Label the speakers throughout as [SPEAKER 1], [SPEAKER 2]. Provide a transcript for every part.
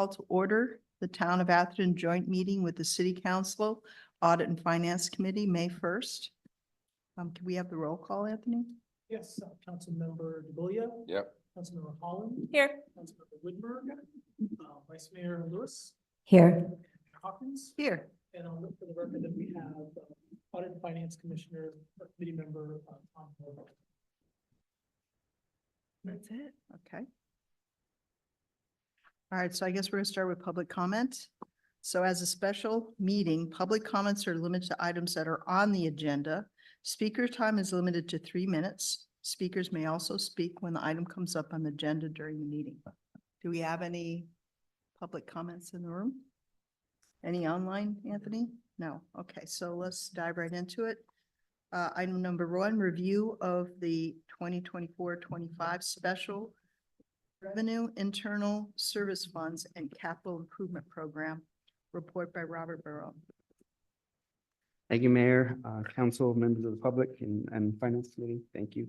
[SPEAKER 1] Call to order the Town of Atherton joint meeting with the City Council, Audit and Finance Committee, May 1st. Can we have the roll call, Anthony?
[SPEAKER 2] Yes, Councilmember DeBolia.
[SPEAKER 3] Yep.
[SPEAKER 2] Councilmember Holland.
[SPEAKER 4] Here.
[SPEAKER 2] Councilmember Whitmer. Vice Mayor Lewis.
[SPEAKER 4] Here.
[SPEAKER 2] Hawkins.
[SPEAKER 1] Here.
[SPEAKER 2] And I'll look for the record that we have Audit and Finance Commissioner, Committee Member Tom Horvath.
[SPEAKER 1] That's it. Okay. All right, so I guess we're going to start with public comment. So as a special meeting, public comments are limited to items that are on the agenda. Speaker time is limited to 3 minutes. Speakers may also speak when the item comes up on the agenda during the meeting. Do we have any public comments in the room? Any online, Anthony? No. Okay, so let's dive right into it. Item number 1, review of the 2024-25 special revenue, internal service funds, and capital improvement program. Report by Robert Burrow.
[SPEAKER 5] Thank you, Mayor, Council, members of the public, and Finance Committee. Thank you.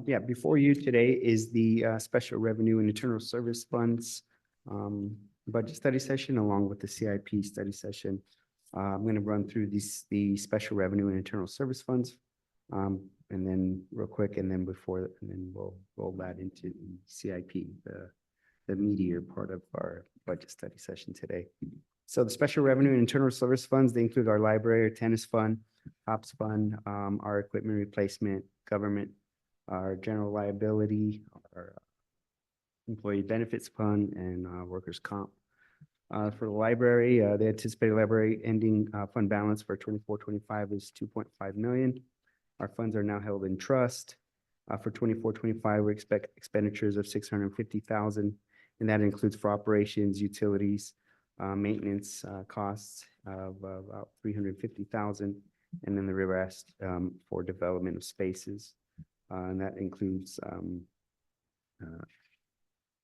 [SPEAKER 5] Yeah, before you today is the Special Revenue and Internal Service Funds budget study session, along with the CIP study session. I'm going to run through the Special Revenue and Internal Service Funds, and then real quick, and then we'll roll that into the CIP, the meatier part of our budget study session today. So the Special Revenue and Internal Service Funds, they include our library, our tennis fund, ops fund, our equipment replacement, government, our general liability, our employee benefits fund, and workers' comp. For the library, the anticipated library ending fund balance for 24-25 is 2.5 million. Our funds are now held in trust. For 24-25, we expect expenditures of 650,000, and that includes for operations, utilities, maintenance costs of about 350,000, and then the rest for development of spaces, and that includes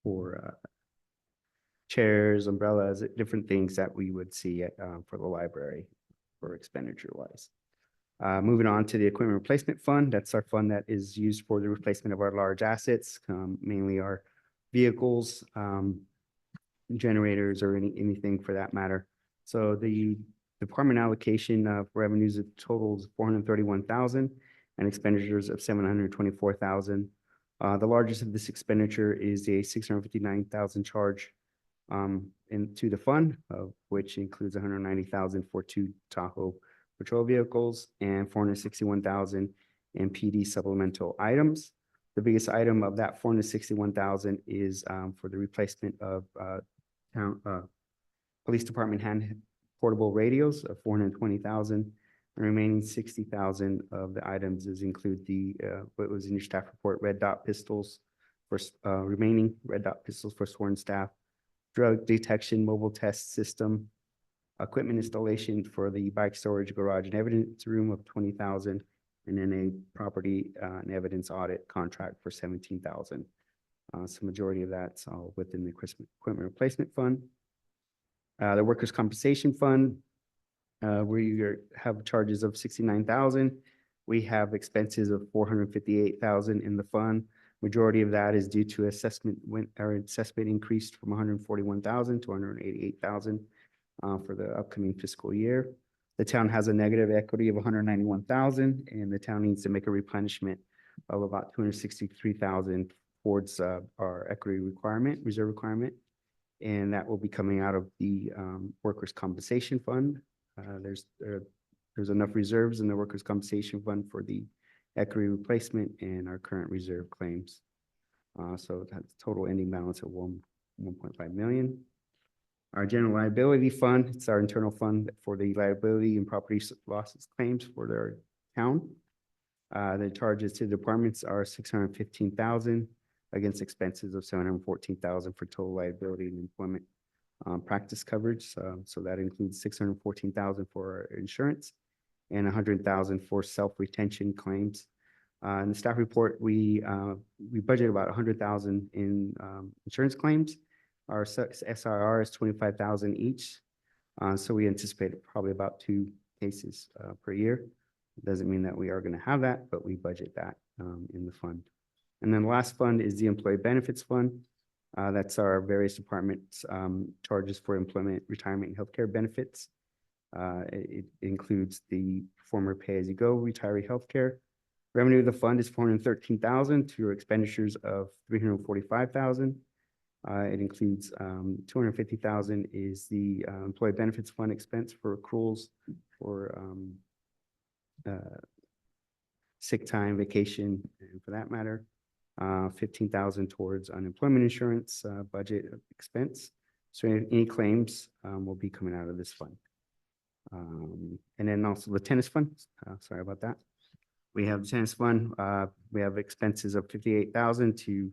[SPEAKER 5] for chairs, umbrellas, different things that we would see for the library for expenditure wise. Moving on to the equipment replacement fund, that's our fund that is used for the replacement of our large assets, mainly our vehicles, generators, or anything for that matter. So the department allocation of revenues of totals 431,000 and expenditures of 724,000. The largest of this expenditure is a 659,000 charge into the fund, which includes 190,000 for 2 Tahoe patrol vehicles and 461,000 in PD supplemental items. The biggest item of that 461,000 is for the replacement of police department hand portable radios of 420,000. The remaining 60,000 of the items include the what was in your staff report, red dot pistols for remaining red dot pistols for sworn staff, drug detection mobile test system, equipment installation for the bike storage garage and evidence room of 20,000, and then a property and evidence audit contract for 17,000. So majority of that's all within the equipment replacement fund. The workers' compensation fund, we have charges of 69,000. We have expenses of 458,000 in the fund. Majority of that is due to assessment increased from 141,000 to 188,000 for the upcoming fiscal year. The town has a negative equity of 191,000, and the town needs to make a replenishment of about 263,000 towards our equity reserve requirement, and that will be coming out of the workers' compensation fund. There's enough reserves in the workers' compensation fund for the equity replacement and our current reserve claims. So that's total ending balance of 1.5 million. Our general liability fund, it's our internal fund for the liability and property losses claims for their town. The charges to the departments are 615,000 against expenses of 714,000 for total liability and employment practice coverage. So that includes 614,000 for our insurance and 100,000 for self-retention claims. In the staff report, we budget about 100,000 in insurance claims. Our SRR is 25,000 each. So we anticipate probably about 2 cases per year. It doesn't mean that we are going to have that, but we budget that in the fund. And then the last fund is the employee benefits fund. That's our various departments, charges for employment, retirement, and healthcare benefits. It includes the former pay-as-you-go retiree healthcare. Revenue of the fund is 413,000 to expenditures of 345,000. It includes 250,000 is the employee benefits fund expense for accruals for sick time, vacation, and for that matter. 15,000 towards unemployment insurance budget expense. So any claims will be coming out of this fund. And then also the tennis fund. Sorry about that. We have the tennis fund. We have expenses of 58,000 to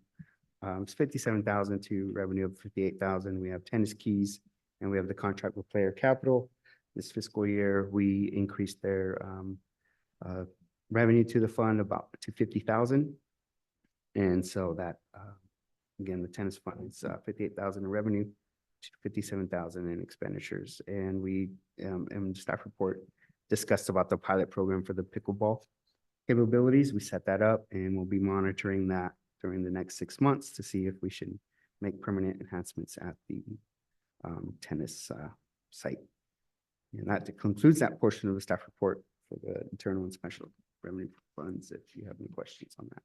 [SPEAKER 5] it's 57,000 to revenue of 58,000. We have tennis keys and we have the contract with Player Capital. This fiscal year, we increased their revenue to the fund about to 50,000. And so that, again, the tennis fund is 58,000 in revenue, to 57,000 in expenditures. And we, in the staff report, discussed about the pilot program for the pickleball capabilities. We set that up and we'll be monitoring that during the next 6 months to see if we should make permanent enhancements at the tennis site. And that concludes that portion of the staff report for the internal and special revenue funds, if you have any questions on that.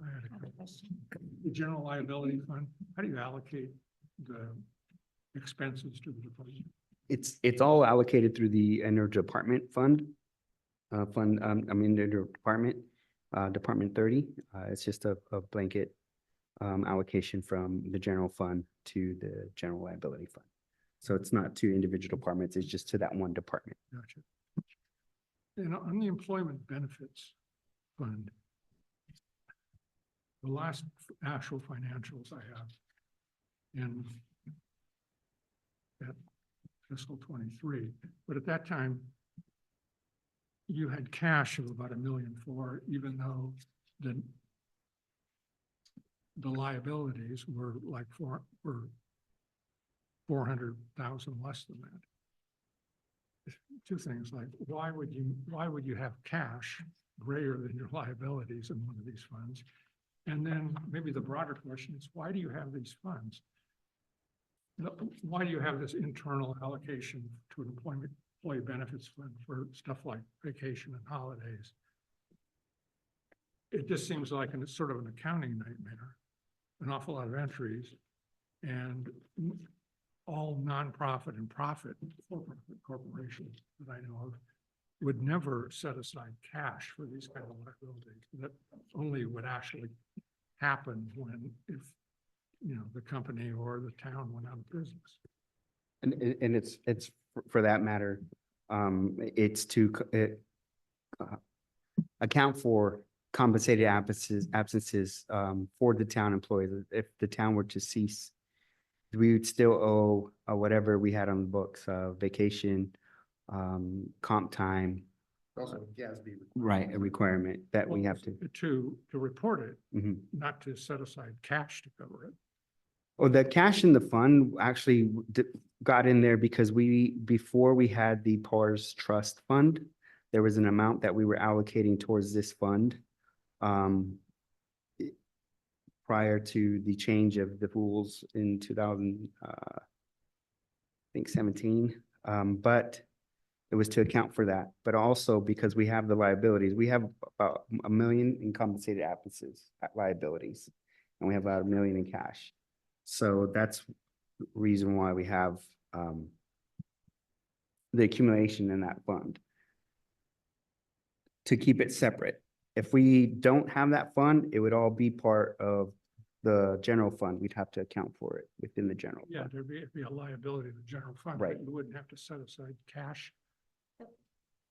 [SPEAKER 3] I had a question. The general liability fund, how do you allocate the expenses to the department?
[SPEAKER 5] It's all allocated through the interdepartment fund. Interdepartment, Department 30. It's just a blanket allocation from the general fund to the general liability fund. So it's not to individual departments, it's just to that one department.
[SPEAKER 3] Gotcha. And on the employment benefits fund, the last actual financials I have in at fiscal 23, but at that time, you had cash of about $1.4 million, even though the liabilities were like 400,000 less than that. Two things, like why would you have cash greater than your liabilities in one of these funds? And then maybe the broader question is, why do you have these funds? Why do you have this internal allocation to an employee benefits fund for stuff like vacation and holidays? It just seems like it's sort of an accounting nightmare, an awful lot of entries, and all nonprofit and profit corporations that I know of would never set aside cash for these kind of liabilities. That only would actually happen if the company or the town went out of business.
[SPEAKER 5] And it's for that matter, it's to account for compensated absences for the town employees. If the town were to cease, we would still owe whatever we had on the books, vacation, comp time.
[SPEAKER 4] Also, GASB.
[SPEAKER 5] Right, a requirement that we have
[SPEAKER 3] to report it,
[SPEAKER 5] Mhm.
[SPEAKER 3] not to set aside cash to cover it.
[SPEAKER 5] Oh, the cash in the fund actually got in there because before we had the PARS Trust Fund, there was an amount that we were allocating towards this fund prior to the change of the rules in 2017. But it was to account for that, but also because we have the liabilities. We have about $1 million in compensated absences liabilities, and we have about $1 million in cash. So that's the reason why we have the accumulation in that fund to keep it separate. If we don't have that fund, it would all be part of the general fund. We'd have to account for it within the general.
[SPEAKER 3] Yeah,
[SPEAKER 5] fund.
[SPEAKER 3] it'd be a liability to the general fund.
[SPEAKER 5] Right.
[SPEAKER 3] You wouldn't have to set aside cash.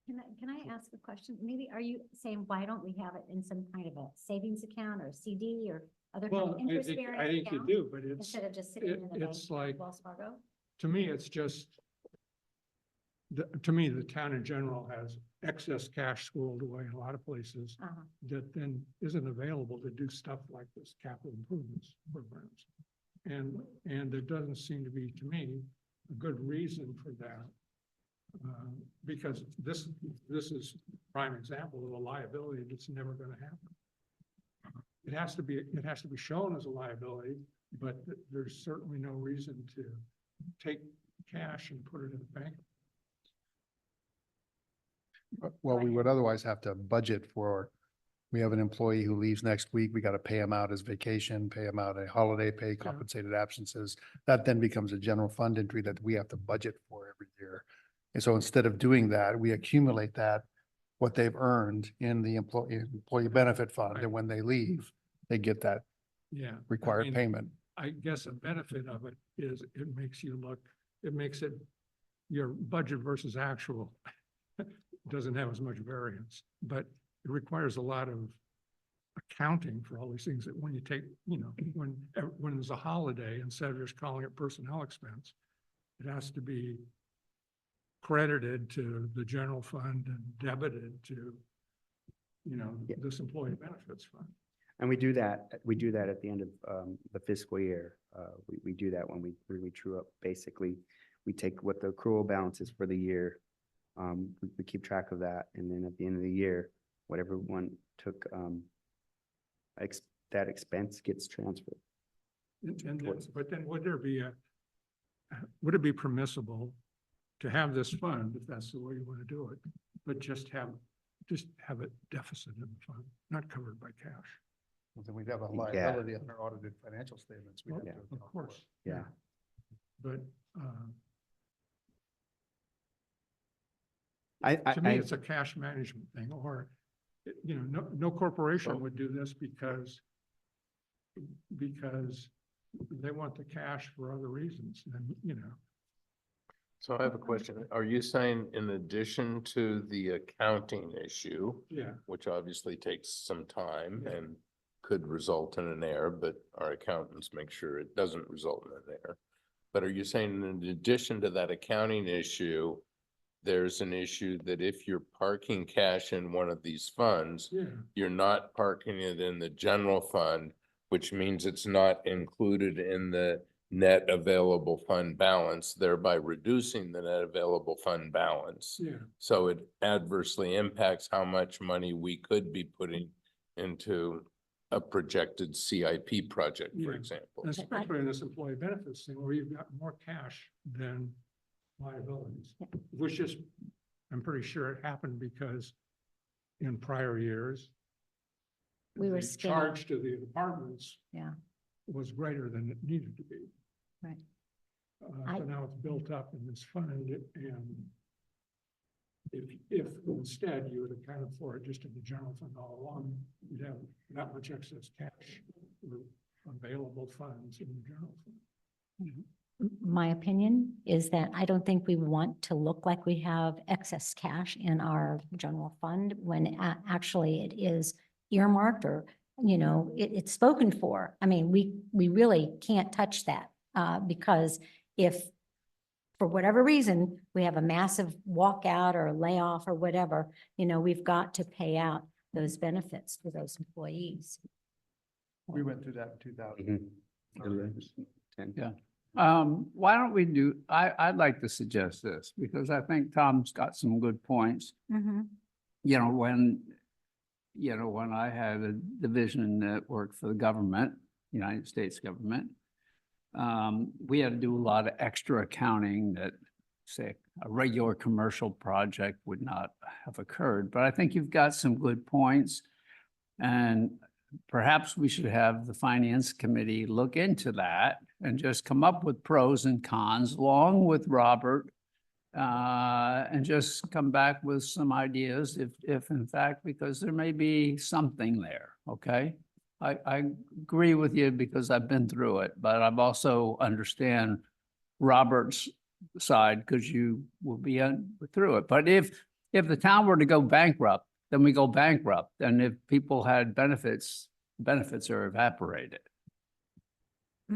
[SPEAKER 6] Can I ask a question? Maybe are you saying, why don't we have it in some kind of a savings account or CD or other kind
[SPEAKER 3] Well,
[SPEAKER 6] of
[SPEAKER 3] I
[SPEAKER 6] interest
[SPEAKER 3] think
[SPEAKER 6] bearing
[SPEAKER 3] you
[SPEAKER 6] account?
[SPEAKER 3] do, but
[SPEAKER 6] Instead of just sitting in the bank,
[SPEAKER 3] it's like,
[SPEAKER 6] Wells Fargo?
[SPEAKER 3] to me, it's just, to me, the town in general has excess cash squirreled away in a lot of places
[SPEAKER 6] Uh-huh.
[SPEAKER 3] that then isn't available to do stuff like this capital improvements programs. And there doesn't seem to be, to me, a good reason for that. Because this is prime example of a liability that's never going to happen. it has to be shown as a liability, but there's certainly no reason to take cash and put it in the bank.
[SPEAKER 4] Well, we would otherwise have to budget for, we have an employee who leaves next week, we got to pay him out his vacation, pay him out a holiday pay, compensated absences. That then becomes a general fund entry that we have to budget for every year. And so instead of doing that, we accumulate that, what they've earned in the employee benefit fund,
[SPEAKER 3] Right.
[SPEAKER 4] and when they leave, they get that
[SPEAKER 3] Yeah. I
[SPEAKER 4] required
[SPEAKER 3] mean,
[SPEAKER 4] payment.
[SPEAKER 3] I guess a benefit of it is it makes it, your budget versus actual doesn't have as much variance, but it requires a lot of accounting for all these things that when you take, when there's a holiday, instead of just calling it personnel expense, it has to be credited to the general fund and debited to,
[SPEAKER 5] Yeah.
[SPEAKER 3] this employee benefits fund.
[SPEAKER 5] And we do that at the end of the fiscal year. We do that when we true up, basically. We take what the accrual balance is for the year. We keep track of that, and then at the end of the year, whatever one took, that expense gets transferred.
[SPEAKER 3] But then would would it be permissible to have this fund, if that's the way you want to do it, but just have a deficit in the fund, not covered by cash?
[SPEAKER 4] Well, then we'd have a
[SPEAKER 5] Yeah.
[SPEAKER 4] liability on our audited financial statements. We'd have
[SPEAKER 3] Yeah,
[SPEAKER 4] to
[SPEAKER 3] of
[SPEAKER 4] account for.
[SPEAKER 3] course.
[SPEAKER 5] Yeah.
[SPEAKER 3] But to me,
[SPEAKER 5] I,
[SPEAKER 3] it's a cash management thing, or, no corporation would do this because they want the cash for other reasons, and,
[SPEAKER 7] So I have a question. Are you saying in addition to the accounting issue,
[SPEAKER 3] yeah,
[SPEAKER 7] which obviously takes some time
[SPEAKER 3] Yeah.
[SPEAKER 7] and could result in an error, but our accountants make sure it doesn't result in an error. But are you saying in addition to that accounting issue, there's an issue that if you're parking cash in one of these funds,
[SPEAKER 3] yeah,
[SPEAKER 7] you're not parking it in the general fund, which means it's not included in the net available fund balance, thereby reducing the net available fund balance.
[SPEAKER 3] yeah.
[SPEAKER 7] So it adversely impacts how much money we could be putting into a projected CIP project, for
[SPEAKER 3] Yeah.
[SPEAKER 7] example.
[SPEAKER 3] Especially in this employee benefits thing where you've got more cash than liabilities, which is, I'm pretty sure it happened because in prior years,
[SPEAKER 6] We were
[SPEAKER 3] the
[SPEAKER 6] skinny.
[SPEAKER 3] charge to the departments
[SPEAKER 6] Yeah.
[SPEAKER 3] was greater than it needed to be.
[SPEAKER 6] Right.
[SPEAKER 3] So now it's built up in this fund, and if instead you had accounted for it just in the general fund all along, you'd have that much excess cash or available funds in the general fund.
[SPEAKER 6] My opinion is that I don't think we want to look like we have excess cash in our general fund when actually it is earmarked or, it's spoken for. I mean, we really can't touch that because if for whatever reason, we have a massive walkout or layoff or whatever, we've got to pay out those benefits to those employees.
[SPEAKER 4] We went through that in 2000.
[SPEAKER 5] Mhm. 10.
[SPEAKER 8] Yeah. Why don't we I'd like to suggest this because I think Tom's got some good points.
[SPEAKER 6] Mhm.
[SPEAKER 8] When I had a division that worked for the government, United States government, we had to do a lot of extra accounting that, say, a regular commercial project would not have occurred. But I think you've got some good points. And perhaps we should have the finance committee look into that and just come up with pros and cons along with Robert. And just come back with some ideas if in fact, because there may be something there, okay? I agree with you because I've been through it, but I've also understand Robert's side because you will be through it. But if the town were to go bankrupt, then we go bankrupt. And if people had benefits are evaporated.
[SPEAKER 7] I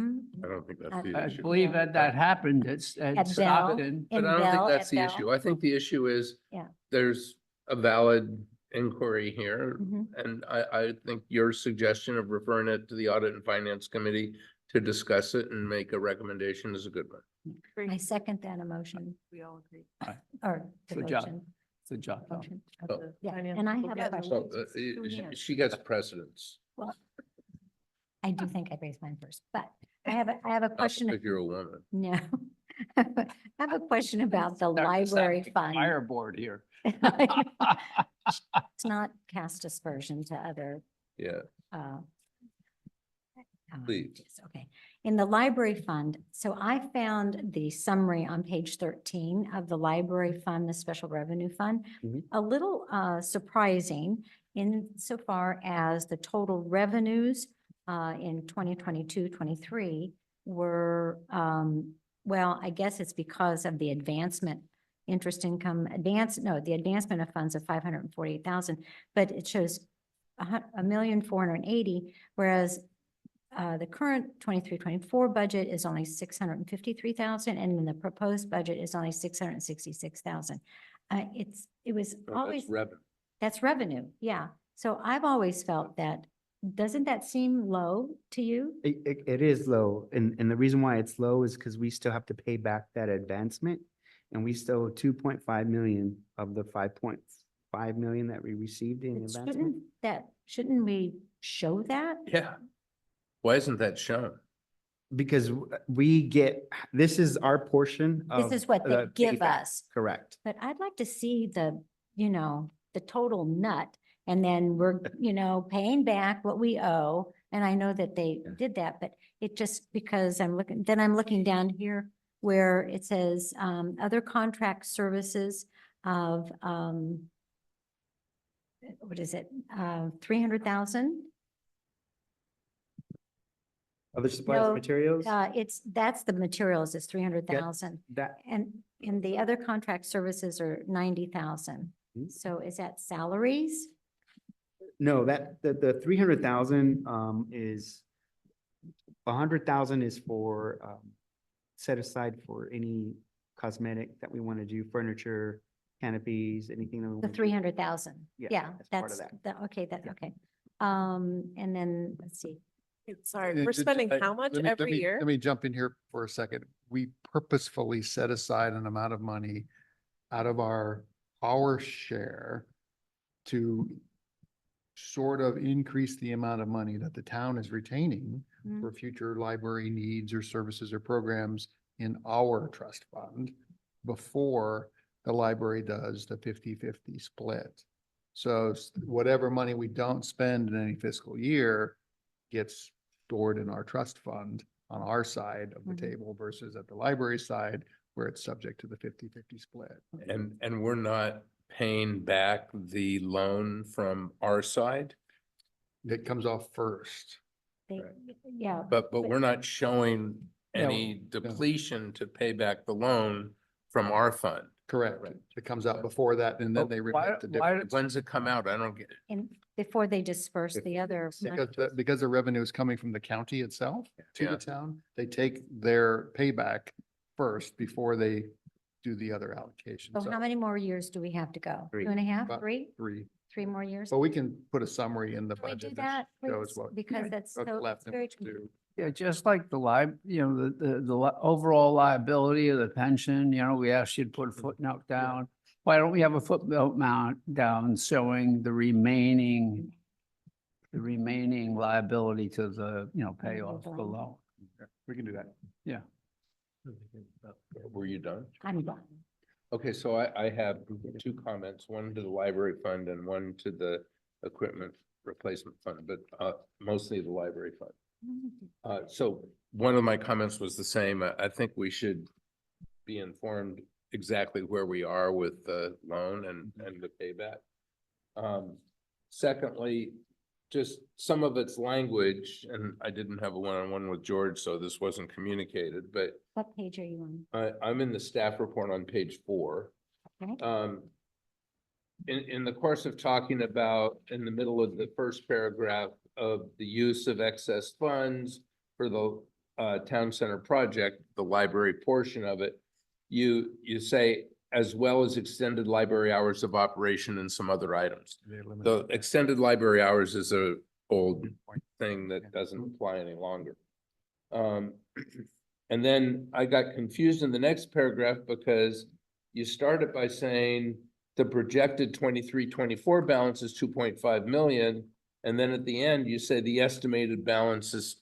[SPEAKER 7] don't think that's the
[SPEAKER 8] I
[SPEAKER 7] issue.
[SPEAKER 8] believe that happened. It's
[SPEAKER 6] At
[SPEAKER 8] at
[SPEAKER 6] Bell.
[SPEAKER 8] Stockton.
[SPEAKER 7] But I don't think that's the
[SPEAKER 6] Bell.
[SPEAKER 7] issue. I think the issue is
[SPEAKER 6] Yeah.
[SPEAKER 7] there's a valid inquiry here.
[SPEAKER 6] Mhm.
[SPEAKER 7] And I think your suggestion of referring it to the Audit and Finance Committee to discuss it and make a recommendation is a good one.
[SPEAKER 6] I second that emotion
[SPEAKER 1] We all agree.
[SPEAKER 6] or the
[SPEAKER 8] Good job.
[SPEAKER 6] motion.
[SPEAKER 8] It's a job.
[SPEAKER 6] Motion.
[SPEAKER 7] Oh.
[SPEAKER 6] Yeah,
[SPEAKER 1] Finance
[SPEAKER 6] and I
[SPEAKER 1] people
[SPEAKER 6] have
[SPEAKER 1] get
[SPEAKER 6] a
[SPEAKER 1] the
[SPEAKER 7] So
[SPEAKER 6] question.
[SPEAKER 7] she gets precedence.
[SPEAKER 6] Well, I do think I raised mine first, but I have a
[SPEAKER 7] Not
[SPEAKER 6] question.
[SPEAKER 7] If you're a woman.
[SPEAKER 6] No. I have a question about the library fund.
[SPEAKER 8] Fireboard here.
[SPEAKER 6] It's not cast aspersion to other
[SPEAKER 7] Yeah,
[SPEAKER 6] uh,
[SPEAKER 7] Please.
[SPEAKER 6] yes, okay. In the library fund, so I found the summary on page 13 of the library fund, the special revenue fund,
[SPEAKER 5] Mhm.
[SPEAKER 6] a little surprising insofar as the total revenues in 2022-23 were, well, I guess it's because of the advancement interest income the advancement of funds of 548,000, but it shows 1,480,000, whereas the current 23-24 budget is only 653,000, and then the proposed budget is only 666,000. It was
[SPEAKER 7] no,
[SPEAKER 6] always,
[SPEAKER 7] that's revenue.
[SPEAKER 6] that's revenue, yeah. So I've always felt that, doesn't that seem low to you?
[SPEAKER 5] It is low, and the reason why it's low is because we still have to pay back that advancement. And we still owe 2.5 million of the 5.5 million that we received in advancement.
[SPEAKER 6] Shouldn't we show that?
[SPEAKER 7] Yeah. Why isn't that shown?
[SPEAKER 5] Because this is our portion of.
[SPEAKER 6] This is what they
[SPEAKER 5] the
[SPEAKER 6] give
[SPEAKER 5] payback.
[SPEAKER 6] us.
[SPEAKER 5] Correct.
[SPEAKER 6] But I'd like to see the total nut, and then we're, paying back what we owe. And I know that they did that, but it just, because I'm looking down here where it says, other contract services of, what is it? 300,000?
[SPEAKER 5] Other supplies,
[SPEAKER 6] No,
[SPEAKER 5] materials,
[SPEAKER 6] that's the materials is 300,000.
[SPEAKER 5] that,
[SPEAKER 6] And the other contract services are 90,000.
[SPEAKER 5] Hmm.
[SPEAKER 6] So is that salaries?
[SPEAKER 5] no, the 300,000, is 100,000 is for, set aside for any cosmetic that we want to do, furniture, canopies, anything that we
[SPEAKER 6] The
[SPEAKER 5] want.
[SPEAKER 6] 300,000.
[SPEAKER 5] Yeah,
[SPEAKER 6] Yeah,
[SPEAKER 5] that's part of
[SPEAKER 6] that's, okay,
[SPEAKER 5] Yeah.
[SPEAKER 6] okay. And then, let's see.
[SPEAKER 9] Sorry,
[SPEAKER 4] Yeah,
[SPEAKER 9] we're
[SPEAKER 4] just-
[SPEAKER 9] spending how much
[SPEAKER 4] let me-
[SPEAKER 9] every year?
[SPEAKER 4] Let me jump in here for a second. We purposefully set aside an amount of money out of our share to sort of increase the amount of money that the town is retaining
[SPEAKER 6] Mhm.
[SPEAKER 4] for future library needs or services or programs in our trust fund before the library does the 50-50 split. So whatever money we don't spend in any fiscal year gets stored in our trust fund on our side of the
[SPEAKER 6] Mhm.
[SPEAKER 4] table versus at the library side where it's subject to the 50-50 split.
[SPEAKER 7] And we're not paying back the loan from our side,
[SPEAKER 4] It comes off first.
[SPEAKER 6] They, yeah.
[SPEAKER 7] but we're not showing
[SPEAKER 8] Yeah,
[SPEAKER 7] any depletion to pay back the loan from our fund.
[SPEAKER 4] Correct. It comes out before that and then they remit the difference.
[SPEAKER 7] When's it come out? I don't get it.
[SPEAKER 6] And before they disperse the other. money.
[SPEAKER 4] Because the revenue is coming from the county itself to
[SPEAKER 7] Yeah.
[SPEAKER 4] the town, they take their payback first before they do the other allocation.
[SPEAKER 6] So how many more years do we have to go?
[SPEAKER 5] 3.
[SPEAKER 6] 2.5,
[SPEAKER 4] About
[SPEAKER 6] 3?
[SPEAKER 4] 3.
[SPEAKER 6] 3 more years?
[SPEAKER 4] But we can put a summary in the
[SPEAKER 6] Can we do
[SPEAKER 4] budget
[SPEAKER 6] that,
[SPEAKER 4] that shows
[SPEAKER 6] please?
[SPEAKER 4] what.
[SPEAKER 6] Because that's
[SPEAKER 4] what's
[SPEAKER 6] so,
[SPEAKER 4] left
[SPEAKER 6] it's
[SPEAKER 4] and
[SPEAKER 6] very
[SPEAKER 4] what's due.
[SPEAKER 8] Yeah, just like the overall liability of the pension, we asked you to put a footnote down. Why don't we have a footnote down showing the remaining liability to the, pay off the loan?
[SPEAKER 4] We can do that.
[SPEAKER 8] Yeah.
[SPEAKER 7] Were you done?
[SPEAKER 6] I'm done.
[SPEAKER 7] Okay, so I have two comments, one to the library fund and one to the equipment replacement fund, but mostly the library fund. So one of my comments was the same. I think we should be informed exactly where we are with the loan and the payback. Secondly, just some of its language, and I didn't have a one-on-one with George, so this wasn't communicated, but
[SPEAKER 6] What page are you on?
[SPEAKER 7] I'm in the staff report on page 4.
[SPEAKER 6] Okay.
[SPEAKER 7] In the course of talking about, in the middle of the first paragraph of the use of excess funds for the town center project, the library portion of it, you say, as well as extended library hours of operation and some other items. The extended library hours is a old thing that doesn't apply any longer. And then I got confused in the next paragraph because you started by saying the projected 23-24 balance is 2.5 million. And then at the end, you say the estimated balance is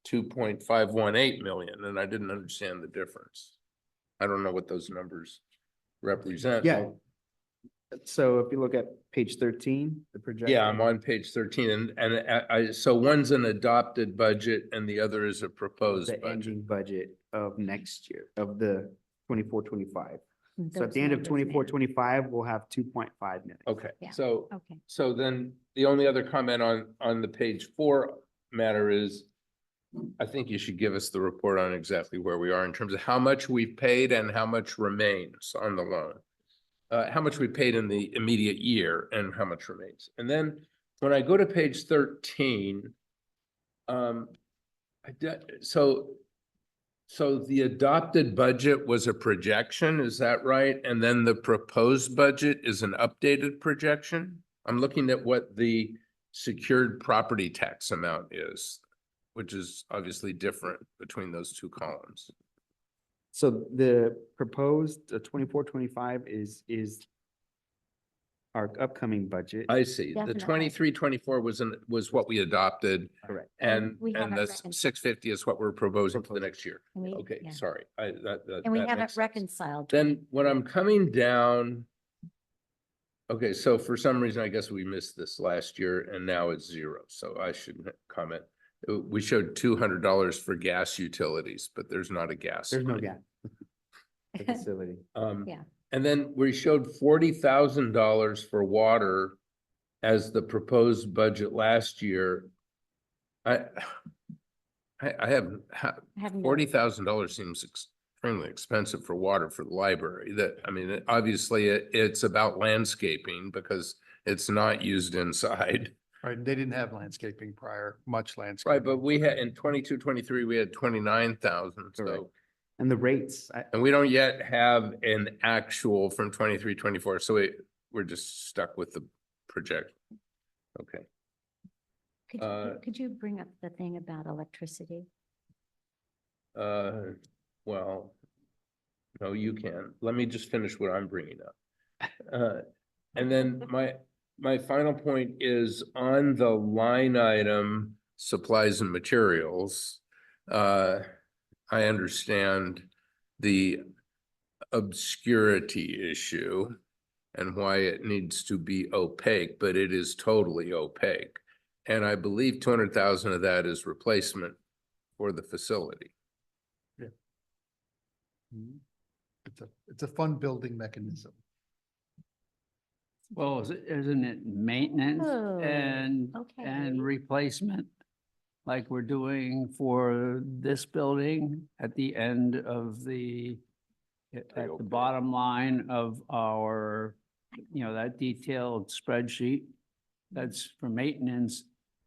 [SPEAKER 7] 2.518 million, and I didn't understand the difference. I don't know what those numbers represent.
[SPEAKER 5] Yeah. So if you look at page 13, the projection.
[SPEAKER 7] Yeah, I'm on page 13 and so one's an adopted budget and the other is a proposed
[SPEAKER 5] The
[SPEAKER 7] budget.
[SPEAKER 5] ending budget of next year, of the 24-25. So at
[SPEAKER 6] Those
[SPEAKER 5] the end of
[SPEAKER 6] numbers matter.
[SPEAKER 5] 24-25, we'll have 2.5 million.
[SPEAKER 7] Okay,
[SPEAKER 6] Yeah.
[SPEAKER 7] so,
[SPEAKER 6] Okay.
[SPEAKER 7] so then the only other comment on the page 4 matter is I think you should give us the report on exactly where we are in terms of how much we've paid and how much remains on the loan. How much we paid in the immediate year and how much remains. And then when I go to page 13, so the adopted budget was a projection, is that right? And then the proposed budget is an updated projection? I'm looking at what the secured property tax amount is, which is obviously different between those two columns.
[SPEAKER 5] So the proposed 24-25 is our upcoming budget.
[SPEAKER 7] I see. The
[SPEAKER 6] Definitely.
[SPEAKER 7] 23-24 was what we adopted.
[SPEAKER 5] Correct.
[SPEAKER 7] And
[SPEAKER 6] we haven't
[SPEAKER 7] the
[SPEAKER 6] reconciled.
[SPEAKER 7] 650 is what we're proposing for the next year.
[SPEAKER 6] And we-
[SPEAKER 7] Okay,
[SPEAKER 6] yeah.
[SPEAKER 7] sorry.
[SPEAKER 6] And we
[SPEAKER 7] that
[SPEAKER 6] haven't
[SPEAKER 7] makes sense.
[SPEAKER 6] reconciled.
[SPEAKER 7] Then when I'm coming down. Okay, so for some reason, I guess we missed this last year and now it's 0. So I shouldn't comment. We showed $200 for gas utilities, but there's not a gas.
[SPEAKER 5] There's no
[SPEAKER 7] line.
[SPEAKER 5] gap. The facility.
[SPEAKER 6] Yeah.
[SPEAKER 7] And then we showed $40,000 for water as the proposed budget last year. I have,
[SPEAKER 6] Haven't-
[SPEAKER 7] $40,000 seems extremely expensive for water for the library. Obviously it's about landscaping because it's not used inside.
[SPEAKER 4] Right, they didn't have landscaping prior, much landscaping.
[SPEAKER 7] Right, but we had in 22-23, we had 29,000,
[SPEAKER 5] Correct.
[SPEAKER 7] so.
[SPEAKER 5] And the rates,
[SPEAKER 7] And we don't yet have an actual from 23-24, so we're just stuck with the project. Okay,
[SPEAKER 6] Could you bring up the thing about electricity?
[SPEAKER 7] well, no, you can. Let me just finish what I'm bringing up. And then my final point is on the line item, supplies and materials. I understand the obscurity issue and why it needs to be opaque, but it is totally opaque. And I believe 200,000 of that is replacement for the facility.
[SPEAKER 4] It's a fun building mechanism.
[SPEAKER 8] Well, isn't it maintenance
[SPEAKER 6] Oh,
[SPEAKER 8] and
[SPEAKER 6] okay.
[SPEAKER 8] replacement? Like we're doing for this building at the end of at the
[SPEAKER 7] okay.
[SPEAKER 8] bottom line of our, that detailed spreadsheet. That's for maintenance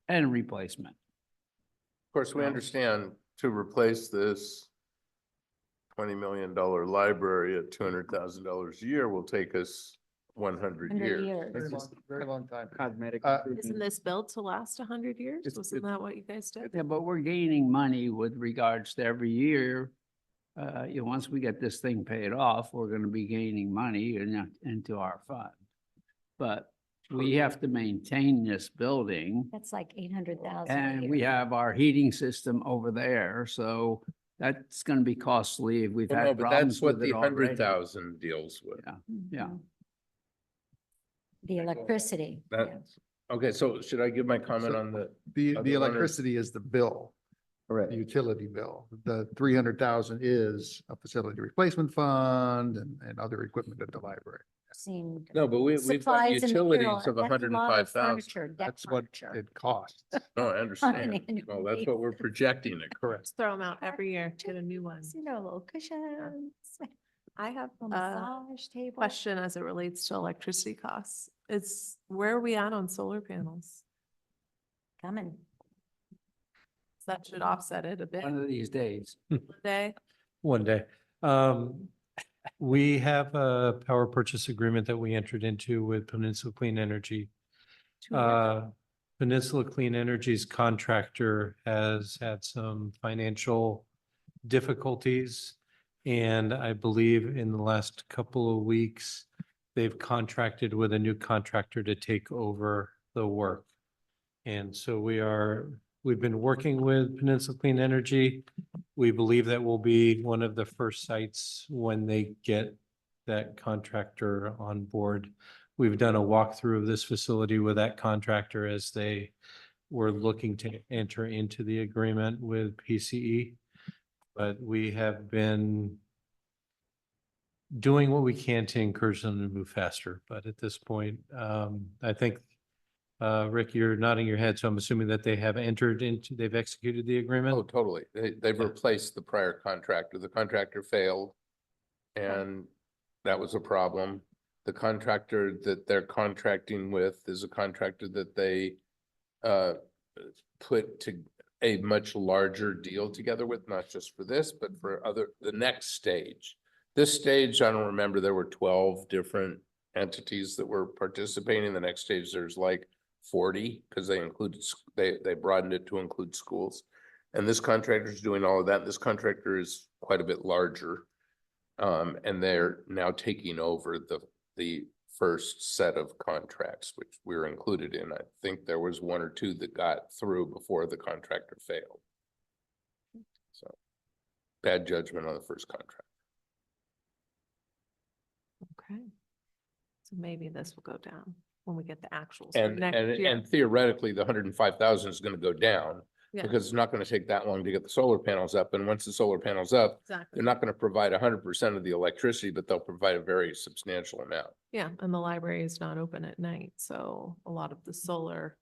[SPEAKER 8] and replacement.
[SPEAKER 7] Of course, we understand to replace this $20 million library at $200,000 a year will take us 100
[SPEAKER 6] 100
[SPEAKER 7] years.
[SPEAKER 6] years.
[SPEAKER 4] Very long time.
[SPEAKER 5] cosmetic.
[SPEAKER 4] Uh,
[SPEAKER 5] improvement.
[SPEAKER 9] Isn't this built to last 100 years?
[SPEAKER 5] It's-
[SPEAKER 9] Wasn't that what you guys did?
[SPEAKER 8] Yeah, but we're gaining money with regards to every year. Once we get this thing paid off, we're gonna be gaining money into our fund. But we have to maintain this building.
[SPEAKER 6] That's like 800,000. a
[SPEAKER 8] And
[SPEAKER 6] year.
[SPEAKER 8] we have our heating system over there, so that's gonna be costly. We've
[SPEAKER 7] Well, no,
[SPEAKER 8] had
[SPEAKER 7] but
[SPEAKER 8] problems
[SPEAKER 7] that's what
[SPEAKER 8] with it
[SPEAKER 7] the
[SPEAKER 8] already.
[SPEAKER 7] 100,000 deals with.
[SPEAKER 8] Yeah, yeah.
[SPEAKER 6] Mhm. The electricity. yeah.
[SPEAKER 7] That's, okay, so should I give my comment
[SPEAKER 4] So-
[SPEAKER 7] on the?
[SPEAKER 4] The
[SPEAKER 7] Other one is-
[SPEAKER 4] electricity is the bill,
[SPEAKER 5] Correct.
[SPEAKER 4] the utility bill. The 300,000 is a facility replacement fund and other equipment at the library.
[SPEAKER 6] Seemed.
[SPEAKER 7] No, but we've got
[SPEAKER 6] Supplies and
[SPEAKER 7] utilities
[SPEAKER 6] material,
[SPEAKER 7] of
[SPEAKER 6] that's a lot
[SPEAKER 7] 105,000.
[SPEAKER 6] furniture, deck
[SPEAKER 4] That's what
[SPEAKER 6] furniture.
[SPEAKER 4] it costs.
[SPEAKER 7] No, I understand.
[SPEAKER 6] annual
[SPEAKER 7] Well, that's what we're
[SPEAKER 6] basis.
[SPEAKER 7] projecting it.
[SPEAKER 4] Correct.
[SPEAKER 9] Just throw them out every year, get a new one.
[SPEAKER 6] Little cushions,
[SPEAKER 9] I have
[SPEAKER 6] a
[SPEAKER 9] a
[SPEAKER 6] massage table.
[SPEAKER 9] question as it relates to electricity costs. Where are we at on solar panels?
[SPEAKER 6] Coming.
[SPEAKER 9] That should offset it a bit.
[SPEAKER 8] One of these days.
[SPEAKER 9] Day,
[SPEAKER 10] One day. We have a power purchase agreement that we entered into with Peninsula Clean Energy.
[SPEAKER 9] 2 years.
[SPEAKER 10] Peninsula Clean Energy's contractor has had some financial difficulties. And I believe in the last couple of weeks, they've contracted with a new contractor to take over the work. And so we are We've been working with Peninsula Clean Energy. We believe that will be one of the first sites when they get that contractor on board. We've done a walkthrough of this facility with that contractor as they were looking to enter into the agreement with PCE. But we have been doing what we can to encourage them to move faster. But at this point, I think, Rick, you're nodding your head, so I'm assuming that they have they've executed the agreement?
[SPEAKER 7] Oh, totally. They've replaced the prior contractor. The contractor failed. And that was a problem. The contractor that they're contracting with is a contractor that they put to a much larger deal together with, not just for this, but for the next stage. This stage, I don't remember, there were 12 different entities that were participating. The next stage, there's like 40, because they included, they broadened it to include schools. And this contractor is doing all of that. This contractor is quite a bit larger. And they're now taking over the first set of contracts, which we were included in. I think there was one or two that got through before the contractor failed. So bad judgment on the first contract.
[SPEAKER 9] Okay. So maybe this will go down when we get the actuals for
[SPEAKER 7] And,
[SPEAKER 9] next
[SPEAKER 7] and,
[SPEAKER 9] year.
[SPEAKER 7] and theoretically, the 105,000 is going to go down
[SPEAKER 9] Yeah.
[SPEAKER 7] because it's not going to take that long to get the solar panels up. And once the solar panels up,
[SPEAKER 9] Exactly.
[SPEAKER 7] they're not going to provide 100% of the electricity, but they'll provide a very substantial amount.
[SPEAKER 9] Yeah, and the library is not open at night, so a lot of the solar,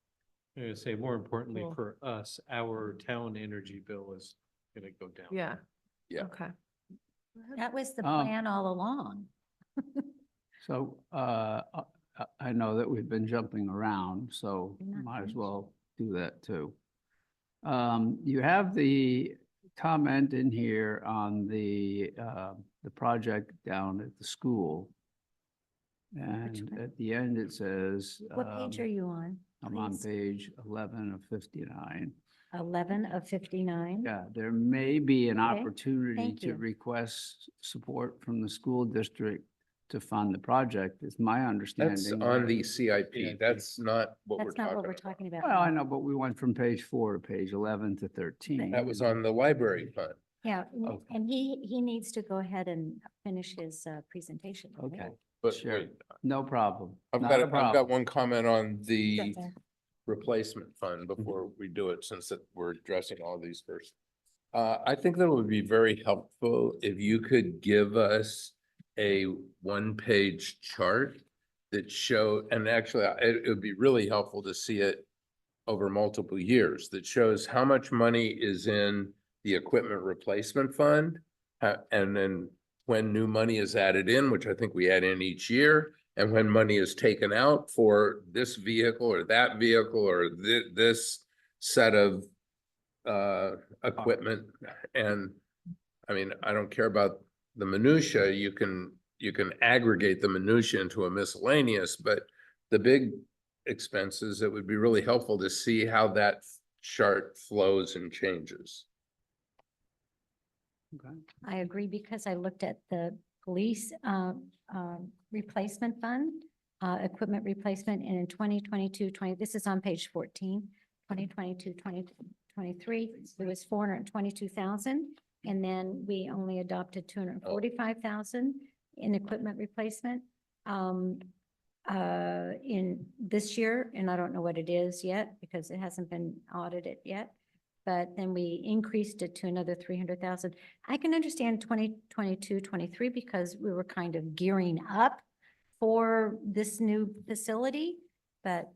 [SPEAKER 10] I would say more importantly
[SPEAKER 9] Cool.
[SPEAKER 10] for us, our town energy bill is gonna go down.
[SPEAKER 9] yeah.
[SPEAKER 7] Yeah.
[SPEAKER 9] Okay.
[SPEAKER 6] That was the
[SPEAKER 8] Um,
[SPEAKER 6] plan all along.
[SPEAKER 8] So, I know that we've been jumping around, so
[SPEAKER 6] You're not
[SPEAKER 8] might as
[SPEAKER 6] finished.
[SPEAKER 8] well do that too. You have the comment in here on the project down at the school. And
[SPEAKER 6] one?
[SPEAKER 8] at the end, it says.
[SPEAKER 6] What page are you on?
[SPEAKER 8] I'm on
[SPEAKER 6] please?
[SPEAKER 8] page 11 of 59.
[SPEAKER 6] 11 of 59?
[SPEAKER 8] Yeah, there may be an
[SPEAKER 6] Okay,
[SPEAKER 8] opportunity
[SPEAKER 6] thank
[SPEAKER 8] to
[SPEAKER 6] you.
[SPEAKER 8] request support from the school district to fund the project, is my understanding.
[SPEAKER 7] That's on the CIP. That's not what we're
[SPEAKER 6] That's not what we're
[SPEAKER 7] talking
[SPEAKER 6] talking
[SPEAKER 7] about.
[SPEAKER 6] about.
[SPEAKER 8] Well, I
[SPEAKER 6] now.
[SPEAKER 8] know, but we went from page 4 to page 11 to 13.
[SPEAKER 7] That was on the library fund.
[SPEAKER 6] Yeah,
[SPEAKER 8] Okay.
[SPEAKER 6] and he needs to go ahead and finish his presentation. right?
[SPEAKER 8] Okay,
[SPEAKER 7] But
[SPEAKER 8] Sure.
[SPEAKER 7] wait,
[SPEAKER 8] no problem.
[SPEAKER 7] I've
[SPEAKER 8] Not
[SPEAKER 7] got,
[SPEAKER 8] a
[SPEAKER 7] I've got
[SPEAKER 8] problem.
[SPEAKER 7] one comment on the
[SPEAKER 6] Okay.
[SPEAKER 7] replacement fund before we do it, since we're addressing all of these first. I think that would be very helpful if you could give us a one-page chart that show, and actually it would be really helpful to see it over multiple years, that shows how much money is in the equipment replacement fund. And then when new money is added in, which I think we add in each year, and when money is taken out for this vehicle or that vehicle or this set of equipment. And I mean, I don't care about the minutia. You can aggregate the minutia into a miscellaneous, but the big expenses, it would be really helpful to see how that chart flows and changes.
[SPEAKER 8] Okay.
[SPEAKER 6] I agree because I looked at the police replacement fund, equipment replacement, and in 2022, this is on page 14, 2022, 2023, it was 422,000. And then we only adopted 245,000 in equipment replacement. In this year, and I don't know what it is yet because it hasn't been audited yet. But then we increased it to another 300,000. I can understand 2022, 23 because we were kind of gearing up for this new facility, but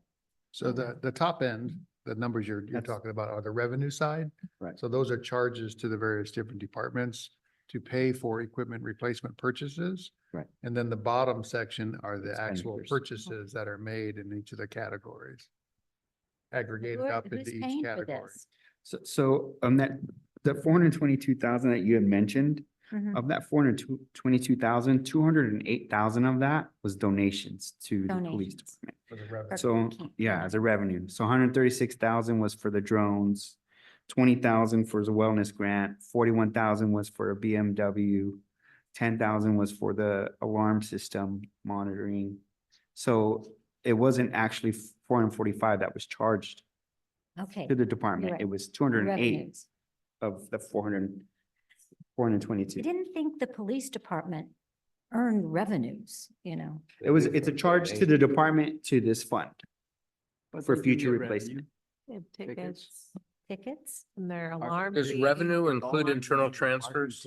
[SPEAKER 4] So the top end, the numbers you're
[SPEAKER 5] That's-
[SPEAKER 4] talking about are the revenue side.
[SPEAKER 5] Right.
[SPEAKER 4] So those are charges to the various different departments to pay for equipment replacement purchases.
[SPEAKER 5] Right.
[SPEAKER 4] And then the bottom section are the actual
[SPEAKER 5] Expenditures.
[SPEAKER 4] purchases that are made in each of the categories. Aggregated
[SPEAKER 6] who are-
[SPEAKER 4] up
[SPEAKER 6] who's
[SPEAKER 4] into each
[SPEAKER 6] paying for
[SPEAKER 4] category.
[SPEAKER 6] this?
[SPEAKER 5] So on that, the 422,000 that you had mentioned,
[SPEAKER 6] Mhm.
[SPEAKER 5] of that 422,000, 208,000 of that was donations to the police
[SPEAKER 6] Donations.
[SPEAKER 5] department.
[SPEAKER 4] For the revenue.
[SPEAKER 6] But
[SPEAKER 5] So,
[SPEAKER 6] we can't-
[SPEAKER 5] yeah, as a revenue. So 136,000 was for the drones, 20,000 for the wellness grant, 41,000 was for a BMW, 10,000 was for the alarm system monitoring. So it wasn't actually 445 that was charged
[SPEAKER 6] Okay.
[SPEAKER 5] to the department.
[SPEAKER 6] right.
[SPEAKER 5] It was 208
[SPEAKER 6] Revenues.
[SPEAKER 5] of the 422.
[SPEAKER 6] I didn't think the police department earned revenues, you know.
[SPEAKER 5] It's a charge to the department to this fund
[SPEAKER 8] But
[SPEAKER 5] for
[SPEAKER 8] they do
[SPEAKER 5] future
[SPEAKER 8] get
[SPEAKER 5] replacement.
[SPEAKER 9] They have
[SPEAKER 8] Tickets.
[SPEAKER 9] tickets
[SPEAKER 6] Tickets?
[SPEAKER 9] and their alarm.
[SPEAKER 7] Does
[SPEAKER 9] fee.
[SPEAKER 7] revenue include internal transfers?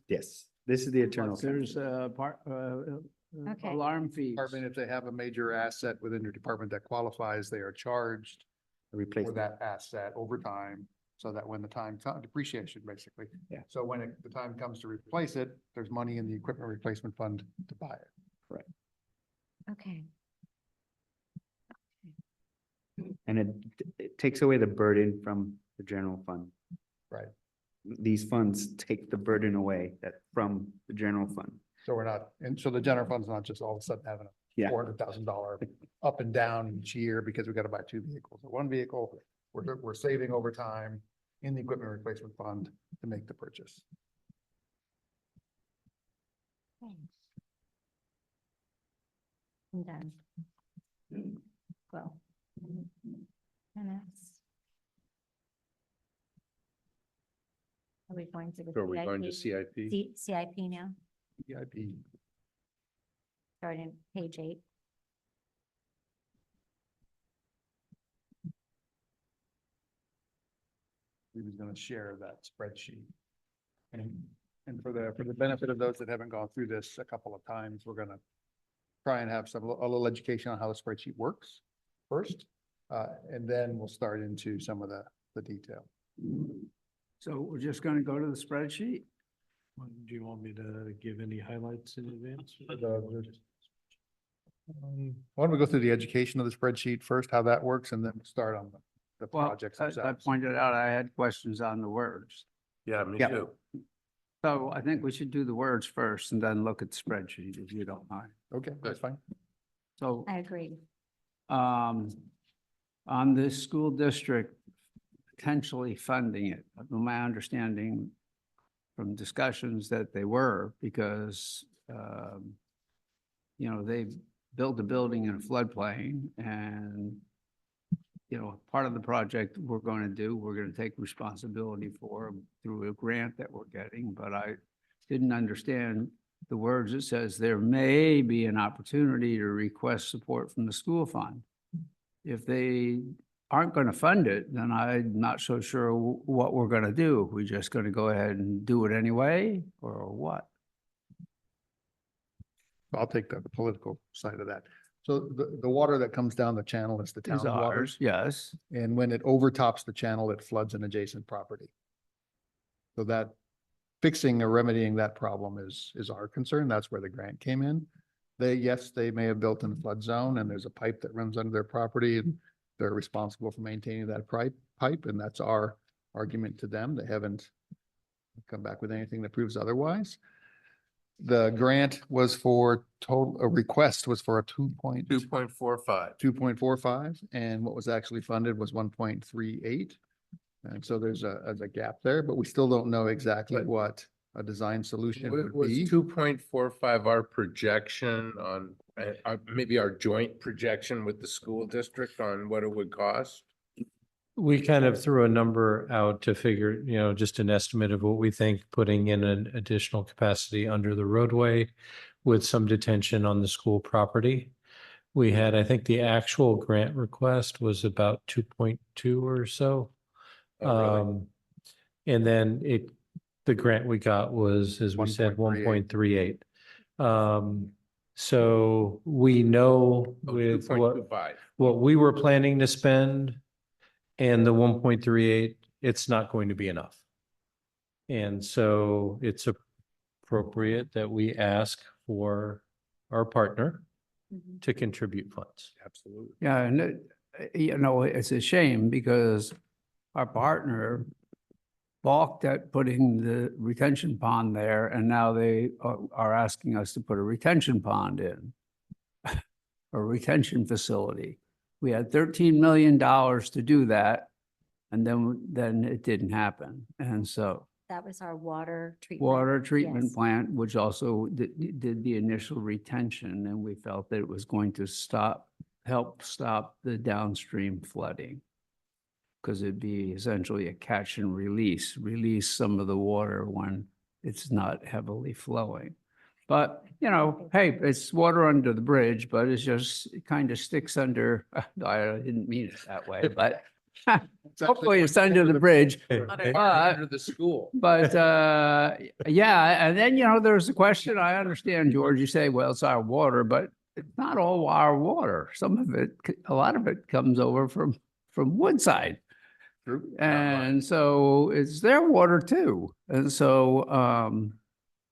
[SPEAKER 5] Yes, this is the internal.
[SPEAKER 8] There's
[SPEAKER 6] Okay.
[SPEAKER 8] alarm fees.
[SPEAKER 4] Department, if they have a major asset within their department that qualifies, they are charged for
[SPEAKER 5] Replacement.
[SPEAKER 4] that asset over time. So that when the time comes, depreciation basically.
[SPEAKER 5] Yeah.
[SPEAKER 4] So when the time comes to replace it, there's money in the equipment replacement fund to buy it.
[SPEAKER 6] Okay.
[SPEAKER 5] And it takes away the burden from the general fund.
[SPEAKER 4] Right.
[SPEAKER 5] These funds take the burden away from the general fund.
[SPEAKER 4] So we're not, and so the general fund's not just all of a sudden having a
[SPEAKER 5] Yeah.
[SPEAKER 4] $400,000 up and down each year because we got to buy two vehicles. Or one vehicle, we're saving over time in the equipment replacement fund to make the purchase.
[SPEAKER 6] I'm done. Well. and that's- Are we going to the
[SPEAKER 7] Are we going to
[SPEAKER 6] CIP?
[SPEAKER 7] CIP?
[SPEAKER 6] CIP now,
[SPEAKER 4] EIP.
[SPEAKER 6] starting page 8.
[SPEAKER 4] We was gonna share that spreadsheet. And for the benefit of those that haven't gone through this a couple of times, we're gonna try and have a little education on how the spreadsheet works first. And then we'll start into some of the detail.
[SPEAKER 8] So we're just gonna go to the spreadsheet?
[SPEAKER 10] Do you want me to give any highlights in advance?
[SPEAKER 4] Why don't we go through the education of the spreadsheet first, how that works, and then we'll start on the
[SPEAKER 8] Well,
[SPEAKER 4] projects
[SPEAKER 8] I
[SPEAKER 4] themselves.
[SPEAKER 8] pointed out I had questions on the words.
[SPEAKER 7] Yeah, me
[SPEAKER 5] Yeah.
[SPEAKER 7] too.
[SPEAKER 8] So I think we should do the words first and then look at the spreadsheet, if you don't mind.
[SPEAKER 4] Okay, that's fine.
[SPEAKER 8] So
[SPEAKER 6] I agree.
[SPEAKER 8] on this school district potentially funding it, my understanding from discussions that they were, because, they built a building in a floodplain and, part of the project we're going to take responsibility for through a grant that we're getting, but I didn't understand the words. It says there may be an opportunity to request support from the school fund. If they aren't going to fund it, then I'm not so sure what we're going to do. We're just going to go ahead and do it anyway, or what?
[SPEAKER 4] I'll take the political side of that. So the water that comes down the channel is the
[SPEAKER 8] Is
[SPEAKER 4] town's water.
[SPEAKER 8] ours, yes.
[SPEAKER 4] And when it overtops the channel, it floods an adjacent property. So that fixing or remedying that problem is our concern. That's where the grant came in. They may have built in a flood zone and there's a pipe that runs under their property and they're responsible for maintaining that pipe, and that's our argument to them. They haven't come back with anything that proves otherwise. The grant was for a request was for a
[SPEAKER 7] 2.45.
[SPEAKER 4] 2.45, and what was actually funded was 1.38. And so there's a gap there, but we still don't know exactly
[SPEAKER 7] But-
[SPEAKER 4] what a design solution would
[SPEAKER 7] Was
[SPEAKER 4] be.
[SPEAKER 7] 2.45 our projection on, maybe our joint projection with the school district on what it would cost?
[SPEAKER 10] We kind of threw a number out to figure, just an estimate of what we think putting in an additional capacity under the roadway with some detention on the school property. We had, I think the actual grant request was about 2.2 or so.
[SPEAKER 7] Oh, really?
[SPEAKER 10] And then the grant we got was, as we said,
[SPEAKER 4] 1.38.
[SPEAKER 10] 1.38. So we know
[SPEAKER 7] Oh,
[SPEAKER 10] with
[SPEAKER 7] 2.25.
[SPEAKER 10] what we were planning to spend and the 1.38, it's not going to be enough. And so it's appropriate that we ask for our partner
[SPEAKER 6] Mhm.
[SPEAKER 10] to contribute funds.
[SPEAKER 4] Absolutely.
[SPEAKER 8] Yeah, and it's a shame because our partner balked at putting the retention pond there, and now they are asking us to put a retention pond in. A retention facility. We had $13 million to do that, and then it didn't happen. And so
[SPEAKER 6] That was our water treatment.
[SPEAKER 8] water treatment
[SPEAKER 6] Yes.
[SPEAKER 8] plant, which also did the initial retention, and we felt that it was going to help stop the downstream flooding. because it'd be essentially a catch and release some of the water when it's not heavily flowing. But, you know, hey, it's water under the bridge, but it's just, it kind of sticks under, I didn't mean it that way, but hopefully it's under the bridge.
[SPEAKER 7] Under the school.
[SPEAKER 8] But, yeah, and then, you know, there's a question, I understand, George, you say, well, it's our water, but it's not all our water. Some of it, a lot of it comes over from Woodside. And so it's their water too. And so,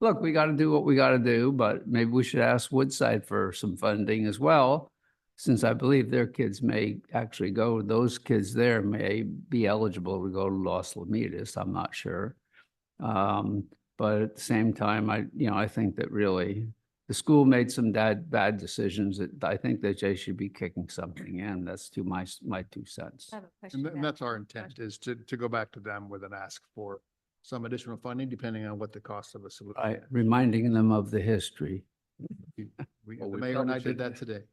[SPEAKER 8] look, we got to do what we got to do, but maybe we should ask Woodside for some funding as well, since I believe their kids may actually go, those kids there may be eligible to go to Los Lamitas. I'm not sure. But at the same time, I think that really the school made some bad decisions that I think that they should be kicking something in. That's my 2 cents.
[SPEAKER 6] I have a question
[SPEAKER 4] And
[SPEAKER 6] about-
[SPEAKER 4] that's our intent, is to go back to them with an ask for some additional funding, depending on what the cost of a solution.
[SPEAKER 8] Reminding them of the history.
[SPEAKER 4] The
[SPEAKER 7] Well, we
[SPEAKER 4] mayor and I
[SPEAKER 7] probably
[SPEAKER 4] did that
[SPEAKER 7] should-
[SPEAKER 4] today.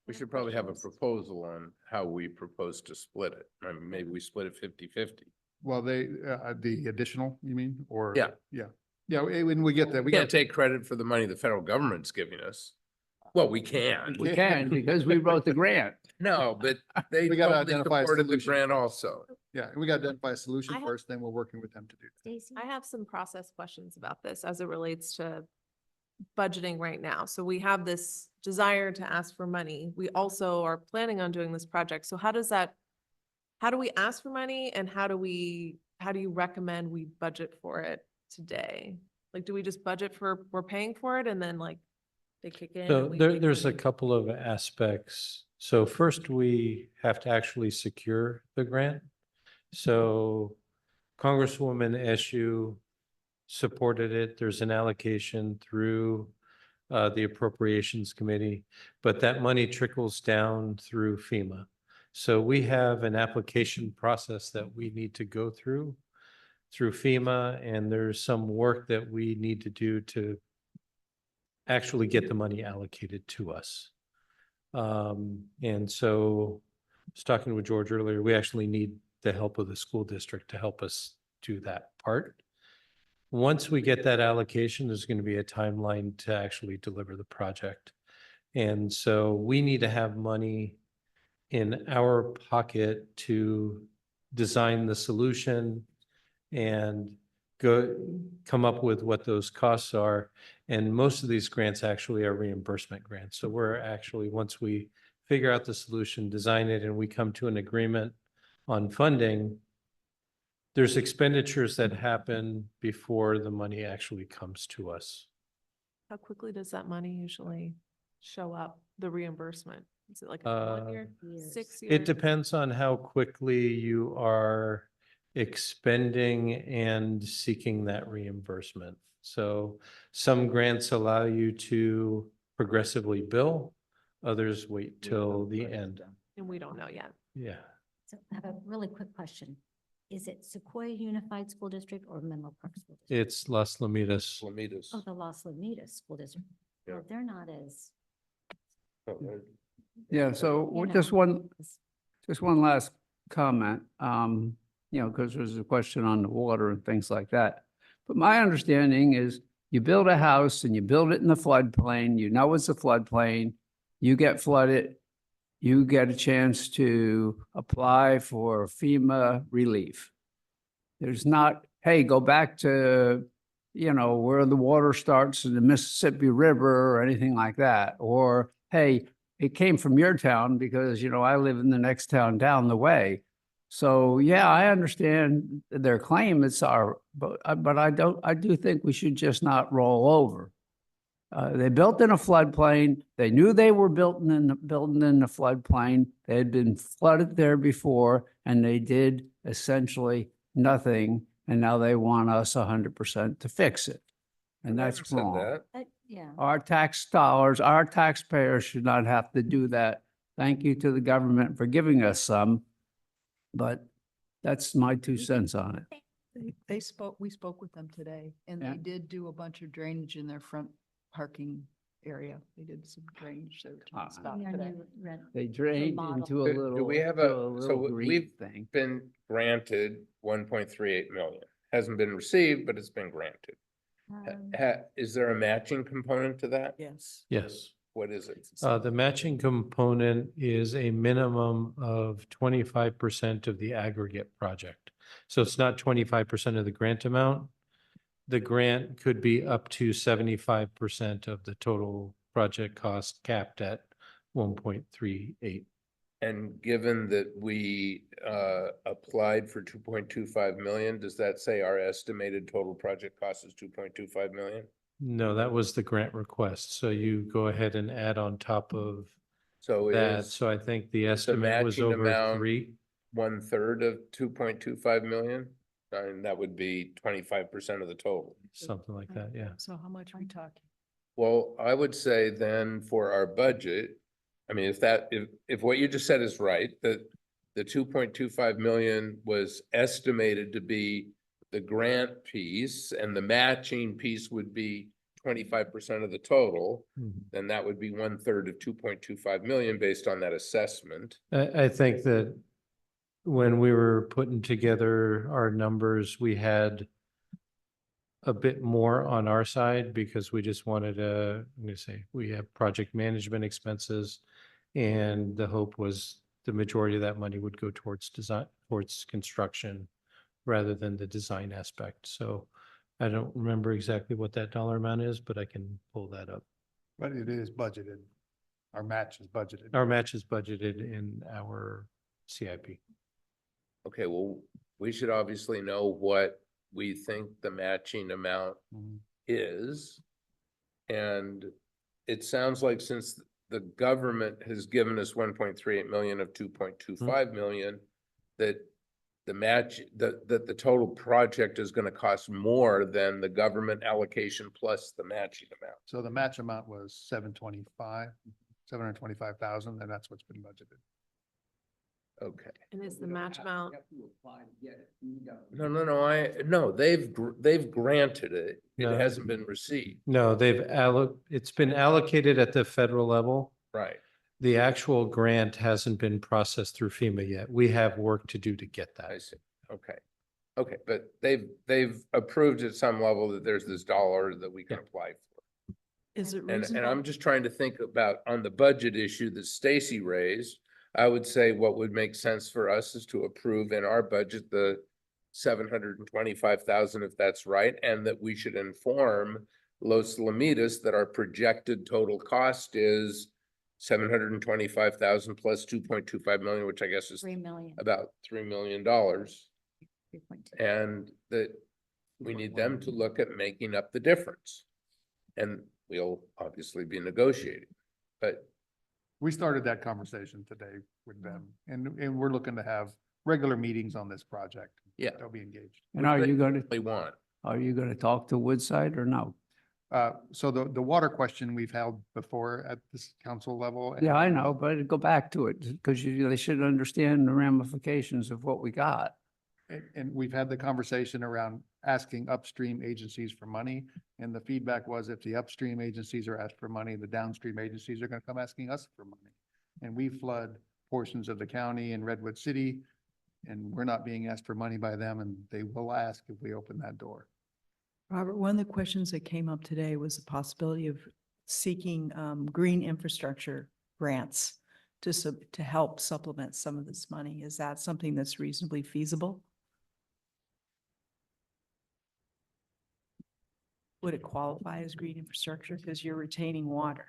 [SPEAKER 7] We should probably have a proposal on how we propose to split it. I mean, maybe we split it 50-50.
[SPEAKER 4] Well, the additional, you mean, or?
[SPEAKER 7] Yeah.
[SPEAKER 4] Yeah, yeah, when we get that,
[SPEAKER 7] We
[SPEAKER 4] we
[SPEAKER 7] can't
[SPEAKER 4] got,
[SPEAKER 7] take credit for the money the federal government's giving us. Well, we can.
[SPEAKER 8] We can because we wrote the grant.
[SPEAKER 7] No, but they
[SPEAKER 4] We gotta
[SPEAKER 7] totally
[SPEAKER 4] identify a
[SPEAKER 7] supported the
[SPEAKER 4] solution.
[SPEAKER 7] grant also.
[SPEAKER 4] yeah, and we got to identify a solution
[SPEAKER 9] I have-
[SPEAKER 4] first, then we're working with them to do that.
[SPEAKER 6] Stacy?
[SPEAKER 9] I have some process questions about this as it relates to budgeting right now. So we have this desire to ask for money. We also are planning on doing this project. So how do we ask for money and how do you recommend we budget for it today? Like, do we just budget for, we're paying for it and then like they kick in?
[SPEAKER 10] So
[SPEAKER 9] and we make
[SPEAKER 10] there's a
[SPEAKER 9] money?
[SPEAKER 10] couple of aspects. So first, we have to actually secure the grant. So Congresswoman Eshoo supported it. There's an allocation through the Appropriations Committee, but that money trickles down through FEMA. So we have an application process that we need to go through FEMA, and there's some work that we need to do to actually get the money allocated to us. And so I was talking with George earlier, we actually need the help of the school district to help us do that part. Once we get that allocation, there's going to be a timeline to actually deliver the project. And so we need to have money in our pocket to design the solution and come up with what those costs are. And most of these grants actually are reimbursement grants. So we're actually, once we figure out the solution, design it, and we come to an agreement on funding, there's expenditures that happen before the money actually comes to us.
[SPEAKER 9] How quickly does that money usually show up, the reimbursement? Is it like a 1 year,
[SPEAKER 6] Years.
[SPEAKER 9] 6 years?
[SPEAKER 10] It depends on how quickly you are expending and seeking that reimbursement. So some grants allow you to progressively bill, others wait till the end.
[SPEAKER 9] And we don't know yet.
[SPEAKER 10] Yeah.
[SPEAKER 6] So I have a really quick question. Is it Sequoia Unified School District or Menlo Park School District?
[SPEAKER 10] It's Las Lomitas.
[SPEAKER 7] Lamitas.
[SPEAKER 6] Oh, the Los Lamitas School District.
[SPEAKER 7] Yeah.
[SPEAKER 6] Well, they're not as.
[SPEAKER 8] Yeah, so
[SPEAKER 6] You know,
[SPEAKER 8] just one last comment, because there's a question on the water and things like that. But my understanding is you build a house and you build it in the floodplain, you know it's a floodplain, you get flooded, you get a chance to apply for FEMA relief. There's not, hey, go back to, where the water starts in the Mississippi River or anything like that. Or, hey, it came from your town because, I live in the next town down the way. So, yeah, I understand their claim it's our, but I do think we should just not roll over. They built in a floodplain. They knew they were building in the floodplain. They had been flooded there before and they did essentially nothing. And now they want us 100% to fix it. And
[SPEAKER 7] Never
[SPEAKER 8] that's
[SPEAKER 7] said
[SPEAKER 8] wrong.
[SPEAKER 7] that.
[SPEAKER 6] Yeah.
[SPEAKER 8] Our tax dollars, our taxpayers should not have to do that. Thank you to the government for giving us some. But that's my 2 cents on it.
[SPEAKER 1] We spoke with them today and
[SPEAKER 8] Yeah.
[SPEAKER 1] they did do a bunch of drainage in their front parking area. They did some drainage. They were telling us
[SPEAKER 8] Ah.
[SPEAKER 1] about
[SPEAKER 6] Your
[SPEAKER 1] today.
[SPEAKER 6] new red-
[SPEAKER 8] They drained
[SPEAKER 6] model.
[SPEAKER 8] into a
[SPEAKER 7] Do
[SPEAKER 8] little,
[SPEAKER 7] we have
[SPEAKER 8] to
[SPEAKER 7] a,
[SPEAKER 8] little
[SPEAKER 7] so
[SPEAKER 8] Greek
[SPEAKER 7] we've
[SPEAKER 8] thing.
[SPEAKER 7] been granted 1.38 million. Hasn't been received, but it's been granted.
[SPEAKER 6] Um,
[SPEAKER 7] Is there a matching component to that?
[SPEAKER 1] Yes.
[SPEAKER 10] Yes.
[SPEAKER 7] What is it?
[SPEAKER 10] The matching component is a minimum of 25% of the aggregate project. So it's not 25% of the grant amount. The grant could be up to 75% of the total project cost capped at 1.38.
[SPEAKER 7] And given that we applied for 2.25 million, does that say our estimated total project cost is 2.25 million?
[SPEAKER 10] No, that was the grant request. So you go ahead and add on top of
[SPEAKER 7] So
[SPEAKER 10] that.
[SPEAKER 7] is
[SPEAKER 10] So I think the estimate was
[SPEAKER 7] matching
[SPEAKER 10] over
[SPEAKER 7] amount
[SPEAKER 10] 3.
[SPEAKER 7] 1/3 of 2.25 million? And that would be 25% of the total.
[SPEAKER 10] Something like that, yeah.
[SPEAKER 1] So how much are we talking?
[SPEAKER 7] Well, I would say then for our budget, I mean, if what you just said is right, that the 2.25 million was estimated to be the grant piece and the matching piece would be 25% of the total,
[SPEAKER 10] Mhm.
[SPEAKER 7] then that would be 1/3 of 2.25 million based on that assessment.
[SPEAKER 10] I think that when we were putting together our numbers, we had a bit more on our side because we just wanted to, I'm gonna say, we have project management expenses. And the hope was the majority of that money would go towards design, towards construction rather than the design aspect. So I don't remember exactly what that dollar amount is, but I can pull that up.
[SPEAKER 4] But it is budgeted. Our match is budgeted.
[SPEAKER 10] Our match is budgeted in our CIP.
[SPEAKER 7] Okay, well, we should obviously know what we think the matching amount
[SPEAKER 4] Mhm.
[SPEAKER 7] is. And it sounds like since the government has given us 1.38 million of 2.25 million, that the match, that the total project is gonna cost more than the government allocation plus the matching amount.
[SPEAKER 4] So the match amount was 725,000, and that's what's been budgeted.
[SPEAKER 7] Okay.
[SPEAKER 9] And is the match amount,
[SPEAKER 7] No, they've granted it. It
[SPEAKER 10] No.
[SPEAKER 7] hasn't been received.
[SPEAKER 10] No, it's been allocated at the federal level.
[SPEAKER 7] Right.
[SPEAKER 10] The actual grant hasn't been processed through FEMA yet. We have work to do to get
[SPEAKER 7] I
[SPEAKER 10] that.
[SPEAKER 7] see. Okay. Okay, but they've approved at some level that there's this dollar that we can
[SPEAKER 10] Yeah.
[SPEAKER 7] apply for.
[SPEAKER 1] Is it
[SPEAKER 7] And I'm
[SPEAKER 1] reasonable?
[SPEAKER 7] just trying to think about on the budget issue that Stacy raised. I would say what would make sense for us is to approve in our budget the 725,000, if that's right, and that we should inform Los Lomitas that our projected total cost is 725,000 plus 2.25 million, which I guess is
[SPEAKER 6] 3 million.
[SPEAKER 7] about $3 million.
[SPEAKER 6] 3.2.
[SPEAKER 7] And that we need them to look at making up the difference. And we'll obviously be negotiating, but
[SPEAKER 4] We started that conversation today with them, and we're looking to have regular meetings on this project.
[SPEAKER 7] Yeah.
[SPEAKER 4] They'll be engaged.
[SPEAKER 8] And are you gonna,
[SPEAKER 7] they want.
[SPEAKER 8] are you gonna talk to Woodside or no?
[SPEAKER 4] So the water question we've held before at this council level.
[SPEAKER 8] Yeah, I know, but go back to it because they should understand the ramifications of what we got.
[SPEAKER 4] And we've had the conversation around asking upstream agencies for money. And the feedback was if the upstream agencies are asked for money, the downstream agencies are gonna come asking us for money. And we flood portions of the county and Redwood City, and we're not being asked for money by them, and they will ask if we open that door.
[SPEAKER 1] Robert, one of the questions that came up today was the possibility of seeking green infrastructure grants to help supplement some of this money. Is that something that's reasonably feasible? Would it qualify as green infrastructure because you're retaining water?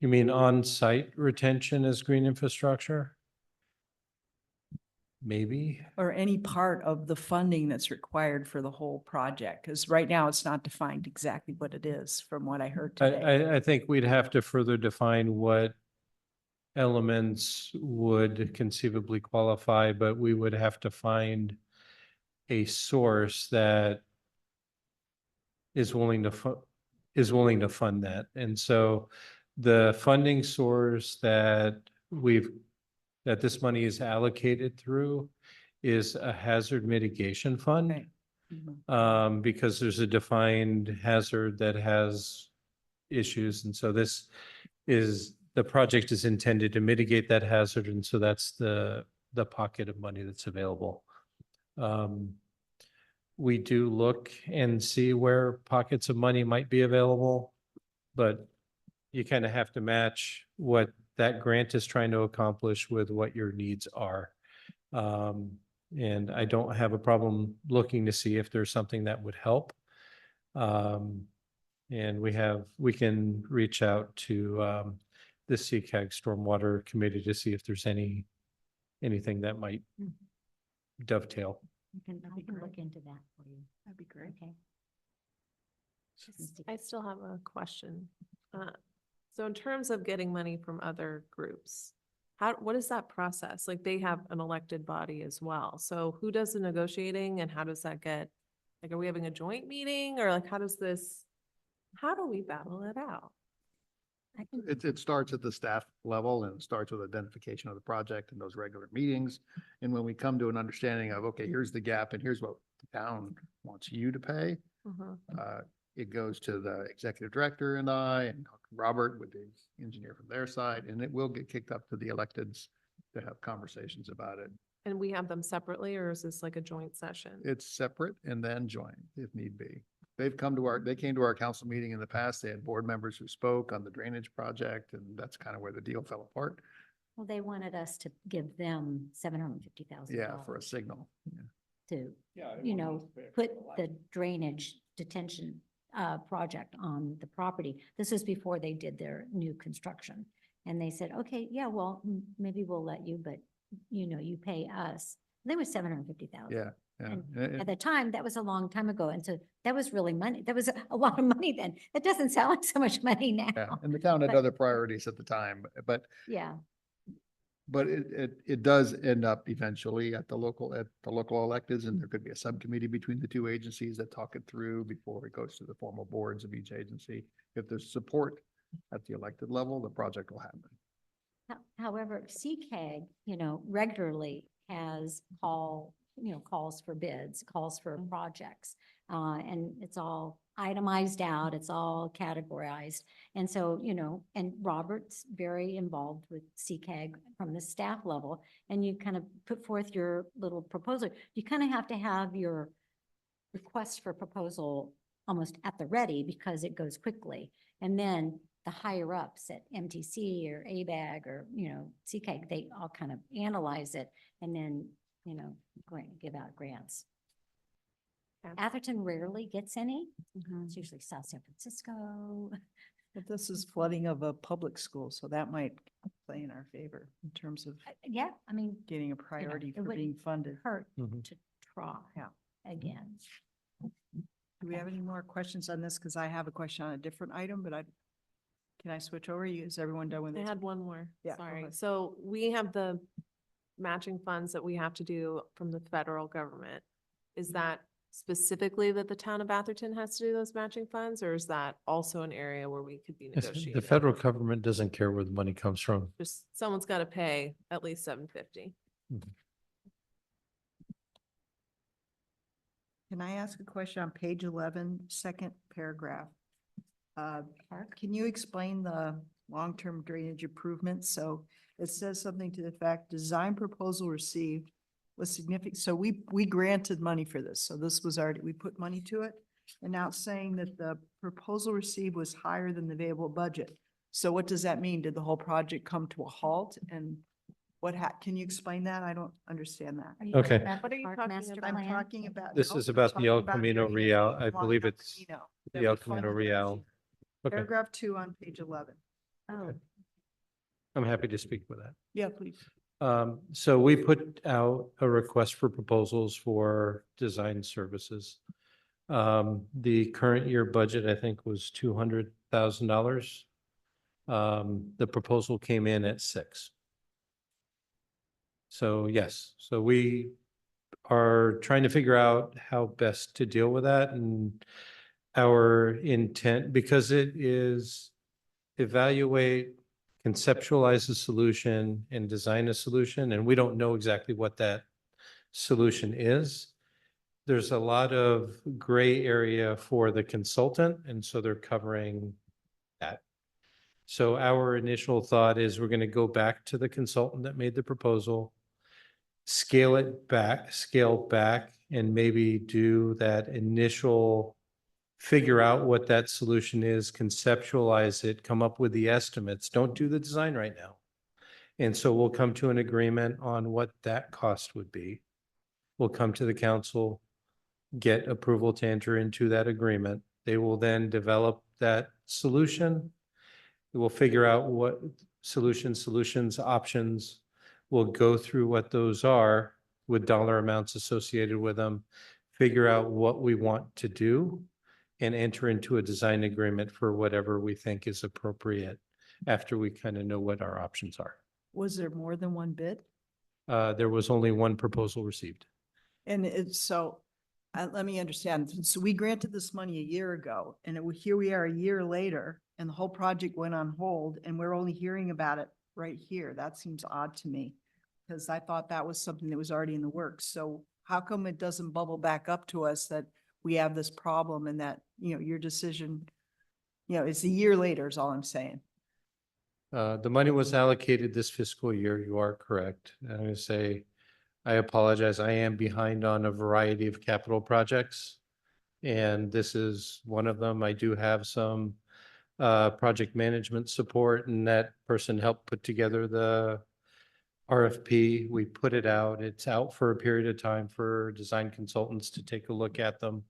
[SPEAKER 10] You mean on-site retention as green infrastructure? Maybe.
[SPEAKER 1] Or any part of the funding that's required for the whole project? Because right now it's not defined exactly what it is from what I heard today.
[SPEAKER 10] I think we'd have to further define what elements would conceivably qualify, but we would have to find a source that is willing to fund that. And so the funding source that this money is allocated through is a hazard mitigation fund.
[SPEAKER 1] Okay. Mhm.
[SPEAKER 10] Because there's a defined hazard that has issues. And so the project is intended to mitigate that hazard. And so that's the pocket of money that's available. We do look and see where pockets of money might be available, but you kind of have to match what that grant is trying to accomplish with what your needs are. And I don't have a problem looking to see if there's something that would help. And we can reach out to the CCAG Stormwater Committee to see if there's anything that might dovetail.
[SPEAKER 6] I can look into that for you.
[SPEAKER 1] That'd be great.
[SPEAKER 6] Okay.
[SPEAKER 9] I still have a question. So in terms of getting money from other groups, what is that process? Like they have an elected body as well. So who does the negotiating and how does that get, like, are we having a joint meeting or like, how do we battle it out?
[SPEAKER 4] It starts at the staff level and it starts with identification of the project and those regular meetings. And when we come to an understanding of, okay, here's the gap and here's what the town wants you to pay, it goes to the executive director and I and Robert with the engineer from their side, and it will get kicked up to the electeds to have conversations about it.
[SPEAKER 9] And we have them separately or is this like a joint session?
[SPEAKER 4] It's separate and then joint if need be. They came to our council meeting in the past. They had board members who spoke on the drainage project, and that's kind of where the deal fell apart.
[SPEAKER 6] Well, they wanted us to give them $750,000.
[SPEAKER 4] Yeah, for a signal. Yeah.
[SPEAKER 6] To, put the drainage detention project on the property. This is before they did their new construction. And they said, okay, yeah, well, maybe we'll let you, but you pay us. And it was $750,000.
[SPEAKER 4] Yeah. Yeah.
[SPEAKER 6] And at the time, that was a long time ago. And so that was really money. That was a lot of money then. It doesn't sound like so much money now.
[SPEAKER 4] Yeah, and the town had
[SPEAKER 6] But-
[SPEAKER 4] other priorities at the time, but
[SPEAKER 6] Yeah.
[SPEAKER 4] it does end up eventually at the local electeds, and there could be a subcommittee between the two agencies that talk it through before it goes to the formal boards of each agency. If there's support at the elected level, the project will happen.
[SPEAKER 6] However, CCAG, regularly has calls for bids, calls for projects. And it's all itemized out, it's all categorized. And so, and Robert's very involved with CCAG from the staff level, and you kind of put forth your little proposal. You kind of have to have your request for proposal almost at the ready because it goes quickly. And then the higher ups at MTC or ABAG or, CCAG, they all kind of analyze it and then, give out grants.
[SPEAKER 9] Okay.
[SPEAKER 6] Atherton rarely gets any.
[SPEAKER 9] Mhm.
[SPEAKER 6] It's usually South San Francisco.
[SPEAKER 1] But this is flooding of a public school, so that might play in our favor in terms of
[SPEAKER 6] Yeah, I mean,
[SPEAKER 1] getting a priority
[SPEAKER 6] it
[SPEAKER 1] for
[SPEAKER 6] wouldn't
[SPEAKER 1] being funded.
[SPEAKER 6] hurt
[SPEAKER 10] Mhm.
[SPEAKER 6] to try
[SPEAKER 1] Yeah.
[SPEAKER 6] again.
[SPEAKER 1] Do we have any more questions on this? Because I have a question on a different item, but can I switch over? Is everyone done with
[SPEAKER 9] I
[SPEAKER 1] this?
[SPEAKER 9] had one more,
[SPEAKER 1] Yeah, go
[SPEAKER 9] sorry.
[SPEAKER 1] ahead.
[SPEAKER 9] So we have the matching funds that we have to do from the federal government. Is that specifically that the town of Atherton has to do those matching funds, or is that also an area where we could be
[SPEAKER 10] Yes,
[SPEAKER 9] negotiating?
[SPEAKER 10] the federal government doesn't care where the money comes from.
[SPEAKER 9] Just, someone's got to pay at least $750.
[SPEAKER 1] Can I ask a question on page 11, second paragraph? Can you explain the long-term drainage improvements? So it says something to the fact, design proposal received was significant. So we granted money for this. So this was already, we put money to it. And now it's saying that the proposal received was higher than the available budget. So what does that mean? Did the whole project come to a halt? And can you explain that? I don't understand that.
[SPEAKER 6] Are you
[SPEAKER 10] Okay.
[SPEAKER 6] talking about
[SPEAKER 9] What
[SPEAKER 6] the
[SPEAKER 9] are you
[SPEAKER 6] park
[SPEAKER 9] talking
[SPEAKER 6] master
[SPEAKER 9] about?
[SPEAKER 1] I'm
[SPEAKER 6] plan?
[SPEAKER 1] talking about.
[SPEAKER 10] This
[SPEAKER 1] no,
[SPEAKER 10] is
[SPEAKER 1] I'm
[SPEAKER 10] about the
[SPEAKER 1] talking
[SPEAKER 10] El
[SPEAKER 1] about
[SPEAKER 10] Camino
[SPEAKER 1] drainage
[SPEAKER 10] Real. I
[SPEAKER 1] along
[SPEAKER 10] believe
[SPEAKER 1] El
[SPEAKER 10] it's
[SPEAKER 1] Camino that
[SPEAKER 10] the
[SPEAKER 1] we
[SPEAKER 10] El Camino
[SPEAKER 1] funded
[SPEAKER 10] Real.
[SPEAKER 1] last year.
[SPEAKER 10] Okay,
[SPEAKER 1] Paragraph 2 on page 11.
[SPEAKER 6] Oh,
[SPEAKER 10] I'm happy to speak with that.
[SPEAKER 1] Yeah, please.
[SPEAKER 10] So we put out a request for proposals for design services. The current year budget, I think, was $200,000. The proposal came in at 6. So yes, so we are trying to figure out how best to deal with that, and our intent, because it is evaluate, conceptualize a solution and design a solution, and we don't know exactly what that solution is. There's a lot of gray area for the consultant, and so they're covering So our initial thought is we're going to go back to the consultant that made the proposal, scale back and maybe do that initial, figure out what that solution is, conceptualize it, come up with the estimates. Don't do the design right now. And so we'll come to an agreement on what that cost would be. We'll come to the council, get approval to enter into that agreement. They will then develop that solution. We'll figure out what solutions, options. We'll go through what those are with dollar amounts associated with them, figure out what we want to do, and enter into a design agreement for whatever we think is appropriate after we kind of know what our options are.
[SPEAKER 1] Was there more than one bid?
[SPEAKER 10] There was only one proposal received.
[SPEAKER 1] And it's so, let me understand. So we granted this money a year ago and here we are a year later and the whole project went on hold and we're only hearing about it right here. That seems odd to me because I thought that was something that was already in the works. So how come it doesn't bubble back up to us that we have this problem and that, your decision, it's a year later is all I'm saying.
[SPEAKER 10] The money was allocated this fiscal year. You are correct. I'm going to say, I apologize. I am behind on a variety of capital projects. And this is one of them. I do have some project management support and that person helped put together the RFP. We put it out. It's out for a period of time for design consultants to take a look at them.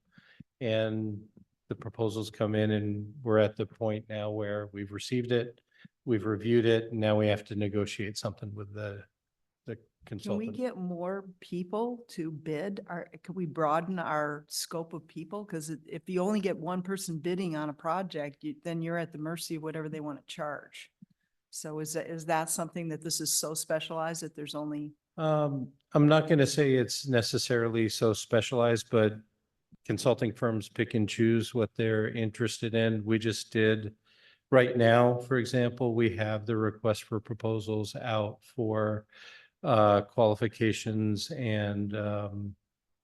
[SPEAKER 10] And the proposals come in and we're at the point now where we've received it. We've reviewed it. And now we have to negotiate something with the
[SPEAKER 1] Can we
[SPEAKER 10] consultant.
[SPEAKER 1] get more people to bid? Could we broaden our scope of people? Because if you only get one person bidding on a project, then you're at the mercy of whatever they want to charge. So is that something that this is so specialized that there's only,
[SPEAKER 10] I'm not going to say it's necessarily so specialized, but consulting firms pick and choose what they're interested in. We just did, right now, for example, we have the request for proposals out for qualifications and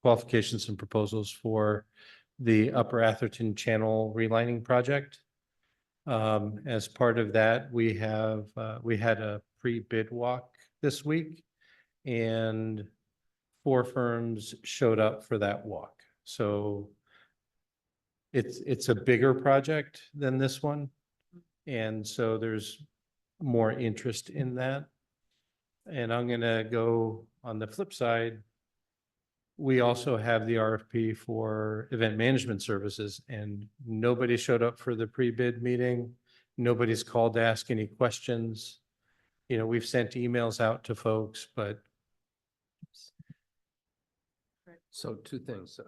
[SPEAKER 10] proposals for the Upper Atherton Channel relining project. As part of that, we had a pre-bid walk this week and 4 firms showed up for that walk. So it's a bigger project than this one. And so there's more interest in that. And I'm gonna go on the flip side. We also have the RFP for event management services and nobody showed up for the pre-bid meeting. Nobody's called to ask any questions. We've sent emails out to folks, but
[SPEAKER 7] So 2 things.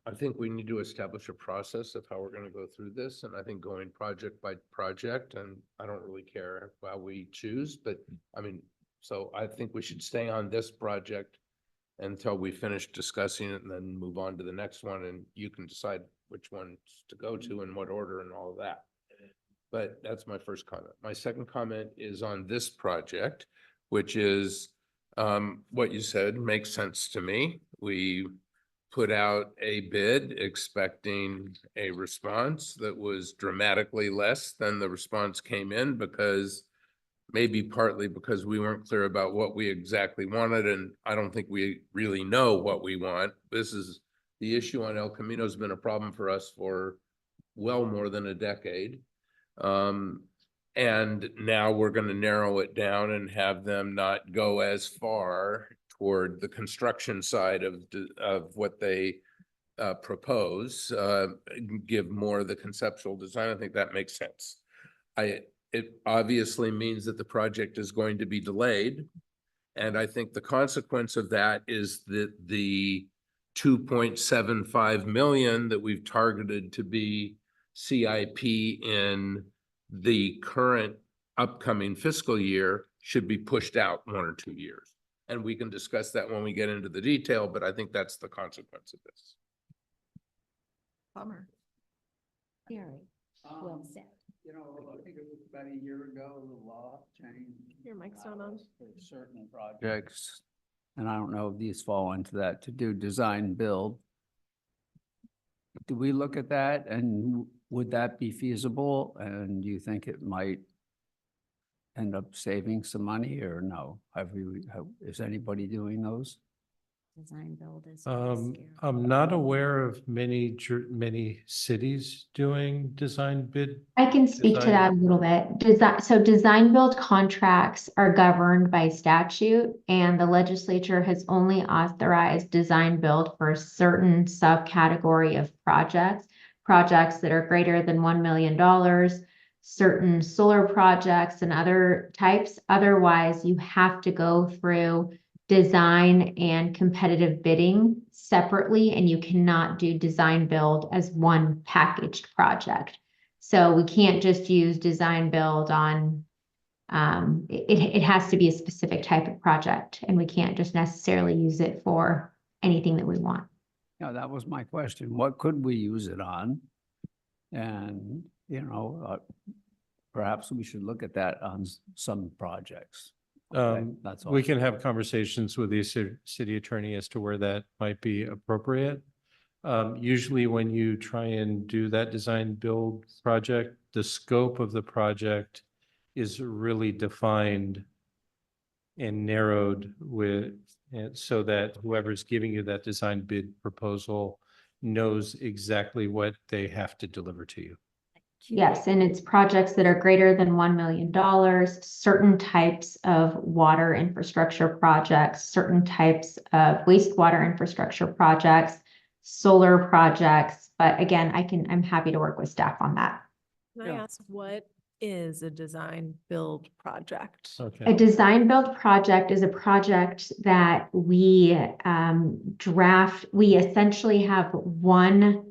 [SPEAKER 7] I think we need to establish a process of how we're gonna go through this, and I think going project by project, and I don't really care how we choose, but so I think we should stay on this project until we finish discussing it and then move on to the next one, and you can decide which ones to go to in what order and all of that. But that's my first comment. My second comment is on this project, which is what you said makes sense to me. We put out a bid expecting a response that was dramatically less than the response came in because maybe partly because we weren't clear about what we exactly wanted. And I don't think we really know what we want. The issue on El Camino has been a problem for us for well more than a decade. And now we're going to narrow it down and have them not go as far toward the construction side of what they propose, give more of the conceptual design. I think that makes sense. It obviously means that the project is going to be delayed. And I think the consequence of that is that the 2.75 million that we've targeted to be CIP in the current upcoming fiscal year should be pushed out 1 or 2 years. And we can discuss that when we get into the detail, but I think that's the consequence of this.
[SPEAKER 1] bummer.
[SPEAKER 6] Very well said.
[SPEAKER 8] I think it was about a year ago, the law changed.
[SPEAKER 9] Your mic's not on.
[SPEAKER 8] For certain projects, and I don't know if these fall into that, to do design build. Do we look at that and would that be feasible? And do you think it might end up saving some money or no? Is anybody doing those?
[SPEAKER 6] Design build is. really scary.
[SPEAKER 10] I'm not aware of many cities doing design bid.
[SPEAKER 11] I can speak to
[SPEAKER 10] Design-
[SPEAKER 11] that a little bit. Design build contracts are governed by statute, and the legislature has only authorized design build for a certain subcategory of projects. Projects that are greater than $1 million, certain solar projects and other types. Otherwise, you have to go through design and competitive bidding separately, and you cannot do design build as one packaged project. So we can't just use design build on, it has to be a specific type of project, and we can't just necessarily use it for anything that we want.
[SPEAKER 8] Yeah, that was my question. What could we use it on? And, perhaps we should look at that on some projects. Okay, that's all.
[SPEAKER 10] We can have conversations with the city attorney as to where that might be appropriate. Usually when you try and do that design build project, the scope of the project is really defined and narrowed so that whoever's giving you that design bid proposal knows exactly what they have to deliver to you.
[SPEAKER 11] Yes, and it's projects that are greater than $1 million, certain types of water infrastructure projects, certain types of wastewater infrastructure projects, solar projects. But again, I'm happy to work with staff on that.
[SPEAKER 9] Can I ask, what is a design build project?
[SPEAKER 11] A
[SPEAKER 10] Okay.
[SPEAKER 11] design build project is a project that we we essentially have one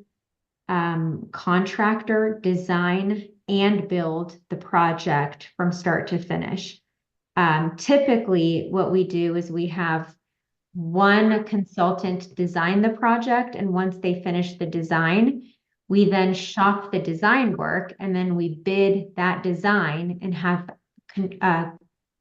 [SPEAKER 11] contractor design and build the project from start to finish. Typically, what we do is we have one consultant design the project, and once they finish the design, we then shop the design work, and then we bid that design and have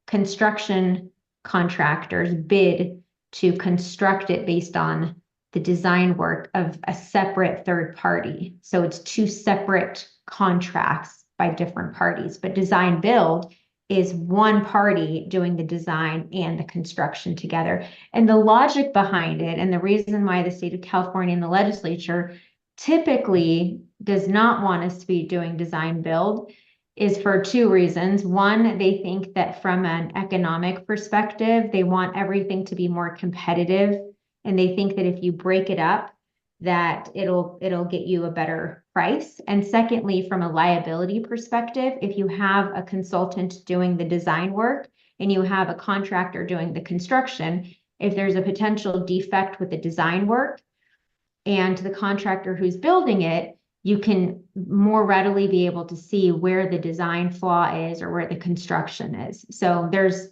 [SPEAKER 11] construction contractors bid to construct it based on the design work of a separate third party. So it's two separate contracts by different parties, but design build is one party doing the design and the construction together. And the logic behind it, and the reason why the state of California and the legislature typically does not want us to be doing design build, is for two reasons. One, they think that from an economic perspective, they want everything to be more competitive. And they think that if you break it up, that it'll get you a better price. And secondly, from a liability perspective, if you have a consultant doing the design work and you have a contractor doing the construction, if there's a potential defect with the design work and the contractor who's building it, you can more readily be able to see where the design flaw is or where the construction is. So there's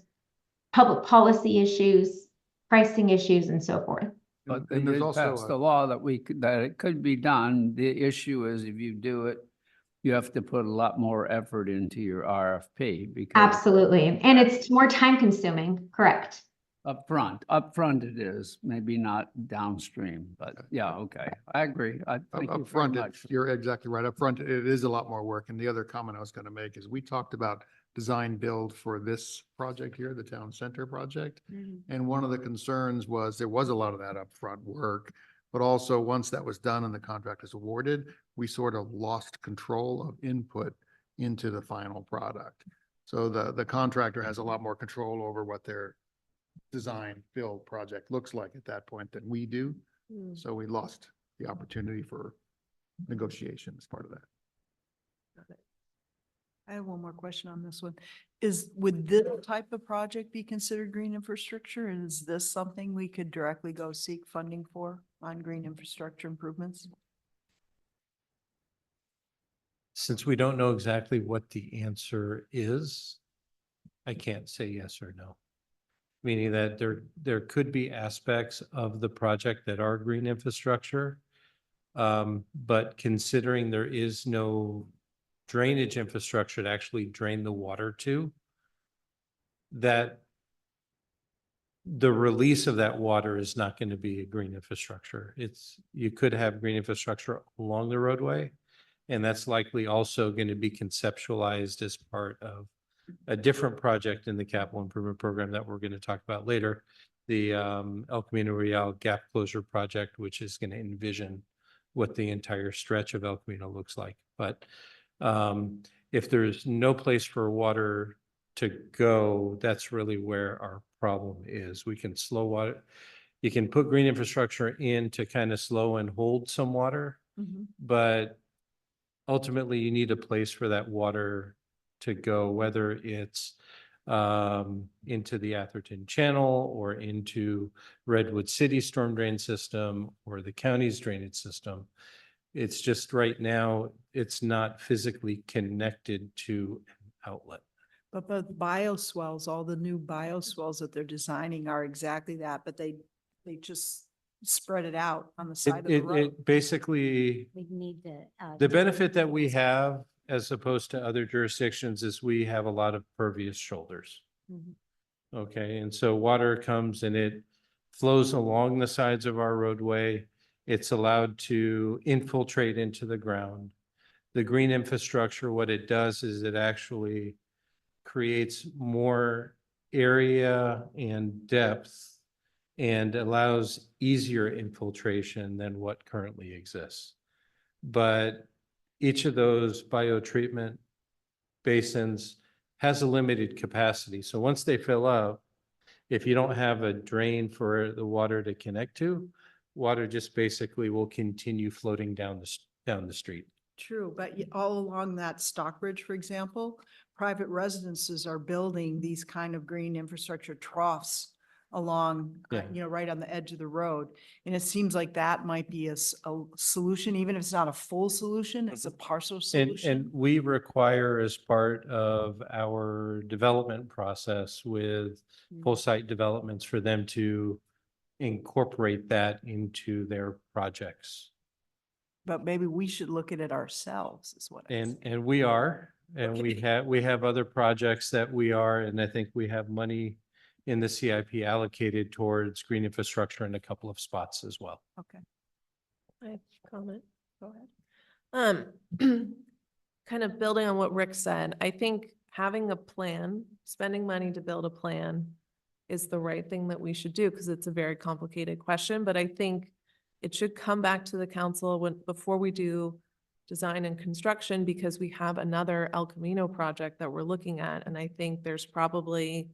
[SPEAKER 11] public policy issues, pricing issues, and so forth.
[SPEAKER 8] But they
[SPEAKER 4] And there's
[SPEAKER 8] did
[SPEAKER 4] also
[SPEAKER 8] pass the law that that it could be done. The issue is if you do it, you have to put a lot more effort into your RFP because
[SPEAKER 11] Absolutely. And it's more time consuming, correct?
[SPEAKER 8] upfront it is, maybe not downstream, but yeah, okay. I agree. I thank you very
[SPEAKER 4] Upfront,
[SPEAKER 8] much.
[SPEAKER 4] you're exactly right. Upfront, it is a lot more work. And the other comment I was going to make is we talked about design build for this project here, the town center project. And one of the concerns was there was a lot of that upfront work, but also once that was done and the contract is awarded, we sort of lost control of input into the final product. So the contractor has a lot more control over what their design build project looks like at that point than we do.
[SPEAKER 9] Hmm.
[SPEAKER 4] So we lost the opportunity for negotiation as part of that.
[SPEAKER 1] I have one more question on this one. Would this type of project be considered green infrastructure? And is this something we could directly go seek funding for on green infrastructure improvements?
[SPEAKER 10] Since we don't know exactly what the answer is, I can't say yes or no. Meaning that there could be aspects of the project that are green infrastructure. But considering there is no drainage infrastructure to actually drain the water to, that the release of that water is not going to be a green infrastructure. You could have green infrastructure along the roadway, And that's likely also going to be conceptualized as part of a different project in the capital improvement program that we're going to talk about later. The El Camino Real Gap Closure Project, which is going to envision what the entire stretch of El Camino looks like. But if there's no place for water to go, that's really where our problem is. We can slow water. You can put green infrastructure in to kind of slow and hold some water, but ultimately you need a place for that water to go, whether it's into the Atherton Channel or into Redwood City storm drain system or the county's drainage system. It's just right now, it's not physically connected to an outlet.
[SPEAKER 1] But both bioswales, all the new bioswales that they're designing are exactly that, but they just spread it out on the side of the road.
[SPEAKER 10] It basically,
[SPEAKER 6] We need to.
[SPEAKER 10] the benefit that we have as opposed to other jurisdictions is we have a lot of pervious shoulders.
[SPEAKER 6] Mhm.
[SPEAKER 10] Okay, and so water comes and it flows along the sides of our roadway. It's allowed to infiltrate into the ground. The green infrastructure, what it does is it actually creates more area and depth and allows easier infiltration than what currently exists. But each of those biotreatment basins has a limited capacity. So once they fill up, if you don't have a drain for the water to connect to, water just basically will continue floating down the street.
[SPEAKER 1] True, but all along that Stockbridge, for example, private residences are building these kind of green infrastructure troughs along,
[SPEAKER 10] Yeah.
[SPEAKER 1] right on the edge of the road. And it seems like that might be a solution, even if it's not a full solution, it's a partial
[SPEAKER 10] And
[SPEAKER 1] solution.
[SPEAKER 10] we require as part of our development process with full site developments for them to incorporate that into their projects.
[SPEAKER 1] But maybe we should look at it ourselves, is what I'm saying.
[SPEAKER 10] And we are, and we have other projects that we are, and I think we have money in the CIP allocated towards green infrastructure in a couple of spots as well.
[SPEAKER 1] Okay.
[SPEAKER 9] I have a comment. Go ahead. Kind of building on what Rick said, I think having a plan, spending money to build a plan is the right thing that we should do because it's a very complicated question, but I think it should come back to the council before we do design and construction because we have another El Camino project that we're looking at. And I think there's probably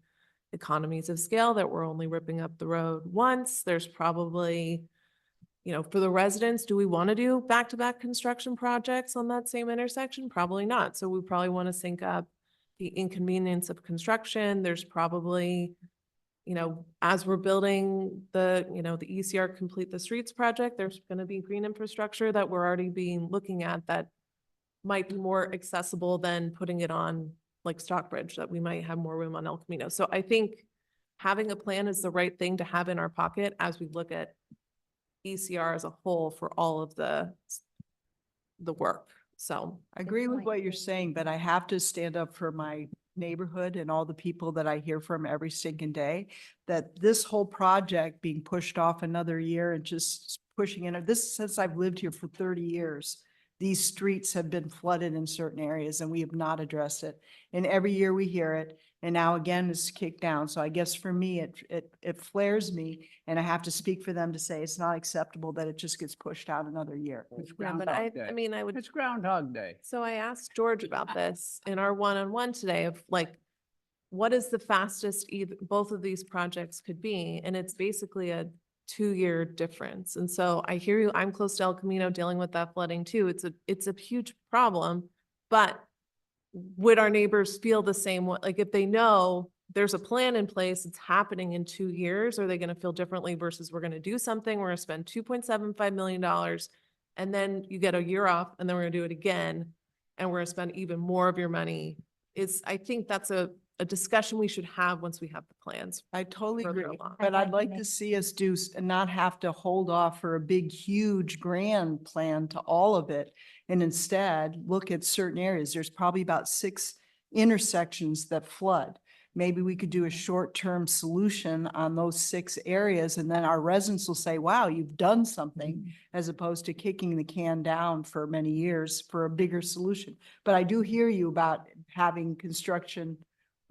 [SPEAKER 9] economies of scale that we're only ripping up the road once. There's probably, for the residents, do we want to do back-to-back construction projects on that same intersection? Probably not. So we probably want to sync up the inconvenience of construction. There's probably, as we're building the ECR Complete the Streets project, there's going to be green infrastructure that we're already looking at that might be more accessible than putting it on like Stockbridge, that we might have more room on El Camino. So I think having a plan is the right thing to have in our pocket as we look at ECR as a whole for all of the work. So
[SPEAKER 1] I agree with what you're saying, but I have to stand up for my neighborhood and all the people that I hear from every single day, that this whole project being pushed off another year and just pushing in, since I've lived here for 30 years, these streets have been flooded in certain areas and we have not addressed it. And every year we hear it, and now again it's kicked down. So I guess for me, it flares me, and I have to speak for them to say it's not acceptable that it just gets pushed out another year.
[SPEAKER 8] It's
[SPEAKER 9] yeah, but
[SPEAKER 8] Groundhog Day.
[SPEAKER 9] I mean, I would.
[SPEAKER 8] It's Groundhog Day.
[SPEAKER 9] So I asked George about this in our one-on-one today of like, what is the fastest both of these projects could be? And it's basically a 2-year difference. And so I hear you, I'm close to El Camino dealing with that flooding too. It's a huge problem, but would our neighbors feel the same way? Like if they know there's a plan in place, it's happening in 2 years, are they going to feel differently versus we're going to do something, we're going to spend $2.75 million and then you get a year off and then we're going to do it again and we're going to spend even more of your money? I think that's a discussion we should have once we have the plans.
[SPEAKER 1] I totally
[SPEAKER 9] further
[SPEAKER 1] agree,
[SPEAKER 9] along.
[SPEAKER 1] but
[SPEAKER 6] I'd
[SPEAKER 1] I'd
[SPEAKER 6] like to
[SPEAKER 1] like to
[SPEAKER 6] make-
[SPEAKER 1] see us and not have to hold off for a big, huge grand plan to all of it. And instead look at certain areas. There's probably about 6 intersections that flood. maybe we could do a short-term solution on those 6 areas, and then our residents will say, wow, you've done something, as opposed to kicking the can down for many years for a bigger solution. But I do hear you about having construction,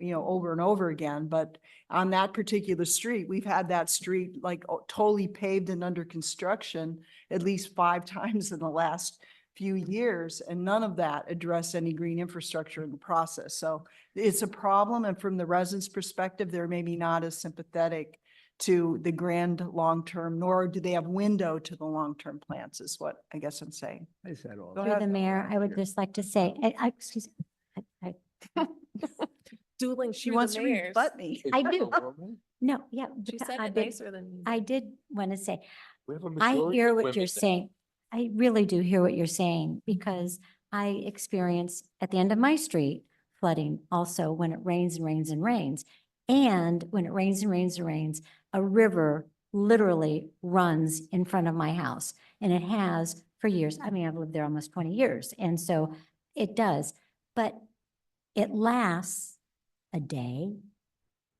[SPEAKER 1] over and over again, but on that particular street, we've had that street like totally paved and under construction at least 5 times in the last few years, and none of that addressed any green infrastructure in the process. So it's a problem, and from the residents' perspective, they're maybe not as sympathetic to the grand long-term, nor do they have window to the long-term plans, is what I guess I'm saying.
[SPEAKER 8] I said all
[SPEAKER 1] Go
[SPEAKER 8] that.
[SPEAKER 6] Through
[SPEAKER 1] ahead.
[SPEAKER 6] the mayor, I would just like to say, excuse me.
[SPEAKER 9] Dueling
[SPEAKER 1] She
[SPEAKER 9] through
[SPEAKER 1] wants
[SPEAKER 9] the
[SPEAKER 1] to
[SPEAKER 9] mayors.
[SPEAKER 1] rebut me.
[SPEAKER 6] I do. No, yeah.
[SPEAKER 9] She
[SPEAKER 6] but
[SPEAKER 9] said
[SPEAKER 6] I
[SPEAKER 9] it
[SPEAKER 6] did-
[SPEAKER 9] nicer than you.
[SPEAKER 6] I did want to say,
[SPEAKER 7] We have a
[SPEAKER 6] I
[SPEAKER 7] majority
[SPEAKER 6] hear
[SPEAKER 7] of
[SPEAKER 6] what
[SPEAKER 7] women
[SPEAKER 6] you're
[SPEAKER 7] now.
[SPEAKER 6] saying. I really do hear what you're saying, because I experience at the end of my street flooding also when it rains and rains and rains. And when it rains and rains and rains, a river literally runs in front of my house. And it has for years. I mean, I've lived there almost 20 years. And so it does. But it lasts a day,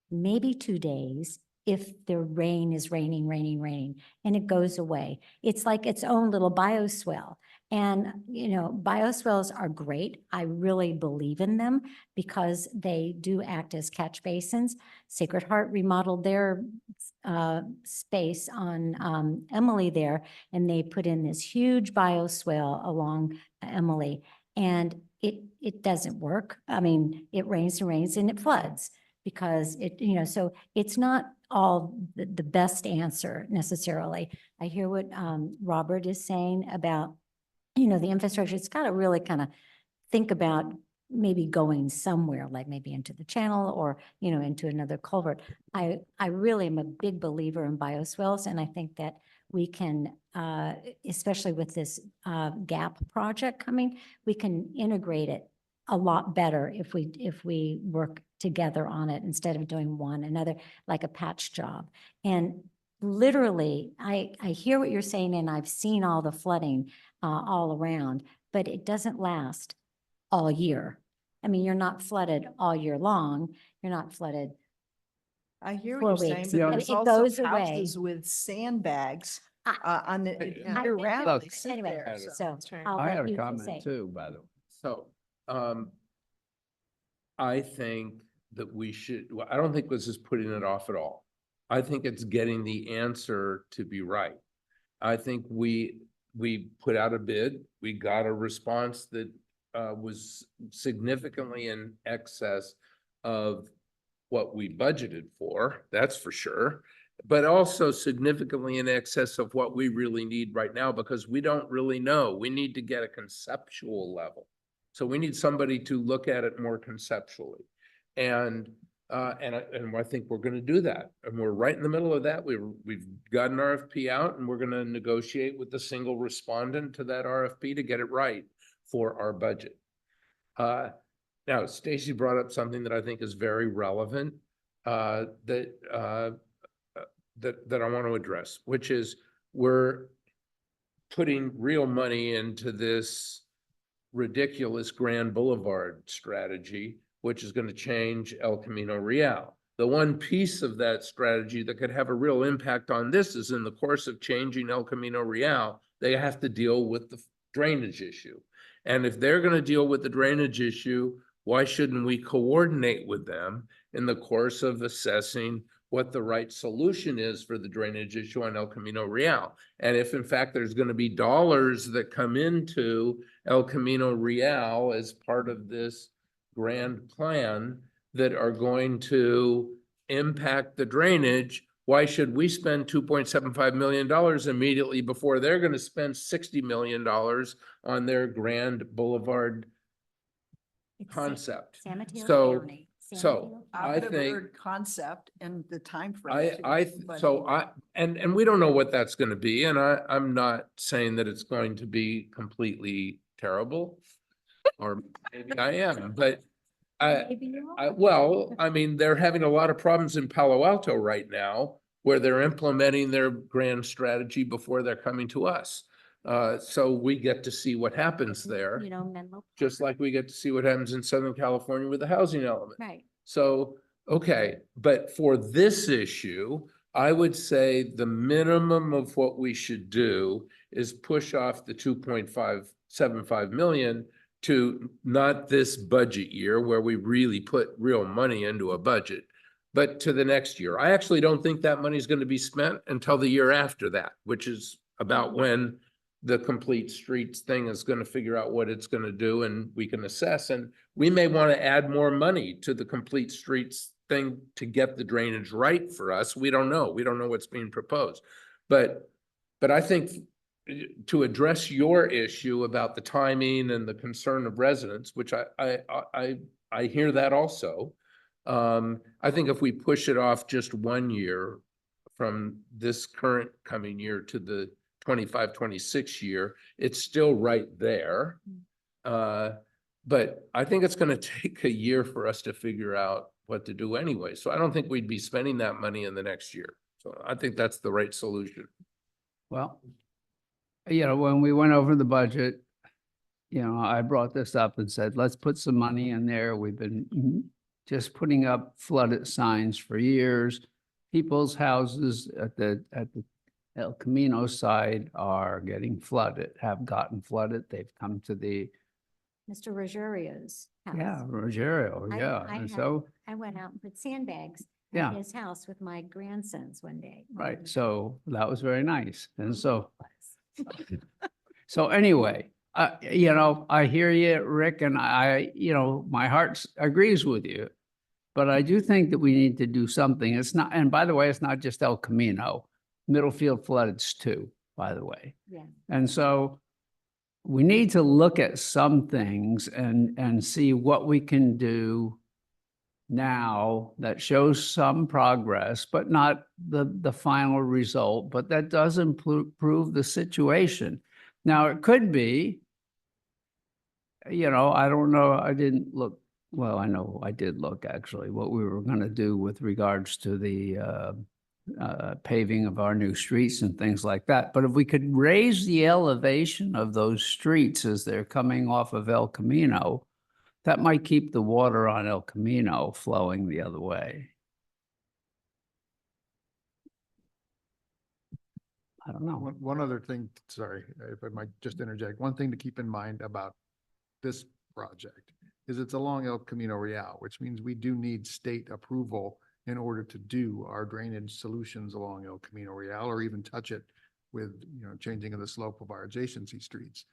[SPEAKER 6] maybe 2 days, if the rain is raining, and it goes away. It's like its own little bioswale. And, bioswales are great. I really believe in them because they do act as catch basins. Sacred Heart remodeled their space on Emily there, and they put in this huge bioswale along Emily. And it doesn't work. I mean, it rains and rains and it floods because so it's not all the best answer necessarily. I hear what Robert is saying about, the infrastructure. It's got to really kind of think about maybe going somewhere, like maybe into the channel or, into another culvert. I really am a big believer in bioswales, and I think that we can, especially with this GAP project coming, we can integrate it a lot better if we work together on it instead of doing one another, like a patch job. And literally, I hear what you're saying, and I've seen all the flooding all around, but it doesn't last all year. I mean, you're not flooded all year long. You're not flooded.
[SPEAKER 1] I hear
[SPEAKER 6] 4
[SPEAKER 1] what you're saying,
[SPEAKER 6] weeks.
[SPEAKER 1] but
[SPEAKER 8] Yeah.
[SPEAKER 1] there's
[SPEAKER 6] It
[SPEAKER 1] also
[SPEAKER 6] goes away.
[SPEAKER 1] houses with sandbags
[SPEAKER 6] I-
[SPEAKER 1] on the,
[SPEAKER 8] Yeah.
[SPEAKER 1] year
[SPEAKER 6] I-
[SPEAKER 1] round,
[SPEAKER 8] Look,
[SPEAKER 1] they sit
[SPEAKER 6] Anyway,
[SPEAKER 1] there.
[SPEAKER 7] so-
[SPEAKER 6] so
[SPEAKER 9] That's right.
[SPEAKER 6] I'll
[SPEAKER 8] I
[SPEAKER 6] let
[SPEAKER 8] had a
[SPEAKER 6] you say.
[SPEAKER 8] comment too, by the way.
[SPEAKER 7] So, I think that we should, well, I don't think this is putting it off at all. I think it's getting the answer to be right. I think we put out a bid, we got a response that was significantly in excess of what we budgeted for, that's for sure. But also significantly in excess of what we really need right now, because we don't really know. We need to get a conceptual level. So we need somebody to look at it more conceptually. And I think we're gonna do that. And we're right in the middle of that. We've got an RFP out, and we're gonna negotiate with the single respondent to that RFP to get it right for our budget. Now, Stacy brought up something that I think is very relevant, that I want to address, which is we're putting real money into this ridiculous Grand Boulevard strategy, which is going to change El Camino Real. The one piece of that strategy that could have a real impact on this is in the course of changing El Camino Real, they have to deal with the drainage issue. And if they're going to deal with the drainage issue, why shouldn't we coordinate with them in the course of assessing what the right solution is for the drainage issue on El Camino Real? And if in fact there's going to be dollars that come into El Camino Real as part of this grand plan that are going to impact the drainage, why should we spend $2.75 million immediately before they're going to spend $60 million on their Grand Boulevard
[SPEAKER 6] It's Sa-
[SPEAKER 7] concept?
[SPEAKER 6] San Mateo
[SPEAKER 7] So-
[SPEAKER 6] County. San
[SPEAKER 7] so,
[SPEAKER 6] Mateo
[SPEAKER 7] I
[SPEAKER 6] County.
[SPEAKER 1] I've
[SPEAKER 7] think-
[SPEAKER 1] heard concept and the timeframe.
[SPEAKER 7] And we don't know what that's gonna be, and I'm not saying that it's going to be completely terrible. Or maybe I am, but
[SPEAKER 6] Maybe you are.
[SPEAKER 7] well, I mean, they're having a lot of problems in Palo Alto right now where they're implementing their grand strategy before they're coming to us. So we get to see what happens there,
[SPEAKER 6] Menlo
[SPEAKER 7] just
[SPEAKER 6] Park.
[SPEAKER 7] like we get to see what happens in Southern California with the housing element.
[SPEAKER 6] Right.
[SPEAKER 7] So, Okay, but for this issue, I would say the minimum of what we should do is push off the 2.575 million to not this budget year where we really put real money into a budget, but to the next year. I actually don't think that money is going to be spent until the year after that, which is about when the complete streets thing is going to figure out what it's going to do, and we can assess. And we may want to add more money to the complete streets thing to get the drainage right for us. We don't know. We don't know what's being proposed. But I think to address your issue about the timing and the concern of residents, which I hear that also. I think if we push it off just 1 year from this current coming year to the 25-26 year, it's still right there. But I think it's gonna take a year for us to figure out what to do anyway. So I don't think we'd be spending that money in the next year. So I think that's the right solution.
[SPEAKER 8] Well, when we went over the budget, I brought this up and said, let's put some money in there. We've been just putting up flooded signs for years. People's houses at the El Camino side are getting flooded, have gotten flooded. They've come to the,
[SPEAKER 6] Mr. Rogeria's house.
[SPEAKER 8] yeah, Rogerio,
[SPEAKER 6] I-
[SPEAKER 8] yeah.
[SPEAKER 6] I
[SPEAKER 8] And
[SPEAKER 6] had-
[SPEAKER 8] so,
[SPEAKER 6] I went out and put sandbags
[SPEAKER 8] Yeah.
[SPEAKER 6] at his house with my grandsons one day.
[SPEAKER 8] right, so that was very nice. And so anyway, I hear you, Rick, and my heart agrees with you. But I do think that we need to do something. It's not, and by the way, it's not just El Camino. Middlefield floods too, by the way.
[SPEAKER 6] Yeah.
[SPEAKER 8] And so we need to look at some things and see what we can do now that shows some progress, but not the final result, but that does improve the situation. Now, it could be, I don't know, I didn't look, well, I know I did look actually, what we were going to do with regards to the paving of our new streets and things like that. But if we could raise the elevation of those streets as they're coming off of El Camino, that might keep the water on El Camino flowing the other way. I don't know.
[SPEAKER 4] One other thing, sorry, if I might just interject, one thing to keep in mind about this project is it's along El Camino Real, which means we do need state approval in order to do our drainage solutions along El Camino Real, or even touch it with, changing of the slope of our adjacency streets.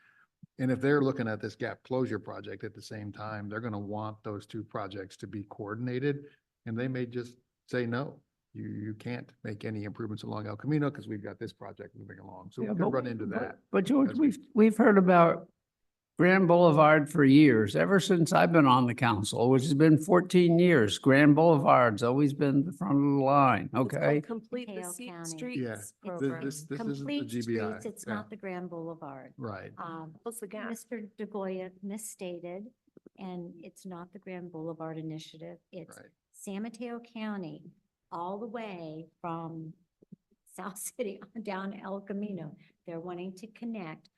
[SPEAKER 4] And if they're looking at this gap closure project at the same time, they're going to want those two projects to be coordinated, and they may just say, no, you can't make any improvements along El Camino because we've got this project moving along. So we
[SPEAKER 8] Yeah,
[SPEAKER 4] could run into that.
[SPEAKER 8] But George,
[SPEAKER 4] as we-
[SPEAKER 8] we've heard about Grand Boulevard for years, ever since I've been on the council, which has been 14 years. Grand Boulevard's always been the front of the line,
[SPEAKER 9] It's called
[SPEAKER 8] okay?
[SPEAKER 9] Complete the
[SPEAKER 6] Hale County.
[SPEAKER 9] Streets
[SPEAKER 6] It's
[SPEAKER 9] program.
[SPEAKER 4] This isn't the
[SPEAKER 6] Complete
[SPEAKER 4] GBI.
[SPEAKER 6] streets, it's
[SPEAKER 4] Yeah.
[SPEAKER 6] not the Grand Boulevard.
[SPEAKER 4] Right.
[SPEAKER 9] What's the gap?
[SPEAKER 6] Mr. DeGoya misstated, and it's not the Grand Boulevard Initiative. It's
[SPEAKER 4] Right.
[SPEAKER 6] San Mateo County, all the way from South City on down El Camino. They're wanting to connect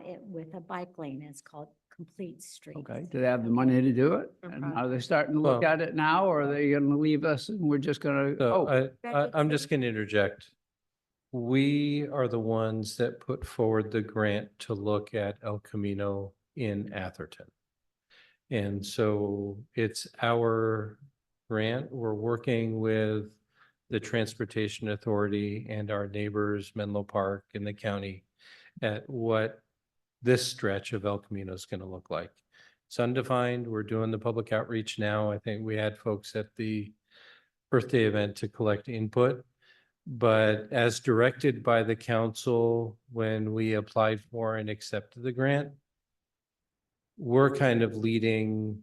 [SPEAKER 6] it with a bike lane. It's called Complete Streets.
[SPEAKER 8] Okay, do they have the money to do it?
[SPEAKER 9] For
[SPEAKER 8] And are they starting to look
[SPEAKER 10] Well-
[SPEAKER 8] at it now, or are they gonna leave us and we're just gonna,
[SPEAKER 10] So I'm
[SPEAKER 6] Graduate
[SPEAKER 10] just going to interject. We are the ones that put forward the grant to look at El Camino in Atherton. And so it's our grant. We're working with the Transportation Authority and our neighbors, Menlo Park and the county, at what this stretch of El Camino is going to look like. It's undefined. We're doing the public outreach now. I think we had folks at the birthday event to collect input. But as directed by the council when we applied for and accepted the grant, we're kind of leading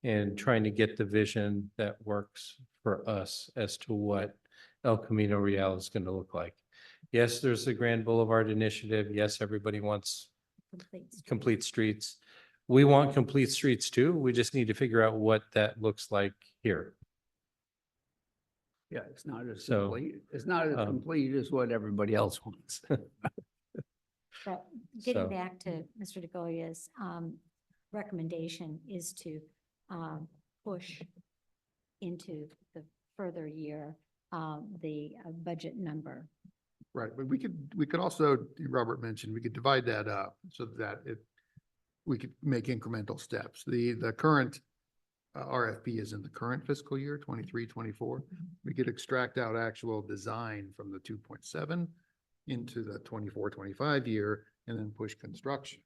[SPEAKER 10] and trying to get the vision that works for us as to what El Camino Real is going to look like. Yes, there's the Grand Boulevard Initiative. Yes, everybody wants
[SPEAKER 6] Complete streets.
[SPEAKER 10] complete streets. We want complete streets too. We just need to figure out what that looks like here.
[SPEAKER 8] yeah, it's not as
[SPEAKER 10] So,
[SPEAKER 8] complete, it's not as
[SPEAKER 10] um,
[SPEAKER 8] complete as what everybody else wants.
[SPEAKER 6] But getting
[SPEAKER 10] So-
[SPEAKER 6] back to Mr. DeGoya's recommendation is to push into the further year, the budget number.
[SPEAKER 4] Right, but we could also, Robert mentioned, we could divide that up so that we could make incremental steps. The current RFP is in the current fiscal year, 23-24. We could extract out actual design from the 2.7 into the 24-25 year and then push construction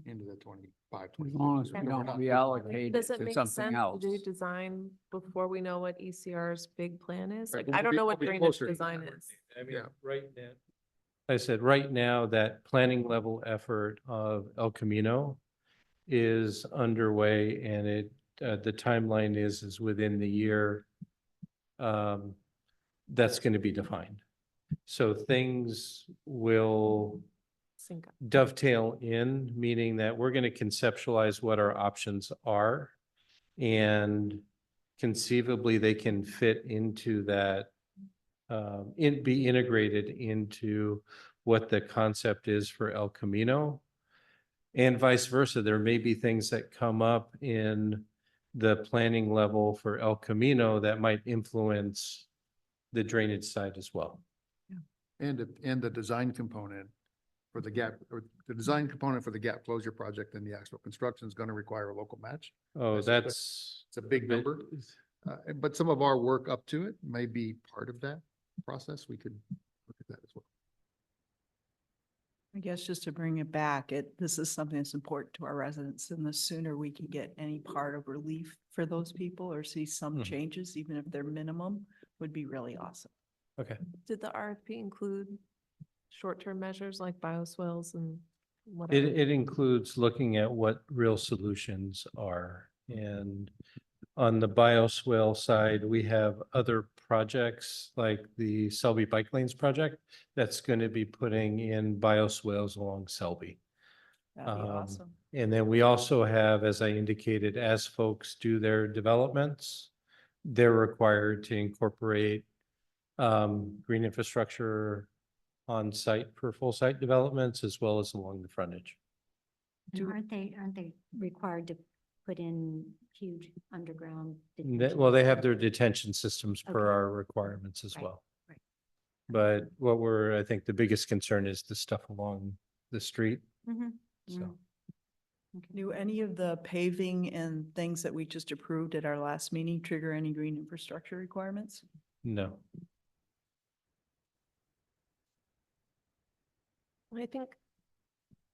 [SPEAKER 4] into the 25.
[SPEAKER 8] As long as we
[SPEAKER 6] We're
[SPEAKER 8] don't
[SPEAKER 4] not-
[SPEAKER 8] reallocate
[SPEAKER 9] Does
[SPEAKER 8] it
[SPEAKER 9] it
[SPEAKER 8] to
[SPEAKER 9] make
[SPEAKER 8] something
[SPEAKER 9] sense to
[SPEAKER 8] else.
[SPEAKER 9] do design before we know what ECR's big plan is?
[SPEAKER 4] Right,
[SPEAKER 9] Like,
[SPEAKER 4] we'll
[SPEAKER 9] I don't
[SPEAKER 4] be-
[SPEAKER 9] know
[SPEAKER 4] we'll
[SPEAKER 9] what
[SPEAKER 4] be
[SPEAKER 9] drainage
[SPEAKER 4] closer to
[SPEAKER 9] design
[SPEAKER 4] that.
[SPEAKER 9] is.
[SPEAKER 10] I mean,
[SPEAKER 4] Yeah.
[SPEAKER 10] right now, I said, right now, that planning level effort of El Camino is underway and the timeline is within the year. That's going to be defined. So things will
[SPEAKER 9] Sync up.
[SPEAKER 10] dovetail in, meaning that we're going to conceptualize what our options are. And conceivably, they can fit into that, be integrated into what the concept is for El Camino. And vice versa, there may be things that come up in the planning level for El Camino that might influence the drainage side as well.
[SPEAKER 4] And the design component for the gap, or the design component for the gap closure project and the actual construction is going to require a local match.
[SPEAKER 10] Oh,
[SPEAKER 4] That's-
[SPEAKER 10] that's.
[SPEAKER 4] It's a big number. But some of our work up to it may be part of that process. We could look at that as well.
[SPEAKER 1] I guess just to bring it back, this is something that's important to our residents, and the sooner we can get any part of relief for those people or see some
[SPEAKER 10] Mhm.
[SPEAKER 1] changes, even if they're minimum, would be really awesome.
[SPEAKER 10] Okay.
[SPEAKER 9] Did the RFP include short-term measures like bioswales and
[SPEAKER 10] It,
[SPEAKER 9] whatever?
[SPEAKER 10] it includes looking at what real solutions are. And on the bioswale side, we have other projects like the Selby Bike Lanes project that's going to be putting in bioswales along Selby.
[SPEAKER 1] That'd be
[SPEAKER 10] Um,
[SPEAKER 1] awesome.
[SPEAKER 10] And then we also have, as I indicated, as folks do their developments, they're required to incorporate green infrastructure on site for full site developments as well as along the frontage.
[SPEAKER 6] And
[SPEAKER 1] Do-
[SPEAKER 6] aren't they required to put in huge underground?
[SPEAKER 10] Well, they have
[SPEAKER 6] detention
[SPEAKER 10] their detention systems per
[SPEAKER 6] Okay.
[SPEAKER 10] our requirements as
[SPEAKER 6] Right,
[SPEAKER 10] well.
[SPEAKER 6] right.
[SPEAKER 10] But I think the biggest concern is the stuff along the street.
[SPEAKER 6] Mhm,
[SPEAKER 10] So,
[SPEAKER 6] mm. Okay.
[SPEAKER 1] Do any of the paving and things that we just approved at our last meeting trigger any green infrastructure requirements?
[SPEAKER 10] no.
[SPEAKER 9] I think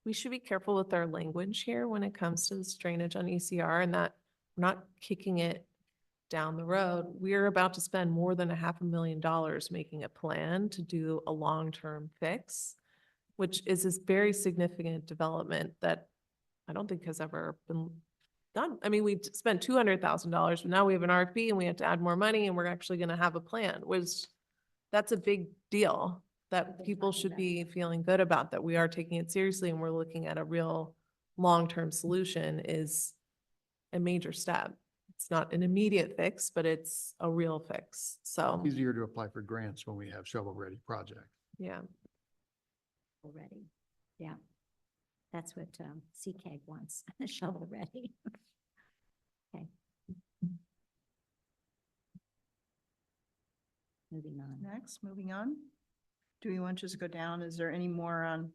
[SPEAKER 9] we should be careful with our language here when it comes to this drainage on ECR and that we're not kicking it down the road. We're about to spend more than $500,000 making a plan to do a long-term fix, which is this very significant development that I don't think has ever been done. I mean, we spent $200,000, but now we have an RFP and we have to add more money and we're actually going to have a plan, that's a big deal that
[SPEAKER 6] Big
[SPEAKER 9] people
[SPEAKER 6] money,
[SPEAKER 9] should
[SPEAKER 6] right.
[SPEAKER 9] be feeling good about, that we are taking it seriously and we're looking at a real long-term solution is a major step. It's not an immediate fix, but it's a real fix. So,
[SPEAKER 4] Easier to apply for grants when we have shovel-ready projects.
[SPEAKER 9] yeah.
[SPEAKER 6] Already, yeah. That's what CCAG wants, shovel ready. Okay. Moving on.
[SPEAKER 1] Next, moving on. Do we want to just go down? Is there any more on,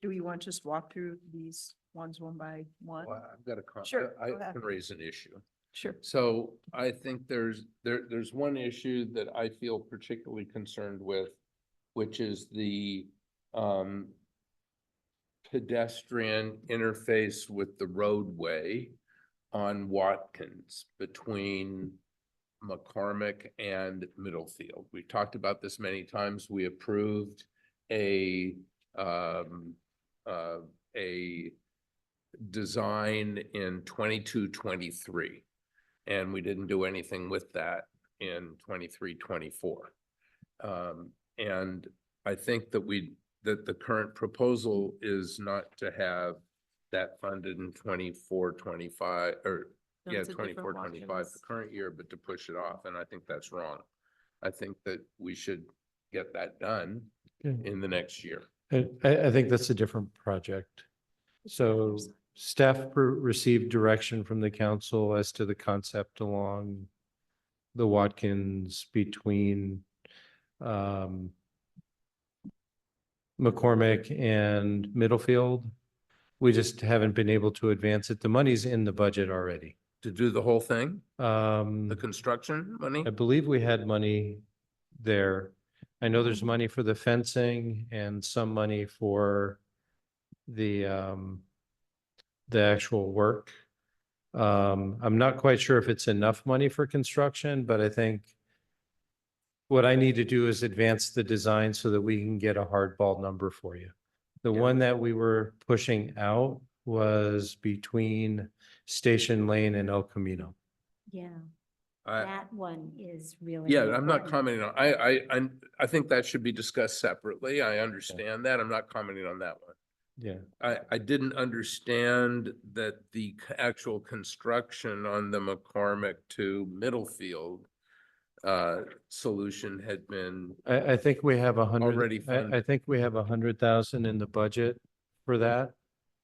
[SPEAKER 1] do we want to just walk through these ones one by one?
[SPEAKER 7] Well, I've got a
[SPEAKER 1] Sure,
[SPEAKER 7] I
[SPEAKER 1] go ahead.
[SPEAKER 7] can raise an issue.
[SPEAKER 1] Sure.
[SPEAKER 7] So I think there's one issue that I feel particularly concerned with, which is the pedestrian interface with the roadway on Watkins between McCormick and Middlefield. We've talked about this many times. We approved a design in 22-23, and we didn't do anything with that in 23-24. And I think that the current proposal is not to have that funded in 24-25, or
[SPEAKER 9] No,
[SPEAKER 7] yeah,
[SPEAKER 9] it's a different
[SPEAKER 7] 24-25,
[SPEAKER 9] Watkins.
[SPEAKER 7] the current year, but to push it off, and I think that's wrong. I think that we should get that done
[SPEAKER 10] Okay.
[SPEAKER 7] in the next year.
[SPEAKER 10] I think that's a different project. So staff received direction from the council as to the concept along the Watkins between McCormick and Middlefield. We just haven't been able to advance it. The money's in the budget already.
[SPEAKER 7] To do the whole thing, the
[SPEAKER 10] I
[SPEAKER 7] construction money?
[SPEAKER 10] believe we had money there. I know there's money for the fencing and some money for the actual work. I'm not quite sure if it's enough money for construction, but I think what I need to do is advance the design so that we can get a hardball number for you. The one that we were pushing out was between Station Lane and El Camino.
[SPEAKER 6] Yeah,
[SPEAKER 7] I,
[SPEAKER 6] that one is really.
[SPEAKER 7] yeah, I'm not
[SPEAKER 6] important.
[SPEAKER 7] commenting on, I think that should be discussed separately. I understand that. I'm not commenting on that one.
[SPEAKER 10] Yeah.
[SPEAKER 7] I didn't understand that the actual construction on the McCormick to Middlefield solution had been,
[SPEAKER 10] I think we have
[SPEAKER 7] Already
[SPEAKER 10] I
[SPEAKER 7] funded.
[SPEAKER 10] think we have 100,000 in the budget for that.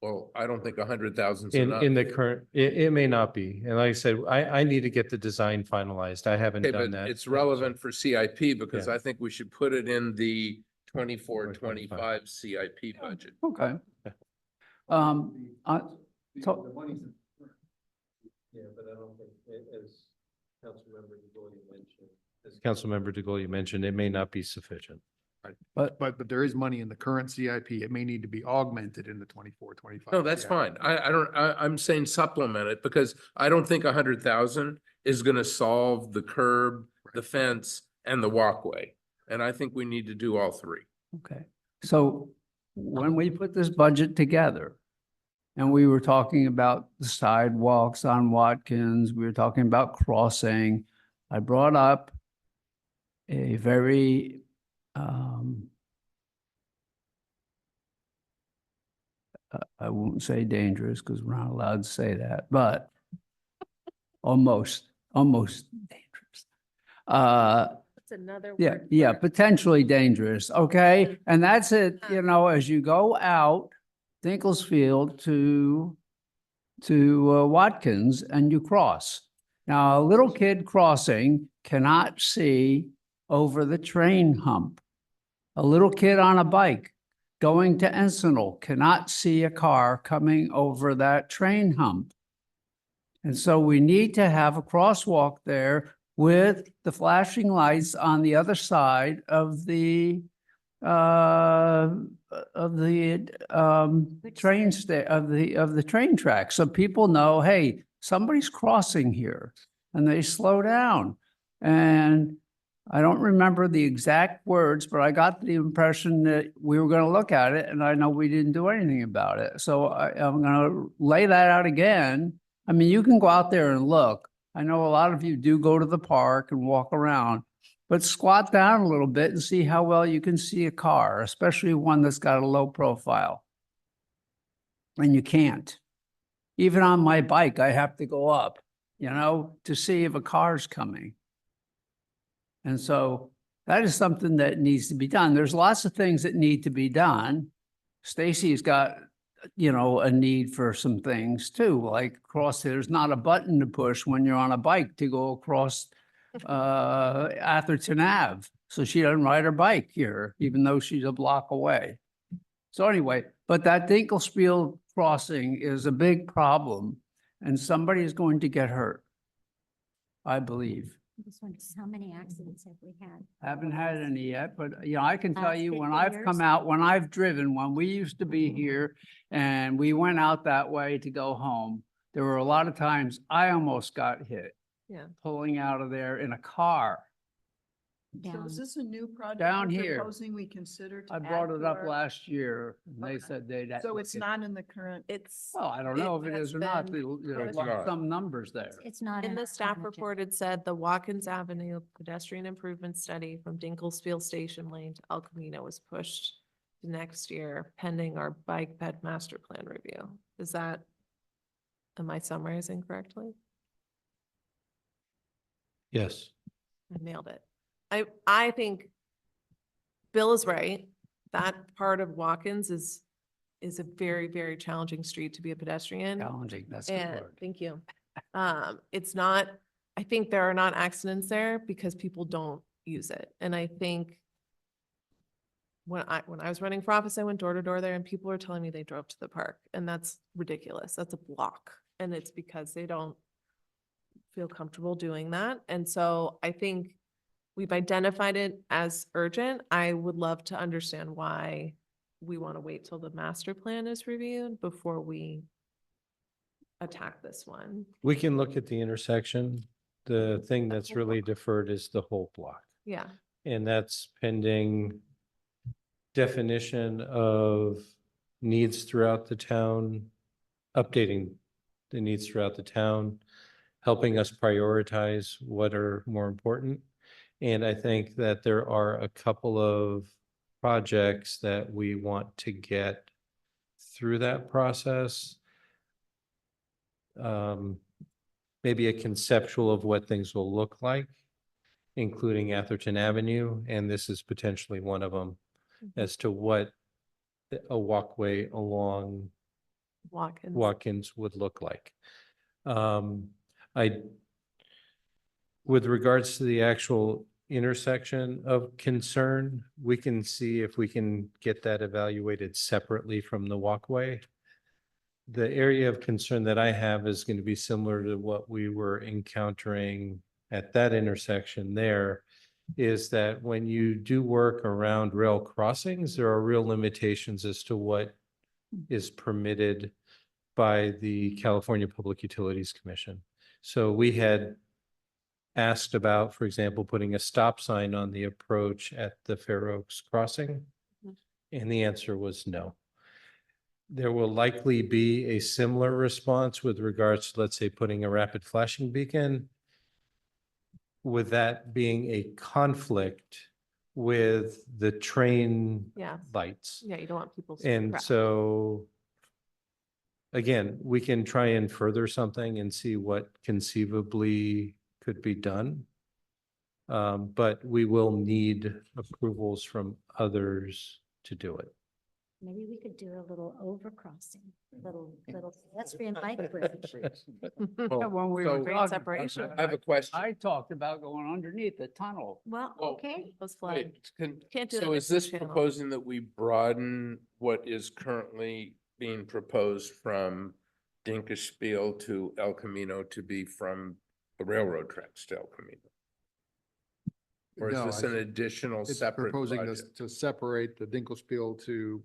[SPEAKER 7] well, I don't think 100,000 is
[SPEAKER 10] In
[SPEAKER 7] enough.
[SPEAKER 10] the current, it may not be. And like I said, I need to get the design finalized. I haven't
[SPEAKER 7] Okay,
[SPEAKER 10] done
[SPEAKER 7] but
[SPEAKER 10] that.
[SPEAKER 7] it's relevant for CIP because
[SPEAKER 10] Yeah.
[SPEAKER 7] I think we should put it in the
[SPEAKER 10] 24,
[SPEAKER 7] 24-25 CIP budget.
[SPEAKER 8] Okay. I, to-
[SPEAKER 10] Yeah, but I don't think, as Councilmember DeGolia mentioned, it may not be sufficient.
[SPEAKER 4] But there is money in the current CIP. It may need to be augmented in the 24-25.
[SPEAKER 7] No, that's
[SPEAKER 4] CIP.
[SPEAKER 7] fine. I'm saying supplement it because I don't think 100,000 is gonna solve the curb, the fence and the walkway. And I think we need to do all three.
[SPEAKER 8] Okay, so when we put this budget together and we were talking about the sidewalks on Watkins, we were talking about crossing, I brought up a very I won't say dangerous because we're not allowed to say that, but almost dangerous.
[SPEAKER 9] It's another.
[SPEAKER 8] Yeah,
[SPEAKER 9] word
[SPEAKER 8] yeah,
[SPEAKER 9] for-
[SPEAKER 8] potentially dangerous, okay? And that's it, you know, as you go out Dinklesfield to Watkins and you cross. Now, a little kid crossing cannot see over the train hump. A little kid on a bike going to Encinal cannot see a car coming over that train hump. And so we need to have a crosswalk there with the flashing lights on the other side of the
[SPEAKER 6] Which
[SPEAKER 8] train
[SPEAKER 6] side?
[SPEAKER 8] of the train track. So people know, hey, somebody's crossing here and they slow down. And I don't remember the exact words, but I got the impression that we were going to look at it and I know we didn't do anything about it. So I'm going to lay that out again. I mean, you can go out there and look. I know a lot of you do go to the park and walk around, but squat down a little bit and see how well you can see a car, especially one that's got a low profile. And you can't. Even on my bike, I have to go up, you know, to see if a car's coming. And so that is something that needs to be done. There's lots of things that need to be done. Stacy's got, you know, a need for some things too, like cross, there's not a button to push when you're on a bike to go across Atherton Ave. So she doesn't ride her bike here, even though she's a block away. So anyway, but that Dinkelspiel crossing is a big problem and somebody is going to get hurt, I believe.
[SPEAKER 6] This one, how many accidents have we had?
[SPEAKER 8] Haven't had any yet, but you know, I can tell
[SPEAKER 6] Last
[SPEAKER 8] you when
[SPEAKER 6] 50
[SPEAKER 8] I've come
[SPEAKER 6] years?
[SPEAKER 8] out, when I've driven, when we used to be here and we went out that way to go home, there were a lot of times I almost got hit
[SPEAKER 9] Yeah.
[SPEAKER 8] pulling out of there in a car.
[SPEAKER 1] So
[SPEAKER 6] Down.
[SPEAKER 1] is this a new project?
[SPEAKER 8] Down
[SPEAKER 1] we're
[SPEAKER 8] here.
[SPEAKER 1] Proposing we consider to
[SPEAKER 8] I
[SPEAKER 1] add
[SPEAKER 8] brought it
[SPEAKER 1] to
[SPEAKER 8] up
[SPEAKER 1] our-
[SPEAKER 8] last year and they
[SPEAKER 1] Okay.
[SPEAKER 8] said they'd.
[SPEAKER 1] So it's not in the current.
[SPEAKER 9] It's.
[SPEAKER 8] Well, I don't know if it
[SPEAKER 9] has
[SPEAKER 8] is or not.
[SPEAKER 9] been
[SPEAKER 8] There's
[SPEAKER 7] It's not.
[SPEAKER 8] some numbers there.
[SPEAKER 6] It's not.
[SPEAKER 9] In the
[SPEAKER 6] our
[SPEAKER 9] staff
[SPEAKER 6] budget.
[SPEAKER 9] report, it said the Watkins Avenue pedestrian improvement study from Dinklesfield Station Lane to El Camino was pushed to next year pending our bike ped master plan review. Is that, am I summarizing correctly?
[SPEAKER 10] Yes.
[SPEAKER 9] I nailed it. I think Bill is right. That part of Watkins is a very, very challenging street to be a pedestrian.
[SPEAKER 8] Challenging, that's a good
[SPEAKER 9] And
[SPEAKER 8] word.
[SPEAKER 9] thank you. It's not, I think there are not accidents there because people don't use it. And I think when I was running for office, I went door to door there and people were telling me they drove to the park, and that's ridiculous. That's a block. And it's because they don't feel comfortable doing that. And so I think we've identified it as urgent. I would love to understand why we want to wait till the master plan is reviewed before we attack this one.
[SPEAKER 10] We can look at the intersection. The thing that's really deferred is the whole block.
[SPEAKER 9] Yeah.
[SPEAKER 10] And that's pending definition of needs throughout the town, updating the needs throughout the town, helping us prioritize what are more important. And I think that there are a couple of projects that we want to get through that process. Maybe a conceptual of what things will look like, including Atherton Avenue, and this is potentially one of them, as to what a walkway along
[SPEAKER 9] Watkins.
[SPEAKER 10] Watkins would look like. With regards to the actual intersection of concern, we can see if we can get that evaluated separately from the walkway. The area of concern that I have is going to be similar to what we were encountering at that intersection there, is that when you do work around rail crossings, there are real limitations as to what is permitted by the California Public Utilities Commission. So we had asked about, for example, putting a stop sign on the approach at the Fair Oaks crossing, and the answer was no. There will likely be a similar response with regards to, let's say, putting a rapid flashing beacon, with that being a conflict with the train
[SPEAKER 9] Yeah.
[SPEAKER 10] lights.
[SPEAKER 9] Yeah, you don't want people.
[SPEAKER 10] And
[SPEAKER 9] trapped.
[SPEAKER 10] so, again, we can try and further something and see what conceivably could be done. But we will need approvals from others to do it.
[SPEAKER 6] Maybe we could do a little overcrossing, little pedestrian bike bridge.
[SPEAKER 8] When we
[SPEAKER 7] so-
[SPEAKER 8] were
[SPEAKER 9] Great
[SPEAKER 8] talking about
[SPEAKER 9] separation.
[SPEAKER 8] that,
[SPEAKER 7] I have a question.
[SPEAKER 8] I talked about going underneath the tunnel.
[SPEAKER 6] Well,
[SPEAKER 7] Well,
[SPEAKER 6] okay.
[SPEAKER 9] Those flags. Can't do it
[SPEAKER 7] So
[SPEAKER 9] next
[SPEAKER 7] is
[SPEAKER 9] to
[SPEAKER 7] this
[SPEAKER 9] channel.
[SPEAKER 7] proposing that we broaden what is currently being proposed from Dinkelspiel to El Camino to be from the railroad tracks to El Camino? Or is
[SPEAKER 4] No,
[SPEAKER 7] this
[SPEAKER 4] I
[SPEAKER 7] an
[SPEAKER 4] think
[SPEAKER 7] additional
[SPEAKER 4] It's
[SPEAKER 7] separate
[SPEAKER 4] proposing this
[SPEAKER 7] project?
[SPEAKER 4] to separate the Dinkelspiel to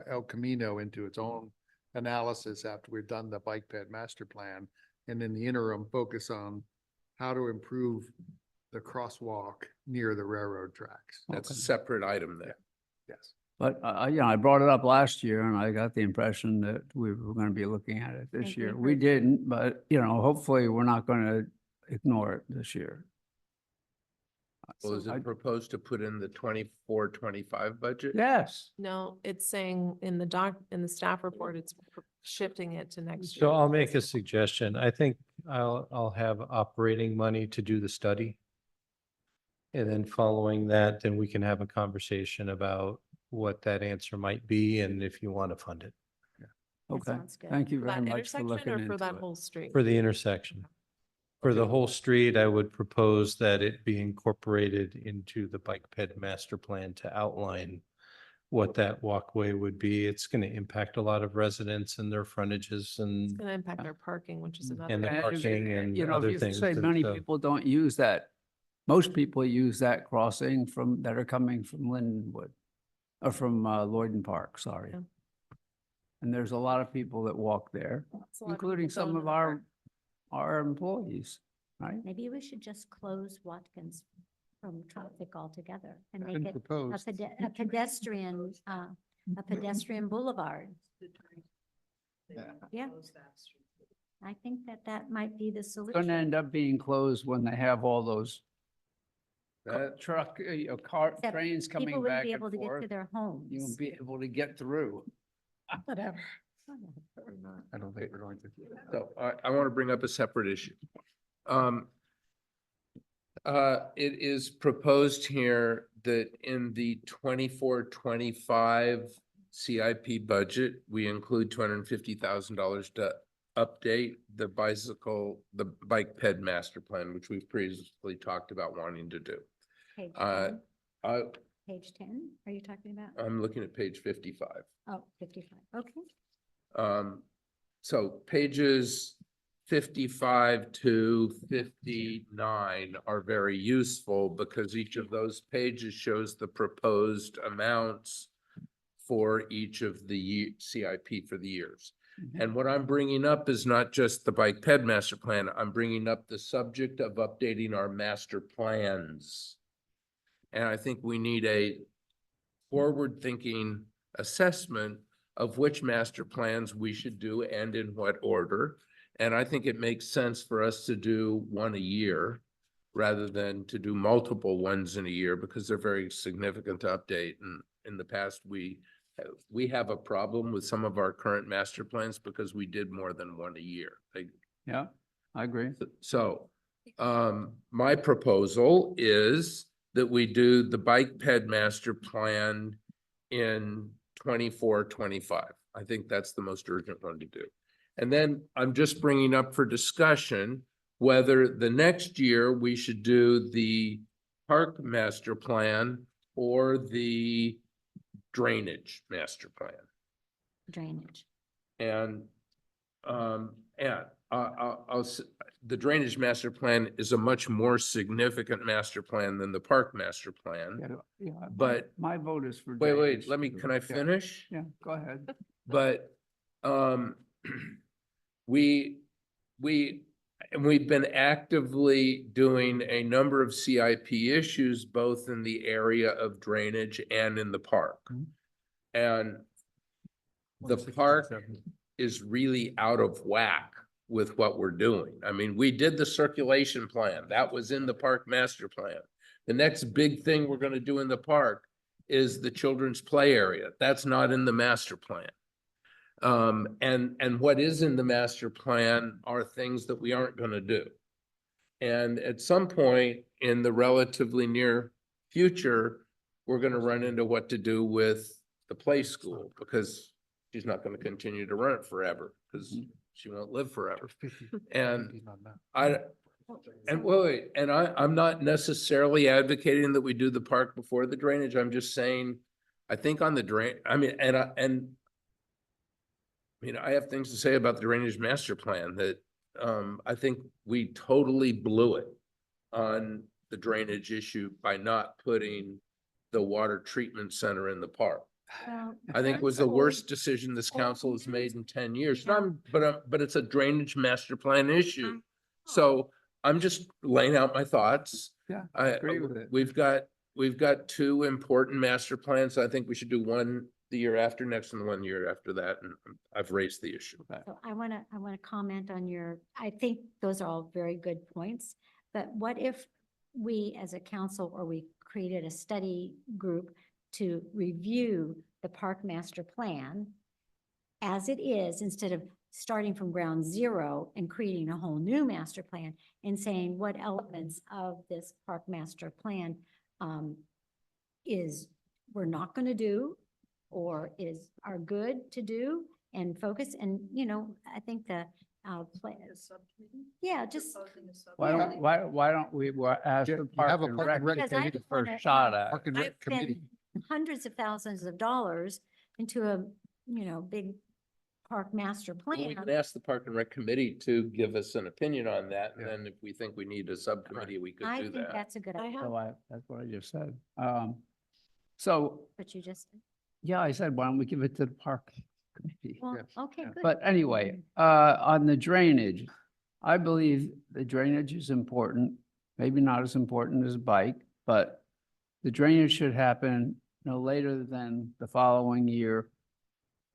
[SPEAKER 4] El Camino into its own analysis after we've done the bike ped master plan. And in the interim, focus on how to improve the crosswalk near the railroad tracks.
[SPEAKER 7] That's a separate item there.
[SPEAKER 4] Yes.
[SPEAKER 8] But I brought it up last year and I got the impression that we were going to be looking at it this
[SPEAKER 6] think we
[SPEAKER 8] year. We
[SPEAKER 6] heard-
[SPEAKER 8] didn't, but hopefully we're not going to ignore it this year.
[SPEAKER 7] Well, is
[SPEAKER 8] So I-
[SPEAKER 7] it proposed to put in the 24-25 budget?
[SPEAKER 8] Yes.
[SPEAKER 9] No, it's saying in the staff report, it's shifting it to next year.
[SPEAKER 10] So I'll make a suggestion. I think I'll have operating money to do the study. And then following that, then we can have a conversation about what that answer might be and if you want to fund it
[SPEAKER 6] That
[SPEAKER 8] Okay.
[SPEAKER 6] sounds good.
[SPEAKER 8] Thank you
[SPEAKER 9] For
[SPEAKER 8] very
[SPEAKER 9] that
[SPEAKER 8] much for
[SPEAKER 9] intersection
[SPEAKER 8] looking
[SPEAKER 9] or
[SPEAKER 8] into
[SPEAKER 9] for that
[SPEAKER 8] it.
[SPEAKER 9] whole street?
[SPEAKER 10] for the intersection. For the whole street, I would propose that it be incorporated into the bike ped master plan to outline what that walkway would be. It's going to impact a lot of residents and their frontages
[SPEAKER 9] It's
[SPEAKER 10] and
[SPEAKER 9] gonna impact their parking, which is another.
[SPEAKER 10] and the
[SPEAKER 8] And,
[SPEAKER 10] parking and
[SPEAKER 8] if
[SPEAKER 10] other
[SPEAKER 8] you
[SPEAKER 10] things.
[SPEAKER 8] say
[SPEAKER 10] that,
[SPEAKER 8] many people don't use that. Most people use that crossing that are coming from Lindenwood or from Lloyden Park, sorry.
[SPEAKER 9] Yeah.
[SPEAKER 8] And there's a lot of people that walk there,
[SPEAKER 9] It's a lot of
[SPEAKER 8] including
[SPEAKER 9] people
[SPEAKER 8] some
[SPEAKER 9] going
[SPEAKER 8] of
[SPEAKER 9] to the park.
[SPEAKER 8] our employees, right?
[SPEAKER 6] Maybe we should just close Watkins from traffic altogether and
[SPEAKER 4] Been
[SPEAKER 6] make it
[SPEAKER 4] proposed.
[SPEAKER 6] a pedestrian boulevard. Yeah. I think that might be the
[SPEAKER 8] It's going to
[SPEAKER 6] solution.
[SPEAKER 8] end up being closed when they have all those
[SPEAKER 7] That-
[SPEAKER 6] Except
[SPEAKER 8] trains
[SPEAKER 6] People
[SPEAKER 8] coming
[SPEAKER 6] wouldn't
[SPEAKER 8] back
[SPEAKER 6] be
[SPEAKER 8] and
[SPEAKER 6] able to get to
[SPEAKER 8] forth.
[SPEAKER 6] their homes.
[SPEAKER 8] You won't be able to get through.
[SPEAKER 9] Whatever.
[SPEAKER 4] I don't think we're going to.
[SPEAKER 7] So I want to bring up a separate issue. It is proposed here that in the 24-25 CIP budget, we include $250,000 to update the bike ped master plan, which we've previously talked about wanting to do.
[SPEAKER 6] Page
[SPEAKER 7] Uh,
[SPEAKER 6] 10,
[SPEAKER 7] I,
[SPEAKER 6] page 10, are you talking about?
[SPEAKER 7] I'm looking at page 55.
[SPEAKER 6] Oh, 55, okay.
[SPEAKER 7] So pages 55 to 59 are very useful because each of those pages shows the proposed amounts for each of the CIP for the years. And what I'm bringing up is not just the bike ped master plan, I'm bringing up the subject of updating our master plans. And I think we need a forward-thinking assessment of which master plans we should do and in what order. And I think it makes sense for us to do one a year rather than to do multiple ones in a year because they're very significant to update. And in the past, we have a problem with some of our current master plans because we did more than one a year.
[SPEAKER 8] Yeah, I agree.
[SPEAKER 7] So, my proposal is that we do the bike ped master plan in 24-25. I think that's the most urgent one to do. And then I'm just bringing up for discussion whether the next year we should do the park master plan or the drainage master plan.
[SPEAKER 6] Drainage.
[SPEAKER 7] And the drainage master plan is a much more significant master plan than the park master plan.
[SPEAKER 8] Yeah,
[SPEAKER 7] But-
[SPEAKER 8] my vote is for.
[SPEAKER 7] Wait,
[SPEAKER 8] drainage,
[SPEAKER 7] let me,
[SPEAKER 8] too.
[SPEAKER 7] can I
[SPEAKER 8] Yeah.
[SPEAKER 7] finish?
[SPEAKER 8] Yeah, go ahead.
[SPEAKER 7] But, we've been actively doing a number of CIP issues, both in the area of drainage and in the park.
[SPEAKER 8] Mhm.
[SPEAKER 7] And the park is really out of whack with what we're doing. I mean, we did the circulation plan. That was in the park master plan. The next big thing we're gonna do in the park is the children's play area. That's not in the master plan. And what is in the master plan are things that we aren't gonna do. And at some point in the relatively near future, we're gonna run into what to do with the play school because she's not gonna continue to run it forever because she won't live forever. And I'm not necessarily advocating that we do the park before the drainage. I'm just saying, I think on the drain, I mean, I have things to say about the drainage master plan that, I think we totally blew it on the drainage issue by not putting the water treatment center in the park.
[SPEAKER 6] Well,
[SPEAKER 7] I think was the worst decision this council has made in 10 years. But it's a drainage master plan issue. So I'm just laying out my thoughts.
[SPEAKER 8] Yeah, I agree with it.
[SPEAKER 7] We've got two important master plans. I think we should do one the year after next and 1 year after that. And I've raised the issue.
[SPEAKER 6] So I want to comment on I think those are all very good points. But what if we as a council or we created a study group to review the park master plan as it is, instead of starting from ground zero and creating a whole new master plan and saying what elements of this park master plan we're not going to do or are good to do and focus. And, I think the plan, yeah, just.
[SPEAKER 8] Why don't we ask
[SPEAKER 4] Yeah,
[SPEAKER 8] the
[SPEAKER 4] you
[SPEAKER 8] Park
[SPEAKER 4] have a
[SPEAKER 8] and
[SPEAKER 4] Park
[SPEAKER 8] Rec
[SPEAKER 4] and Rec
[SPEAKER 6] Because I
[SPEAKER 8] committee
[SPEAKER 6] don't
[SPEAKER 8] first
[SPEAKER 6] wanna,
[SPEAKER 8] shot at it?
[SPEAKER 4] Park and
[SPEAKER 6] I've
[SPEAKER 4] Rec committee.
[SPEAKER 6] spent hundreds of thousands of dollars into a, big park master
[SPEAKER 7] Well, we
[SPEAKER 6] plan.
[SPEAKER 7] can ask the Park and Rec Committee to give us an opinion on that. And then if we think we need a subcommittee, we could
[SPEAKER 6] I
[SPEAKER 7] do
[SPEAKER 6] think
[SPEAKER 7] that.
[SPEAKER 6] that's a good idea,
[SPEAKER 8] That's what I just said. So,
[SPEAKER 6] but you just,
[SPEAKER 8] yeah, I said, why don't we give it to the Park Committee?
[SPEAKER 6] well,
[SPEAKER 4] Yes,
[SPEAKER 6] okay,
[SPEAKER 4] yeah.
[SPEAKER 6] good.
[SPEAKER 8] But anyway, on the drainage, I believe the drainage is important, maybe not as important as bike, but the drainage should happen no later than the following year.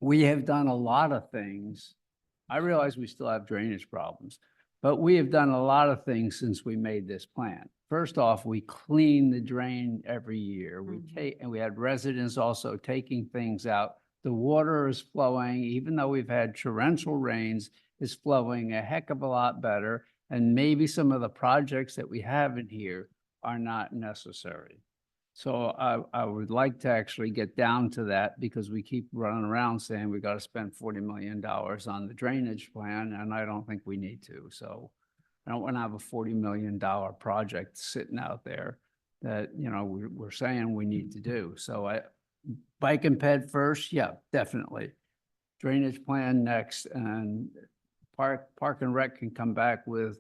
[SPEAKER 8] We have done a lot of things. I realize we still have drainage problems, but we have done a lot of things since we made this plan. First off, we clean the drain every year. And we had residents also taking things out. The water is flowing, even though we've had torrential rains, is flowing a heck of a lot better. And maybe some of the projects that we have in here are not necessary. So I would like to actually get down to that because we keep running around saying we got to spend $40 million on the drainage plan, and I don't think we need to. So I don't want to have a $40 million project sitting out there that, you know, we're saying we need to do. So bike and ped first, yeah, definitely. Drainage plan next, and park and rec can come back with,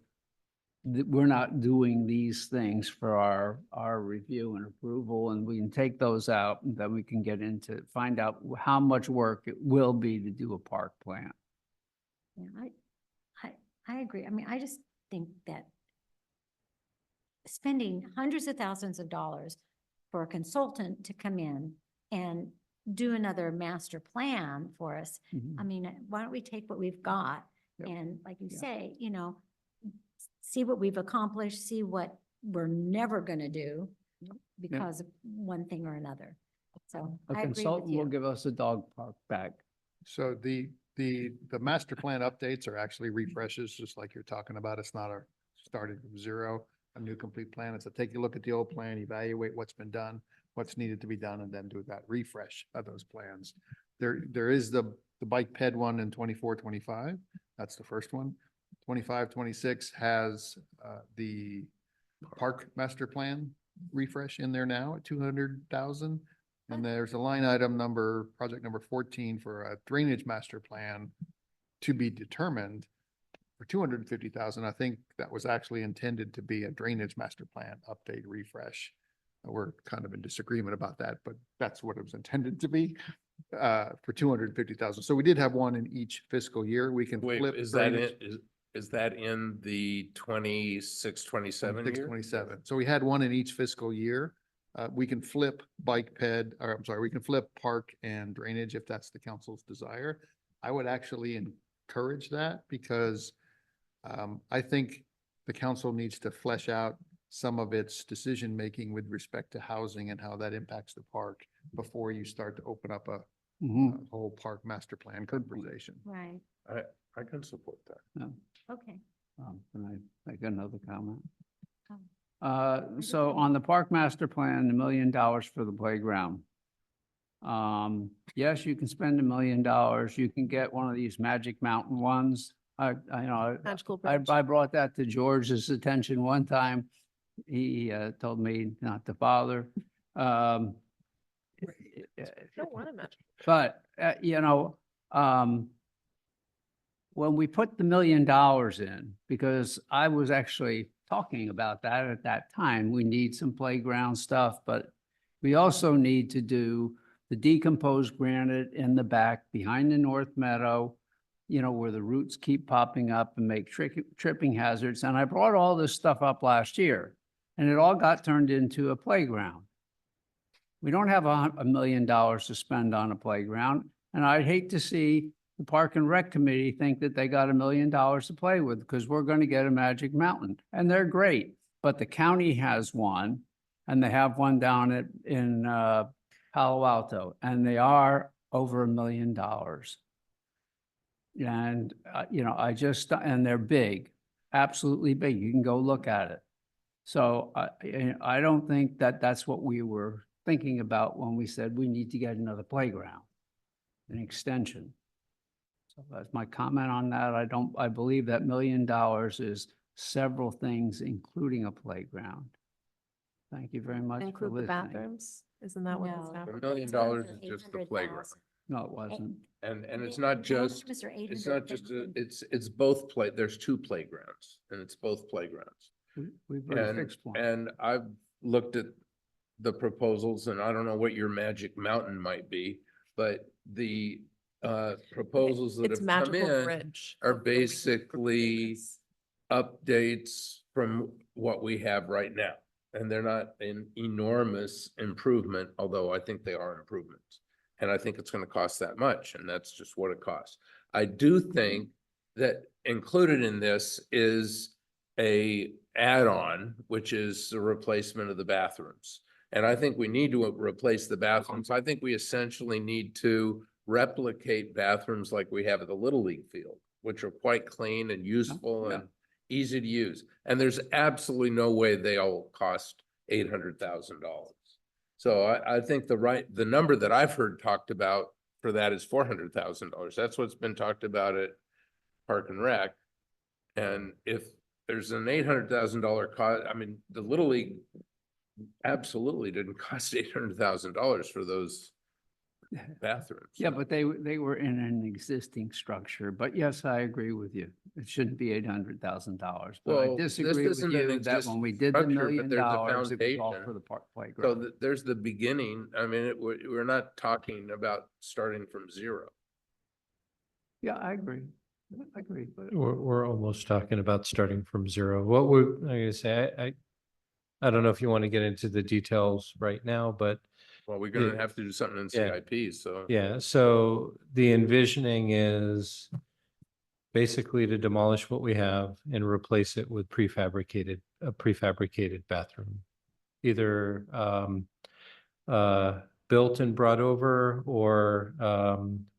[SPEAKER 8] we're not doing these things for our review and approval, and we can take those out, and then we can get into, find out how much work it will be to do a park plan.
[SPEAKER 6] Yeah, I agree. I mean, I just think that spending hundreds of thousands of dollars for a consultant to come in and do another master plan for us. I mean, why don't we take what we've got
[SPEAKER 8] Yep.
[SPEAKER 6] and like you
[SPEAKER 8] Yeah.
[SPEAKER 6] say, you know, see what we've accomplished, see what we're never gonna do because of one thing or another. So
[SPEAKER 8] A
[SPEAKER 6] I agree with
[SPEAKER 8] consultant will
[SPEAKER 6] you.
[SPEAKER 8] give us a dog park back.
[SPEAKER 4] So the master plan updates are actually refreshes, just like you're talking about. It's not a starting from zero, a new complete plan. It's a take a look at the old plan, evaluate what's been done, what's needed to be done, and then do that refresh of those plans. There is the bike ped one in 24-25. That's the first one. 25-26 has the park master plan refresh in there now at 200,000. And there's a line item number, project number 14 for a drainage master plan to be determined for 250,000. I think that was actually intended to be a drainage master plan update refresh. We're kind of in disagreement about that, but that's what it was intended to be for 250,000. So we did have one in each fiscal year. We can
[SPEAKER 7] Wait,
[SPEAKER 4] flip.
[SPEAKER 7] is that
[SPEAKER 4] drainage-
[SPEAKER 7] it? Is that in the 26-27 year?
[SPEAKER 4] 26-27. So we had one in each fiscal year. We can flip bike ped, or I'm sorry, we can flip park and drainage if that's the council's desire. I would actually encourage that because I think the council needs to flesh out some of its decision-making with respect to housing and how that impacts the park before you start to open up a whole park master plan conversation.
[SPEAKER 6] Right,
[SPEAKER 7] I can support that.
[SPEAKER 6] okay.
[SPEAKER 8] Can I make another comment?
[SPEAKER 6] Oh.
[SPEAKER 8] So on the park master plan, $1 million for the playground. Yes, you can spend $1 million. You can get one of these Magic Mountain ones. I know,
[SPEAKER 9] Magical bridge.
[SPEAKER 8] I brought that to George's attention one time. He told me not to bother.
[SPEAKER 9] Don't want a magic.
[SPEAKER 8] But, you know, when we put the $1 million in, because I was actually talking about that at that time, we need some playground stuff, but we also need to do the decomposed granite in the back behind the North Meadow, you know, where the roots keep popping up and make tripping hazards. And I brought all this stuff up last year, and it all got turned into a playground. We don't have $1 million to spend on a playground, and I'd hate to see the Park and Rec Committee think that they got $1 million to play with, because we're going to get a Magic Mountain, and they're great. But the county has one, and they have one down in Palo Alto, and they are over $1 million. And, you know, and they're big, absolutely big. You can go look at it. So I don't think that that's what we were thinking about when we said we need to get another playground, an extension. So that's my comment on that. I believe that $1 million is several things, including a playground. Thank you very much for
[SPEAKER 9] Include the
[SPEAKER 8] listening.
[SPEAKER 9] bathrooms? Isn't that what it's
[SPEAKER 6] No.
[SPEAKER 9] now?
[SPEAKER 7] $1 million is just the playground.
[SPEAKER 8] No, it wasn't.
[SPEAKER 7] And it's not just, it's not just, it's both there's two playgrounds, and it's both playgrounds.
[SPEAKER 8] We've already
[SPEAKER 7] And,
[SPEAKER 8] fixed one.
[SPEAKER 7] and I've looked at the proposals, and I don't know what your Magic Mountain might be, but the proposals that
[SPEAKER 9] It's
[SPEAKER 7] have come
[SPEAKER 9] magical
[SPEAKER 7] in
[SPEAKER 9] bridge.
[SPEAKER 7] are
[SPEAKER 9] Hopefully we can
[SPEAKER 7] basically
[SPEAKER 9] fix.
[SPEAKER 7] updates from what we have right now. And they're not an enormous improvement, although I think they are improvements. And I think it's gonna cost that much, and that's just what it costs. I do think that included in this is a add-on, which is the replacement of the bathrooms. And I think we need to replace the bathrooms. I think we essentially need to replicate bathrooms like we have at the Little League field, which are quite clean and useful
[SPEAKER 8] Yeah.
[SPEAKER 7] and easy to use. And there's absolutely no way they all cost $800,000. So I think the number that I've heard talked about for that is $400,000. That's what's been talked about at Park and Rec. And if there's an $800,000 cost, I mean, the Little League absolutely didn't cost $800,000 for those bathrooms.
[SPEAKER 8] Yeah, but they were in an existing structure, but yes, I agree with you. It shouldn't be $800,000, but I
[SPEAKER 7] Well, this
[SPEAKER 8] disagree with
[SPEAKER 7] isn't an
[SPEAKER 8] you that when we did the
[SPEAKER 7] existing structure, but
[SPEAKER 8] $1 million,
[SPEAKER 7] there's a
[SPEAKER 8] it was all
[SPEAKER 7] foundation.
[SPEAKER 8] for the park
[SPEAKER 7] So
[SPEAKER 8] playground.
[SPEAKER 7] there's the beginning. I mean, we're not talking about starting from zero.
[SPEAKER 8] Yeah, I agree. I agree, but
[SPEAKER 10] We're almost talking about starting from zero. What we're, like I say, I don't know if you want to get into the details right now, but
[SPEAKER 7] Well, we're gonna
[SPEAKER 10] Yeah.
[SPEAKER 7] have to do something in
[SPEAKER 10] Yeah.
[SPEAKER 7] CIP, so.
[SPEAKER 10] yeah, so the envisioning is basically to demolish what we have and replace it with a prefabricated bathroom. Either built and brought over or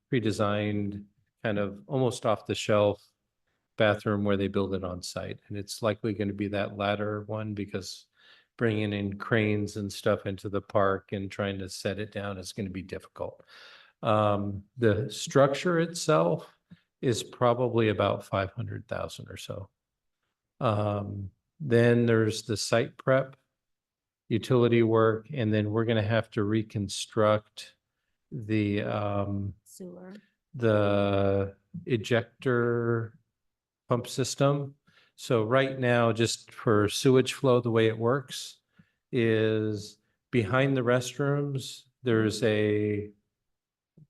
[SPEAKER 10] pre-designed, kind of almost off the shelf bathroom where they build it on site. And it's likely going to be that latter one because bringing in cranes and stuff into the park and trying to set it down is going to be difficult. The structure itself is probably about 500,000 or so. Then there's the site prep, utility work, and then we're gonna have to reconstruct the
[SPEAKER 6] Sewer.
[SPEAKER 10] the ejector pump system. So right now, just for sewage flow, the way it works is behind the restrooms, there's a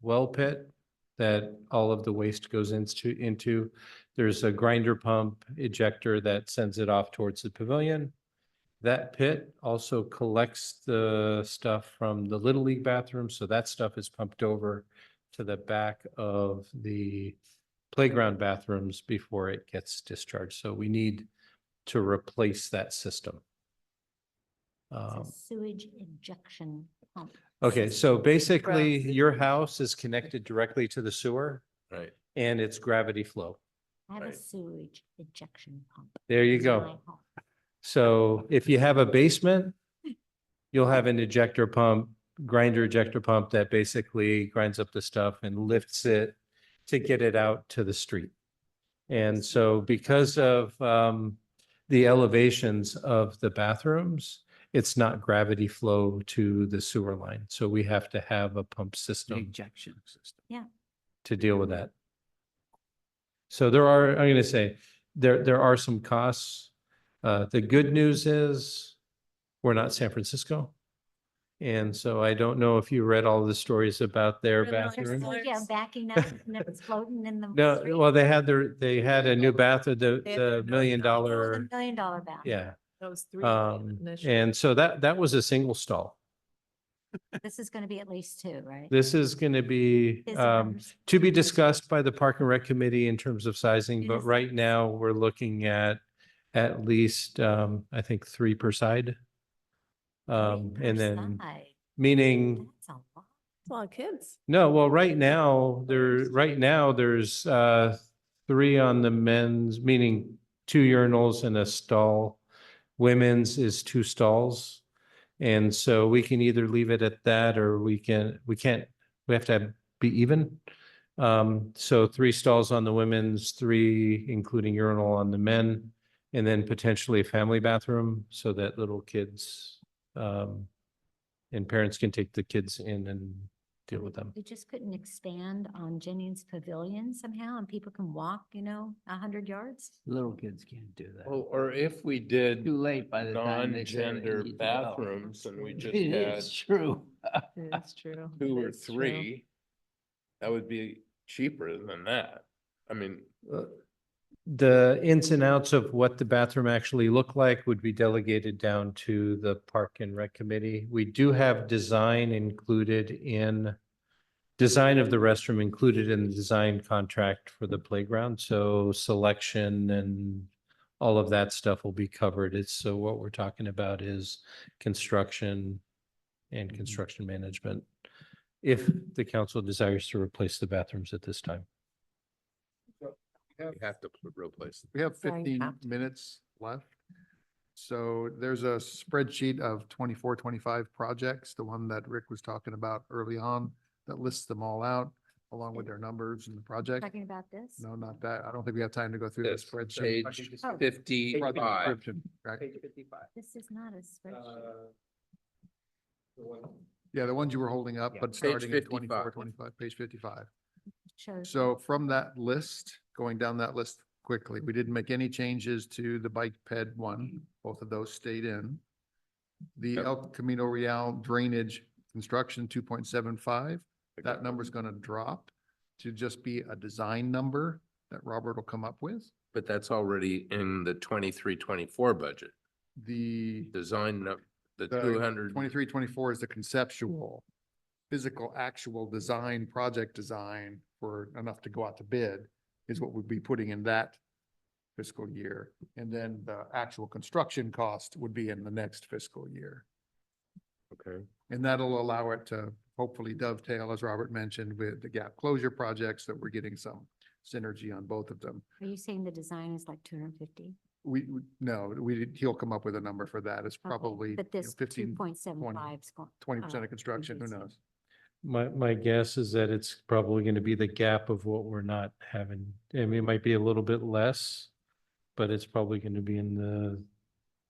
[SPEAKER 10] well pit that all of the waste goes into. There's a grinder pump ejector that sends it off towards the pavilion. That pit also collects the stuff from the Little League bathroom, so that stuff is pumped over to the back of the playground bathrooms before it gets discharged. So we need to replace that system.
[SPEAKER 6] It's a sewage injection pump.
[SPEAKER 10] Okay,
[SPEAKER 6] system.
[SPEAKER 10] so basically your house is connected directly to the sewer
[SPEAKER 7] Right.
[SPEAKER 10] and it's gravity flow.
[SPEAKER 6] I have a
[SPEAKER 7] right.
[SPEAKER 6] sewage ejection pump.
[SPEAKER 10] There you
[SPEAKER 6] in
[SPEAKER 10] go.
[SPEAKER 6] my home.
[SPEAKER 10] So if you have a basement, you'll have an ejector pump, grinder ejector pump that basically grinds up the stuff and lifts it to get it out to the street. And so because of the elevations of the bathrooms, it's not gravity flow to the sewer line. So we have to have a pump
[SPEAKER 8] the
[SPEAKER 10] system
[SPEAKER 8] ejection system.
[SPEAKER 10] to deal with that. So there are, I'm gonna say, there are some costs. The good news is we're not San Francisco. And so I don't know if you read all the stories about their
[SPEAKER 9] Really?
[SPEAKER 10] bathroom.
[SPEAKER 6] Oh, yeah, backing up and it's floating in the.
[SPEAKER 10] No,
[SPEAKER 6] street.
[SPEAKER 10] well, they had a new bathroom,
[SPEAKER 9] They had their
[SPEAKER 10] the $1 million,
[SPEAKER 6] Oh, the $1 million bath.
[SPEAKER 10] yeah.
[SPEAKER 9] That was 3 million initially.
[SPEAKER 10] And so that was a single stall.
[SPEAKER 6] This is gonna be at least 2, right?
[SPEAKER 10] This is gonna be
[SPEAKER 6] Visitors.
[SPEAKER 10] to be discussed by the Park and Rec Committee in terms of sizing, but
[SPEAKER 6] Unisex.
[SPEAKER 10] right now we're looking at least I think 3 per side. And
[SPEAKER 6] Per
[SPEAKER 10] then
[SPEAKER 6] side.
[SPEAKER 10] meaning,
[SPEAKER 6] That's a lot.
[SPEAKER 9] That's a lot of kids.
[SPEAKER 10] no, well, right now there's 3 on the men's, meaning 2 urinals and a stall. Women's is 2 stalls. And so we can either leave it at that or we can't, we have to be even. So 3 stalls on the women's, 3 including urinal on the men, and then potentially a family bathroom so that little kids and parents can take the kids in and deal with them.
[SPEAKER 6] We just couldn't expand on Jennings Pavilion somehow and people can walk, 100 yards?
[SPEAKER 8] Little kids can't do that.
[SPEAKER 7] Well, or if we did
[SPEAKER 8] Too late by the time they say they
[SPEAKER 7] non-gender
[SPEAKER 8] need to go.
[SPEAKER 7] bathrooms and we just
[SPEAKER 8] It
[SPEAKER 7] had
[SPEAKER 8] is true.
[SPEAKER 9] It's true.
[SPEAKER 7] 2 or
[SPEAKER 9] It's true.
[SPEAKER 7] 3, that would be cheaper than that. I mean,
[SPEAKER 10] The ins and outs of what the bathroom actually looked like would be delegated down to the Park and Rec Committee. We do have design of the restroom included in the design contract for the playground. So selection and all of that stuff will be covered. So what we're talking about is construction and construction management. If the council desires to replace the bathrooms at this time.
[SPEAKER 7] you have to replace.
[SPEAKER 4] We have
[SPEAKER 9] Sorry,
[SPEAKER 4] 15
[SPEAKER 9] have to.
[SPEAKER 4] minutes left. So there's a spreadsheet of 24, 25 projects, the one that Rick was talking about early on, that lists them all out along with their numbers and the project.
[SPEAKER 6] Talking about this?
[SPEAKER 4] No, not that. I don't think we have time to go through the
[SPEAKER 7] This
[SPEAKER 4] spreadsheet.
[SPEAKER 7] page
[SPEAKER 6] Oh.
[SPEAKER 7] 55.
[SPEAKER 4] Description, right?
[SPEAKER 5] Page 55.
[SPEAKER 6] This is not a spreadsheet.
[SPEAKER 4] Yeah, the ones you were holding up,
[SPEAKER 5] Yeah.
[SPEAKER 4] but
[SPEAKER 7] Page
[SPEAKER 4] starting at
[SPEAKER 7] 55.
[SPEAKER 4] 24, 25, page 55.
[SPEAKER 6] Shows
[SPEAKER 4] So from that list, going down that list quickly, we didn't make any changes to the bike ped one. Both of those stayed in. The
[SPEAKER 7] Yep.
[SPEAKER 4] El Camino Real drainage construction 2.75, that number's gonna drop to just be a design number that Robert will come up with.
[SPEAKER 7] But that's already in the 23-24 budget.
[SPEAKER 4] The
[SPEAKER 7] Design, the
[SPEAKER 4] the
[SPEAKER 7] 200.
[SPEAKER 4] 23, 24 is the conceptual, physical, actual design, project design for enough to go out to bid is what we'd be putting in that fiscal year. And then the actual construction cost would be in the next fiscal year.
[SPEAKER 7] Okay.
[SPEAKER 4] And that'll allow it to hopefully dovetail, as Robert mentioned, with the gap closure projects that we're getting some synergy on both of them.
[SPEAKER 6] Are you saying the design is like 250?
[SPEAKER 4] No, he'll come up with a number for that. It's probably
[SPEAKER 6] But this
[SPEAKER 4] 15,
[SPEAKER 6] 2.75 is going.
[SPEAKER 4] 20% of construction, who
[SPEAKER 6] reducing.
[SPEAKER 4] knows?
[SPEAKER 10] My guess is that it's probably going to be the gap of what we're not having. I mean, it might be a little bit less, but it's probably going to be in the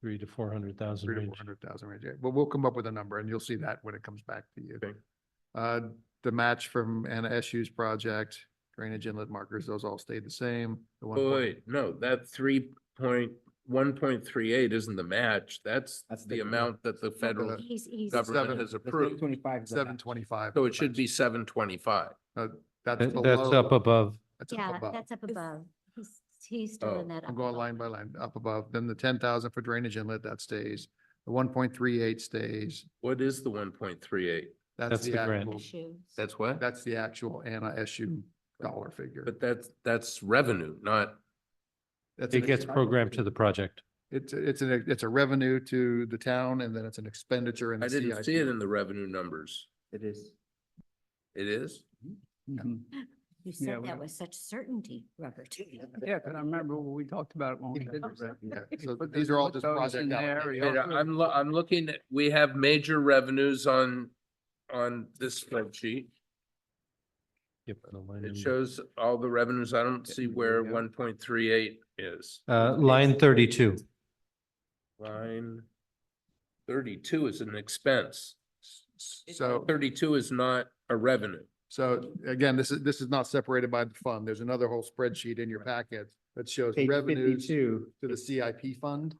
[SPEAKER 10] 300,000 to 400,000
[SPEAKER 4] 300 to
[SPEAKER 10] range.
[SPEAKER 4] 400,000 range. Yeah. But we'll come up with a number and you'll see that when it comes back to you.
[SPEAKER 7] Okay.
[SPEAKER 4] The match from Anna Eshu's project, drainage inlet markers, those all stayed the same. The one
[SPEAKER 7] Oh, wait, no, that 1.38 isn't the match. That's
[SPEAKER 5] That's
[SPEAKER 7] the
[SPEAKER 5] the-
[SPEAKER 7] amount that the federal
[SPEAKER 6] He's.
[SPEAKER 7] government
[SPEAKER 4] seven-
[SPEAKER 7] has
[SPEAKER 5] The
[SPEAKER 7] approved.
[SPEAKER 5] 25 is the match.
[SPEAKER 4] 725.
[SPEAKER 7] So it should be 725.
[SPEAKER 4] That's
[SPEAKER 10] That's
[SPEAKER 4] below.
[SPEAKER 10] up above.
[SPEAKER 4] That's up
[SPEAKER 6] Yeah,
[SPEAKER 4] above.
[SPEAKER 6] that's up
[SPEAKER 9] Is-
[SPEAKER 6] above. He's still
[SPEAKER 7] Oh,
[SPEAKER 6] in that.
[SPEAKER 4] I'm
[SPEAKER 6] up
[SPEAKER 4] going
[SPEAKER 6] above.
[SPEAKER 4] line by line, up above. Then the 10,000 for drainage inlet, that stays. The 1.38 stays.
[SPEAKER 7] What is the 1.38?
[SPEAKER 10] That's
[SPEAKER 4] the
[SPEAKER 10] the grant.
[SPEAKER 4] actual.
[SPEAKER 6] Issues.
[SPEAKER 7] That's what?
[SPEAKER 4] That's the actual Anna Eshu dollar figure.
[SPEAKER 7] But that's revenue, not,
[SPEAKER 4] That's
[SPEAKER 10] It
[SPEAKER 4] an
[SPEAKER 10] gets
[SPEAKER 4] ex-
[SPEAKER 10] programmed to the project.
[SPEAKER 4] It's a revenue to the town and then it's an expenditure in the
[SPEAKER 7] I didn't
[SPEAKER 4] CIP.
[SPEAKER 7] see it in the revenue numbers.
[SPEAKER 5] It is.
[SPEAKER 7] It is?
[SPEAKER 8] Mhm.
[SPEAKER 6] You
[SPEAKER 8] Yeah,
[SPEAKER 6] said
[SPEAKER 8] we
[SPEAKER 6] that
[SPEAKER 8] don't-
[SPEAKER 6] with such certainty, Robert.
[SPEAKER 8] Yeah, because I remember when we talked about it when we did the
[SPEAKER 4] Yeah, so
[SPEAKER 8] Put
[SPEAKER 4] these are all
[SPEAKER 8] put
[SPEAKER 4] just
[SPEAKER 8] those
[SPEAKER 4] project
[SPEAKER 8] in there,
[SPEAKER 4] allocations.
[SPEAKER 8] you
[SPEAKER 7] And
[SPEAKER 8] know.
[SPEAKER 7] I'm looking at, we have major revenues on this spreadsheet.
[SPEAKER 10] Yep, the line
[SPEAKER 7] It
[SPEAKER 10] number.
[SPEAKER 7] shows all the revenues. I don't see where 1.38 is.
[SPEAKER 10] Line 32.
[SPEAKER 7] Line 32 is an expense.
[SPEAKER 4] So,
[SPEAKER 7] 32 is not a revenue.
[SPEAKER 4] so again, this is not separated by the fund. There's another whole spreadsheet in your packet that shows
[SPEAKER 5] Page
[SPEAKER 4] revenues
[SPEAKER 5] 52.
[SPEAKER 4] to the CIP fund.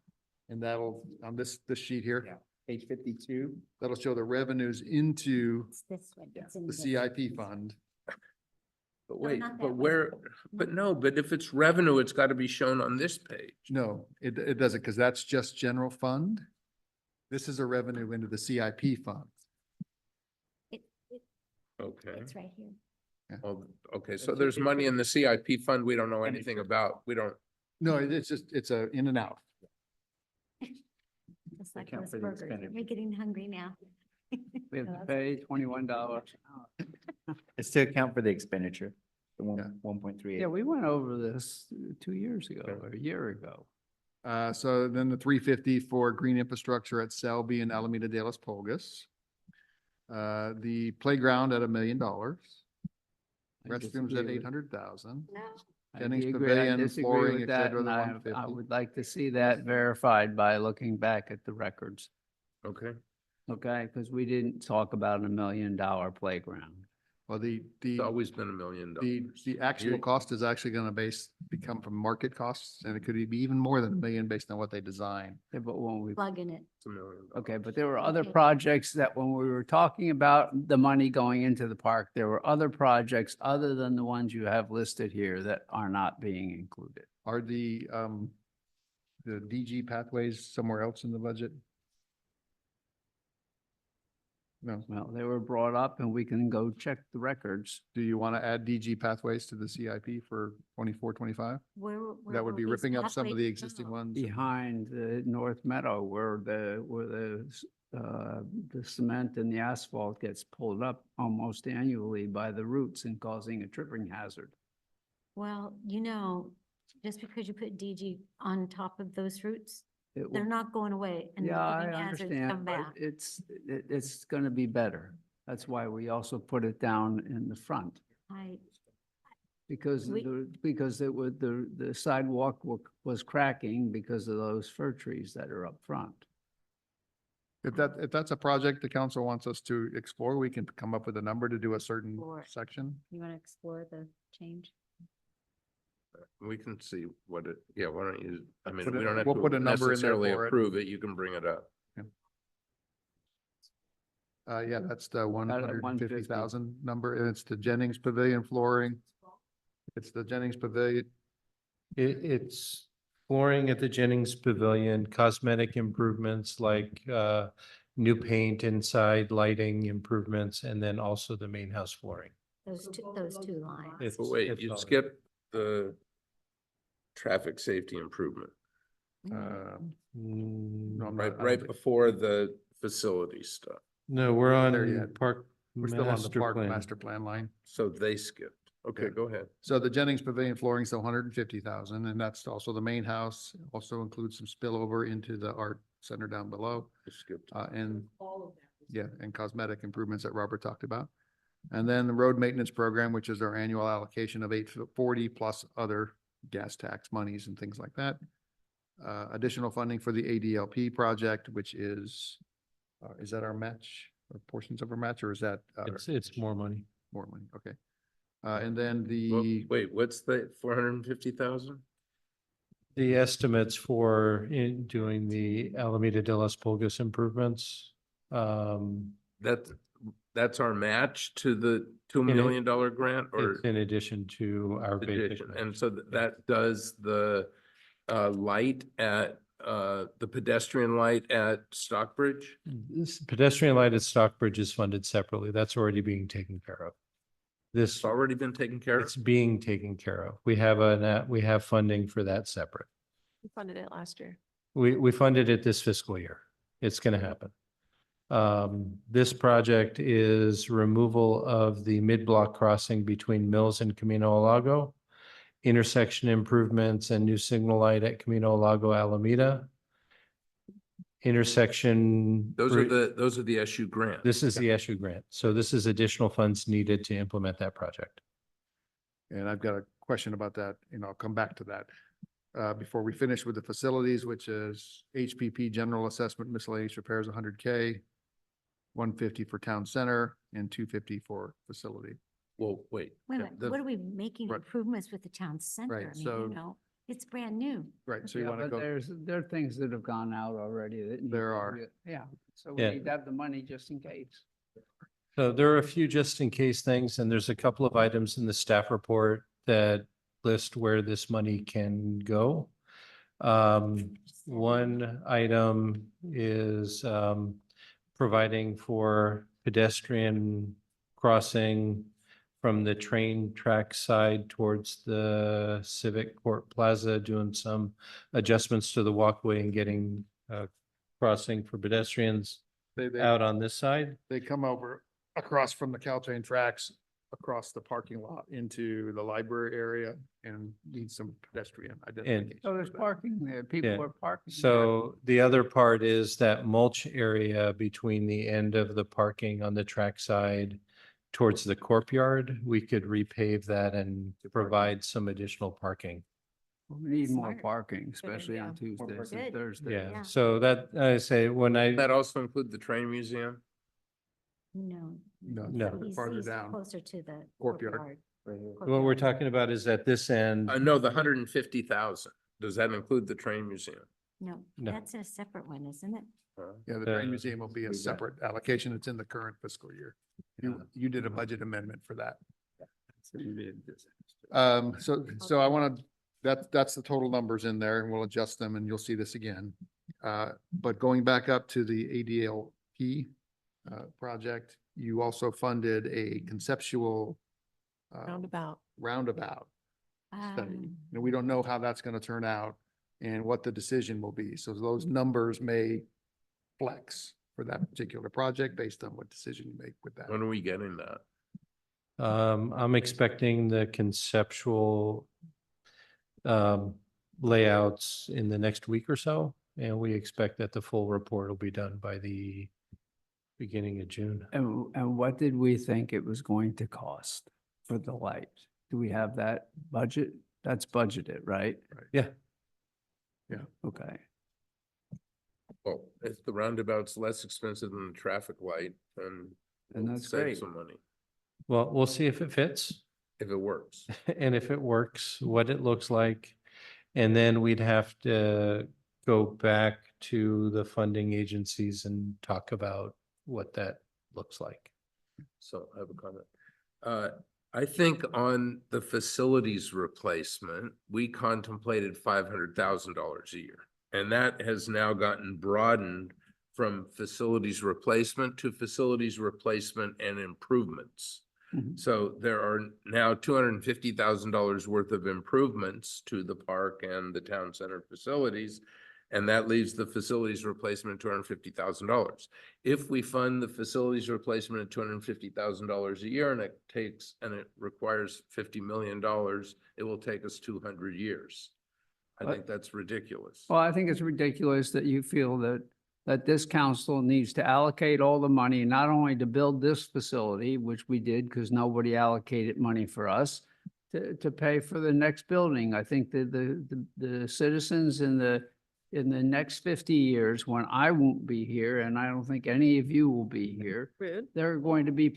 [SPEAKER 4] And that'll, on this sheet here,
[SPEAKER 5] Yeah. Page 52.
[SPEAKER 4] that'll show the revenues into
[SPEAKER 6] It's this one. It's in
[SPEAKER 4] the
[SPEAKER 6] this.
[SPEAKER 4] CIP fund.
[SPEAKER 7] But
[SPEAKER 6] No,
[SPEAKER 7] wait,
[SPEAKER 6] not that
[SPEAKER 7] but
[SPEAKER 6] one.
[SPEAKER 7] where, but no, but if it's revenue, it's got to be shown on this page.
[SPEAKER 4] No, it doesn't, because that's just general fund. This is a revenue into the CIP fund.
[SPEAKER 7] Okay.
[SPEAKER 6] It's right here.
[SPEAKER 7] Oh, okay, so there's money in the CIP fund we don't know anything about. We don't,
[SPEAKER 4] No, it's just, it's a in and out.
[SPEAKER 6] Just like
[SPEAKER 5] Account
[SPEAKER 6] those
[SPEAKER 5] for the
[SPEAKER 6] burgers.
[SPEAKER 5] expenditure.
[SPEAKER 6] We're getting hungry now.
[SPEAKER 8] We have
[SPEAKER 6] No,
[SPEAKER 8] to
[SPEAKER 6] that's
[SPEAKER 8] pay $21 an hour.
[SPEAKER 12] It's to account for the expenditure, the
[SPEAKER 4] Yeah.
[SPEAKER 12] 1.38.
[SPEAKER 8] Yeah, we went over this 2 years ago or a year ago.
[SPEAKER 4] So then the 350 for green infrastructure at Selby and Alameda de las Pulgas. The playground at $1 million.
[SPEAKER 8] I
[SPEAKER 4] Restrooms
[SPEAKER 8] disagree
[SPEAKER 4] at
[SPEAKER 8] with-
[SPEAKER 4] 800,000.
[SPEAKER 6] No.
[SPEAKER 8] I
[SPEAKER 4] Jennings
[SPEAKER 8] agree, I
[SPEAKER 4] Pavilion,
[SPEAKER 8] disagree
[SPEAKER 4] flooring,
[SPEAKER 8] with
[SPEAKER 4] et
[SPEAKER 8] that,
[SPEAKER 4] cetera,
[SPEAKER 8] and
[SPEAKER 4] the
[SPEAKER 8] I
[SPEAKER 4] 150.
[SPEAKER 8] would like to see that verified by looking back at the records,
[SPEAKER 7] okay.
[SPEAKER 8] okay? Because we didn't talk about $1 million playground.
[SPEAKER 4] Well,
[SPEAKER 7] It's always been $1 million.
[SPEAKER 4] the actual
[SPEAKER 7] You're-
[SPEAKER 4] cost is actually going to become from market costs, and it could be even more than $1 million based on what they design.
[SPEAKER 8] Yeah, but when we,
[SPEAKER 6] Plug in it.
[SPEAKER 7] It's $1 million.
[SPEAKER 8] okay, but there were other
[SPEAKER 6] Okay.
[SPEAKER 8] projects that when we were talking about the money going into the park, there were other projects other than the ones you have listed here that are not being included.
[SPEAKER 4] Are the DG pathways somewhere else in the budget? No.
[SPEAKER 8] Well, they were brought up and we can go check the records.
[SPEAKER 4] Do you want to add DG pathways to the CIP for 24, 25?
[SPEAKER 6] Where?
[SPEAKER 4] That would be ripping up some of the
[SPEAKER 6] pathways
[SPEAKER 4] existing
[SPEAKER 6] go?
[SPEAKER 4] ones.
[SPEAKER 8] Behind the North Meadow where the cement and the asphalt gets pulled up almost annually by the roots and causing a tripping hazard.
[SPEAKER 6] Well, just because you put DG on top of those routes
[SPEAKER 8] it
[SPEAKER 6] They're
[SPEAKER 8] will,
[SPEAKER 6] not going away and
[SPEAKER 8] yeah,
[SPEAKER 6] the
[SPEAKER 8] I
[SPEAKER 6] living hazards come
[SPEAKER 8] understand, but
[SPEAKER 6] back.
[SPEAKER 8] it's gonna be better. That's why we also put it down in the front. Because
[SPEAKER 6] We-
[SPEAKER 8] because it was, the sidewalk was cracking because of those fir trees that are up front.
[SPEAKER 4] If that's a project the council wants us to explore, we can come up with a number to do a certain
[SPEAKER 6] Explore it.
[SPEAKER 4] section.
[SPEAKER 6] You want to explore the change?
[SPEAKER 7] We can see what it, yeah, why don't you, I mean,
[SPEAKER 4] Put
[SPEAKER 7] we
[SPEAKER 4] a-
[SPEAKER 7] don't have
[SPEAKER 4] we'll put a
[SPEAKER 7] to
[SPEAKER 4] number in there
[SPEAKER 7] necessarily
[SPEAKER 4] for it.
[SPEAKER 7] approve it. You can bring it up.
[SPEAKER 4] Yeah, that's the 150,000
[SPEAKER 8] 150,000
[SPEAKER 4] number, and it's the Jennings Pavilion flooring. It's the Jennings Pavilion.
[SPEAKER 10] It's flooring at the Jennings Pavilion, cosmetic improvements like new paint inside, lighting improvements, and then also the main house flooring.
[SPEAKER 6] Those two lines.
[SPEAKER 10] It's-
[SPEAKER 7] But wait,
[SPEAKER 10] it's
[SPEAKER 7] you
[SPEAKER 10] all-
[SPEAKER 7] skipped the traffic safety improvement,
[SPEAKER 4] No,
[SPEAKER 10] Mm,
[SPEAKER 4] I'm
[SPEAKER 7] right,
[SPEAKER 4] not- I don't
[SPEAKER 7] right
[SPEAKER 4] think-
[SPEAKER 7] before the facility stuff.
[SPEAKER 10] No, we're
[SPEAKER 4] there
[SPEAKER 10] on
[SPEAKER 4] yet.
[SPEAKER 10] park
[SPEAKER 4] We're still on the
[SPEAKER 10] master
[SPEAKER 4] park
[SPEAKER 10] plan.
[SPEAKER 4] master plan line.
[SPEAKER 7] So they skipped. Okay,
[SPEAKER 4] Yeah.
[SPEAKER 7] go ahead.
[SPEAKER 4] So the Jennings Pavilion flooring is 150,000, and that's also the main house, also includes some spillover into the art center down below.
[SPEAKER 7] You skipped.
[SPEAKER 4] And
[SPEAKER 2] All of that.
[SPEAKER 4] yeah, and cosmetic improvements that Robert talked about. And then the road maintenance program, which is our annual allocation of 840 plus other gas tax monies and things like that. Additional funding for the ADLP project, which is that our match or portions of our match, or is that
[SPEAKER 10] It's more money.
[SPEAKER 4] more money? Okay. And then
[SPEAKER 7] Well,
[SPEAKER 4] the,
[SPEAKER 7] wait, what's the 450,000?
[SPEAKER 10] The estimates for doing the Alameda de las Pulgas improvements.
[SPEAKER 7] That's our match to the $2
[SPEAKER 10] In it-
[SPEAKER 7] million grant or
[SPEAKER 10] It's in addition to our basic.
[SPEAKER 7] addition? And
[SPEAKER 10] match.
[SPEAKER 7] so that does the light at the pedestrian light at Stockbridge?
[SPEAKER 10] This pedestrian light at Stockbridge is funded separately. That's already being taken care of. This,
[SPEAKER 7] It's already been taken care of?
[SPEAKER 10] it's being taken care of. We have funding for that separate.
[SPEAKER 9] We funded it last year.
[SPEAKER 10] We funded it this fiscal year. It's gonna happen. This project is removal of the mid-block crossing between Mills and Camino Lago, intersection improvements and new signal light at Camino Lago Alameda. Intersection.
[SPEAKER 7] Those are the SU grants.
[SPEAKER 10] This is the SU grant. So this is additional funds needed to implement that project.
[SPEAKER 4] and I've got a question about that, and I'll come back to that. Before we finish with the facilities, which is HPP general assessment miscellaneous repairs, 100K, 150 for town center and 250 for facility.
[SPEAKER 7] Well, wait.
[SPEAKER 6] Wait a minute,
[SPEAKER 7] the-
[SPEAKER 6] what are we making
[SPEAKER 4] Right.
[SPEAKER 6] improvements with the town center?
[SPEAKER 4] Right,
[SPEAKER 6] I mean,
[SPEAKER 4] so-
[SPEAKER 6] you know, it's brand new.
[SPEAKER 4] Right, so you
[SPEAKER 8] Yeah,
[SPEAKER 4] want to
[SPEAKER 8] but
[SPEAKER 4] go,
[SPEAKER 8] there are things that have gone out already that. need
[SPEAKER 4] There
[SPEAKER 8] to
[SPEAKER 4] are.
[SPEAKER 8] Yeah, so we
[SPEAKER 10] Yeah.
[SPEAKER 8] need to have the money just in case.
[SPEAKER 10] So there are a few just in case things, and there's a couple of items in the staff report that list where this money can go. One item is providing for pedestrian crossing from the train track side towards the Civic Court Plaza, doing some adjustments to the walkway and getting crossing for pedestrians
[SPEAKER 4] they
[SPEAKER 10] out on this side.
[SPEAKER 4] come over across from the Caltrain tracks, across the parking lot into the library area and need some pedestrian identification.
[SPEAKER 8] So there's
[SPEAKER 4] for that.
[SPEAKER 8] parking there,
[SPEAKER 10] Yeah.
[SPEAKER 8] people are parking. there.
[SPEAKER 10] So the other part is that mulch area between the end of the parking on the track side towards the courtyard. We could repave that and provide some additional parking.
[SPEAKER 8] We need more
[SPEAKER 6] Smart.
[SPEAKER 8] parking, especially on
[SPEAKER 9] idea.
[SPEAKER 8] Tuesdays
[SPEAKER 6] parking.
[SPEAKER 8] and
[SPEAKER 6] Good.
[SPEAKER 8] Thursdays.
[SPEAKER 10] Yeah,
[SPEAKER 6] Yeah.
[SPEAKER 10] so that, I say, when I,
[SPEAKER 7] That also include the train museum?
[SPEAKER 6] No.
[SPEAKER 4] No,
[SPEAKER 10] No.
[SPEAKER 4] farther
[SPEAKER 6] He's
[SPEAKER 4] down.
[SPEAKER 6] closer to the
[SPEAKER 4] Courtyard.
[SPEAKER 6] courtyard.
[SPEAKER 10] what we're talking about is at this end.
[SPEAKER 7] No, the 150,000. Does that include the train museum?
[SPEAKER 6] No,
[SPEAKER 10] No.
[SPEAKER 6] that's a separate one, isn't it?
[SPEAKER 4] Yeah, the train
[SPEAKER 10] Uh,
[SPEAKER 4] museum will be a separate allocation. It's in the current fiscal year. You did a budget amendment for that.
[SPEAKER 8] So you did this.
[SPEAKER 4] So I want to, that's the total numbers in there and we'll adjust them and you'll see this again. But going back up to the ADLP project, you also funded a conceptual
[SPEAKER 9] Roundabout.
[SPEAKER 4] roundabout study.
[SPEAKER 6] Um,
[SPEAKER 4] And we don't know how that's going to turn out and what the decision will be. So those numbers may flex for that particular project based on what decision you make with that.
[SPEAKER 7] When are we getting that?
[SPEAKER 10] I'm expecting the conceptual layouts in the next week or so. And we expect that the full report will be done by the beginning of June.
[SPEAKER 8] And what did we think it was going to cost for the light? Do we have that budget? That's budgeted, right?
[SPEAKER 10] Yeah.
[SPEAKER 8] Okay.
[SPEAKER 7] Well, if the roundabout's less expensive than the traffic light, then
[SPEAKER 8] And
[SPEAKER 7] we'll
[SPEAKER 8] that's
[SPEAKER 7] save
[SPEAKER 8] great.
[SPEAKER 7] some money
[SPEAKER 10] Well, we'll see if it fits
[SPEAKER 7] if it works.
[SPEAKER 10] and if it works, what it looks like. And then we'd have to go back to the funding agencies and talk about what that looks like.
[SPEAKER 7] So I have a comment. I think on the facilities replacement, we contemplated $500,000 a year. And that has now gotten broadened from facilities replacement to facilities replacement and improvements.
[SPEAKER 8] Mhm.
[SPEAKER 7] So there are now $250,000 worth of improvements to the park and the town center facilities. And that leaves the facilities replacement at $250,000. If we fund the facilities replacement at $250,000 a year and it requires $50 million, it will take us 200 years. I
[SPEAKER 8] But-
[SPEAKER 7] think that's ridiculous.
[SPEAKER 8] Well, I think it's ridiculous that you feel that this council needs to allocate all the money, not only to build this facility, which we did because nobody allocated money for us, to pay for the next building. I think that the citizens in the next 50 years, when I won't be here, and I don't think any of you will be here,
[SPEAKER 9] Rude.
[SPEAKER 8] they're going to be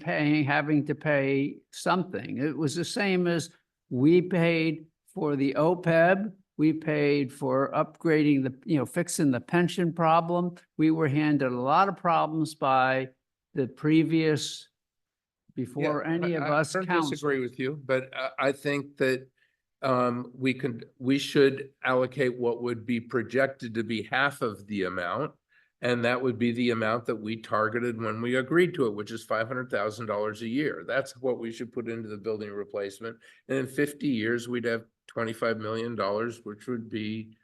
[SPEAKER 8] having to pay something. It was the same as we paid for the OPEB. We paid for upgrading fixing the pension problem. We were handed a lot of problems by the previous, before any of us
[SPEAKER 7] I don't
[SPEAKER 8] council.
[SPEAKER 7] disagree with you, but I think that we should allocate what would be projected to be half of the amount. And that would be the amount that we targeted when we agreed to it, which is $500,000 a year. That's what we should put into the building replacement. And in 50 years, we'd have $25 million, which would be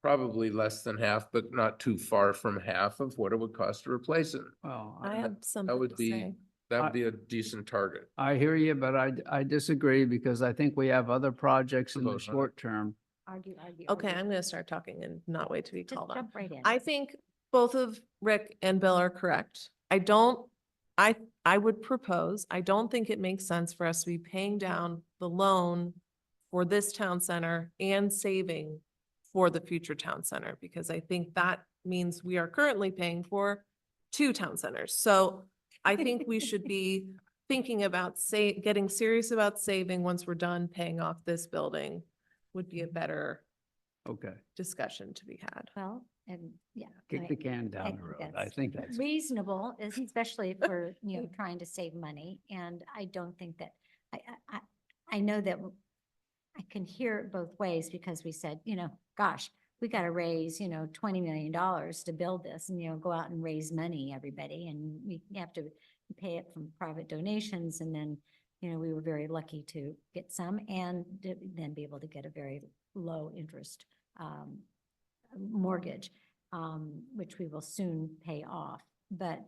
[SPEAKER 7] probably less than half, but not too far from half of what it would cost to replace it.
[SPEAKER 8] Well,
[SPEAKER 9] I have something
[SPEAKER 7] would
[SPEAKER 9] to
[SPEAKER 7] be-
[SPEAKER 9] say.
[SPEAKER 7] That would be a decent target.
[SPEAKER 8] I hear you, but I disagree because I think we have other projects in the
[SPEAKER 7] Vote on it.
[SPEAKER 8] short term.
[SPEAKER 6] Argue, argue.
[SPEAKER 9] Okay,
[SPEAKER 6] argue.
[SPEAKER 9] I'm gonna start talking and not wait to be
[SPEAKER 6] Just
[SPEAKER 9] called on.
[SPEAKER 6] jump right in.
[SPEAKER 9] I think both of Rick and Bill are correct. I would propose, I don't think it makes sense for us to be paying down the loan for this town center and saving for the future town center, because I think that means we are currently paying for two town centers. So I think we should be thinking about getting serious about saving once we're done paying off this building would be a better
[SPEAKER 8] Okay,
[SPEAKER 9] discussion to be had.
[SPEAKER 6] Well, and yeah.
[SPEAKER 8] kick the can down the
[SPEAKER 6] think
[SPEAKER 8] road. I
[SPEAKER 6] that's
[SPEAKER 8] think that's.
[SPEAKER 6] reasonable, especially if we're, trying to save money. And I don't think that, I know that I can hear it both ways because we said, gosh, we got to raise, $20 million to build this and, go out and raise money, everybody. And we have to pay it from private donations. And then, we were very lucky to get some and then be able to get a very low interest mortgage, which we will soon pay off. But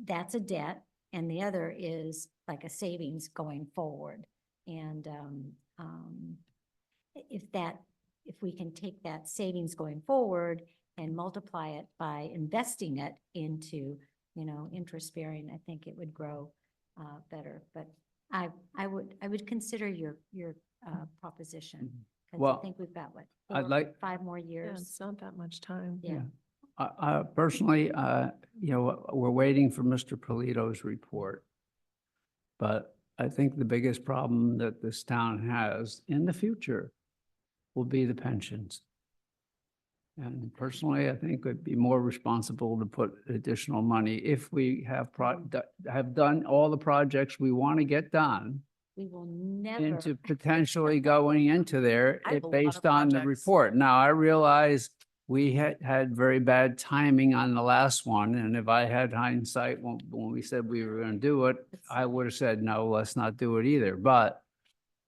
[SPEAKER 6] that's a debt, and the other is like a savings going forward. And if we can take that savings going forward and multiply it by investing it into, interest bearing, I think it would grow better. But I would consider your proposition. Because I
[SPEAKER 8] Well,
[SPEAKER 6] think we've got what?
[SPEAKER 8] I'd
[SPEAKER 6] 4,
[SPEAKER 8] like-
[SPEAKER 6] 5 more
[SPEAKER 9] Yeah,
[SPEAKER 6] years.
[SPEAKER 9] it's not that much time.
[SPEAKER 6] Yeah.
[SPEAKER 8] Personally, we're waiting for Mr. Polito's report. But I think the biggest problem that this town has in the future will be the pensions. And personally, I think it'd be more responsible to put additional money if we have done all the projects we want to get done
[SPEAKER 6] We will never.
[SPEAKER 8] into potentially going into there
[SPEAKER 9] I have a lot of
[SPEAKER 8] based on the
[SPEAKER 9] projects.
[SPEAKER 8] report. Now, I realize we had very bad timing on the last one, and if I had hindsight when we said we were going to do it, I would have said, no, let's not do it either. But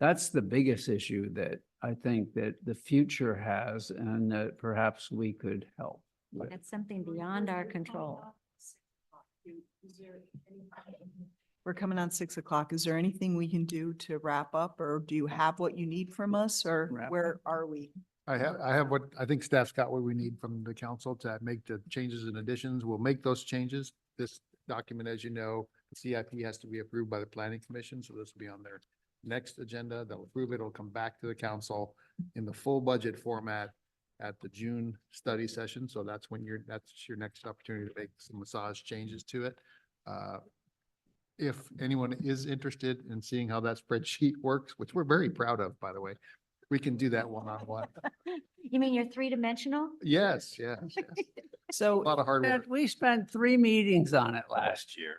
[SPEAKER 8] that's the biggest issue that I think that the future has and that perhaps we could help with.
[SPEAKER 6] That's something beyond our control.
[SPEAKER 1] We're coming on 6 o'clock. Is there anything we can do to wrap up, or do you have what you need from us, or
[SPEAKER 8] Wrap
[SPEAKER 1] where are we?
[SPEAKER 4] I have what, I think staff's got what we need from the council to make the changes and additions. We'll make those changes. This document, as you know, the CIP has to be approved by the planning commission, so this will be on their next agenda. They'll approve it. It'll come back to the council in the full budget format at the June study session. So that's when that's your next opportunity to make some massage changes to it. If anyone is interested in seeing how that spreadsheet works, which we're very proud of, by the way, we can do that one-on-one.
[SPEAKER 6] You mean you're three-dimensional?
[SPEAKER 4] Yes, yes, yes. A
[SPEAKER 8] So
[SPEAKER 4] lot of hard work.
[SPEAKER 8] we spent 3 meetings on it last year.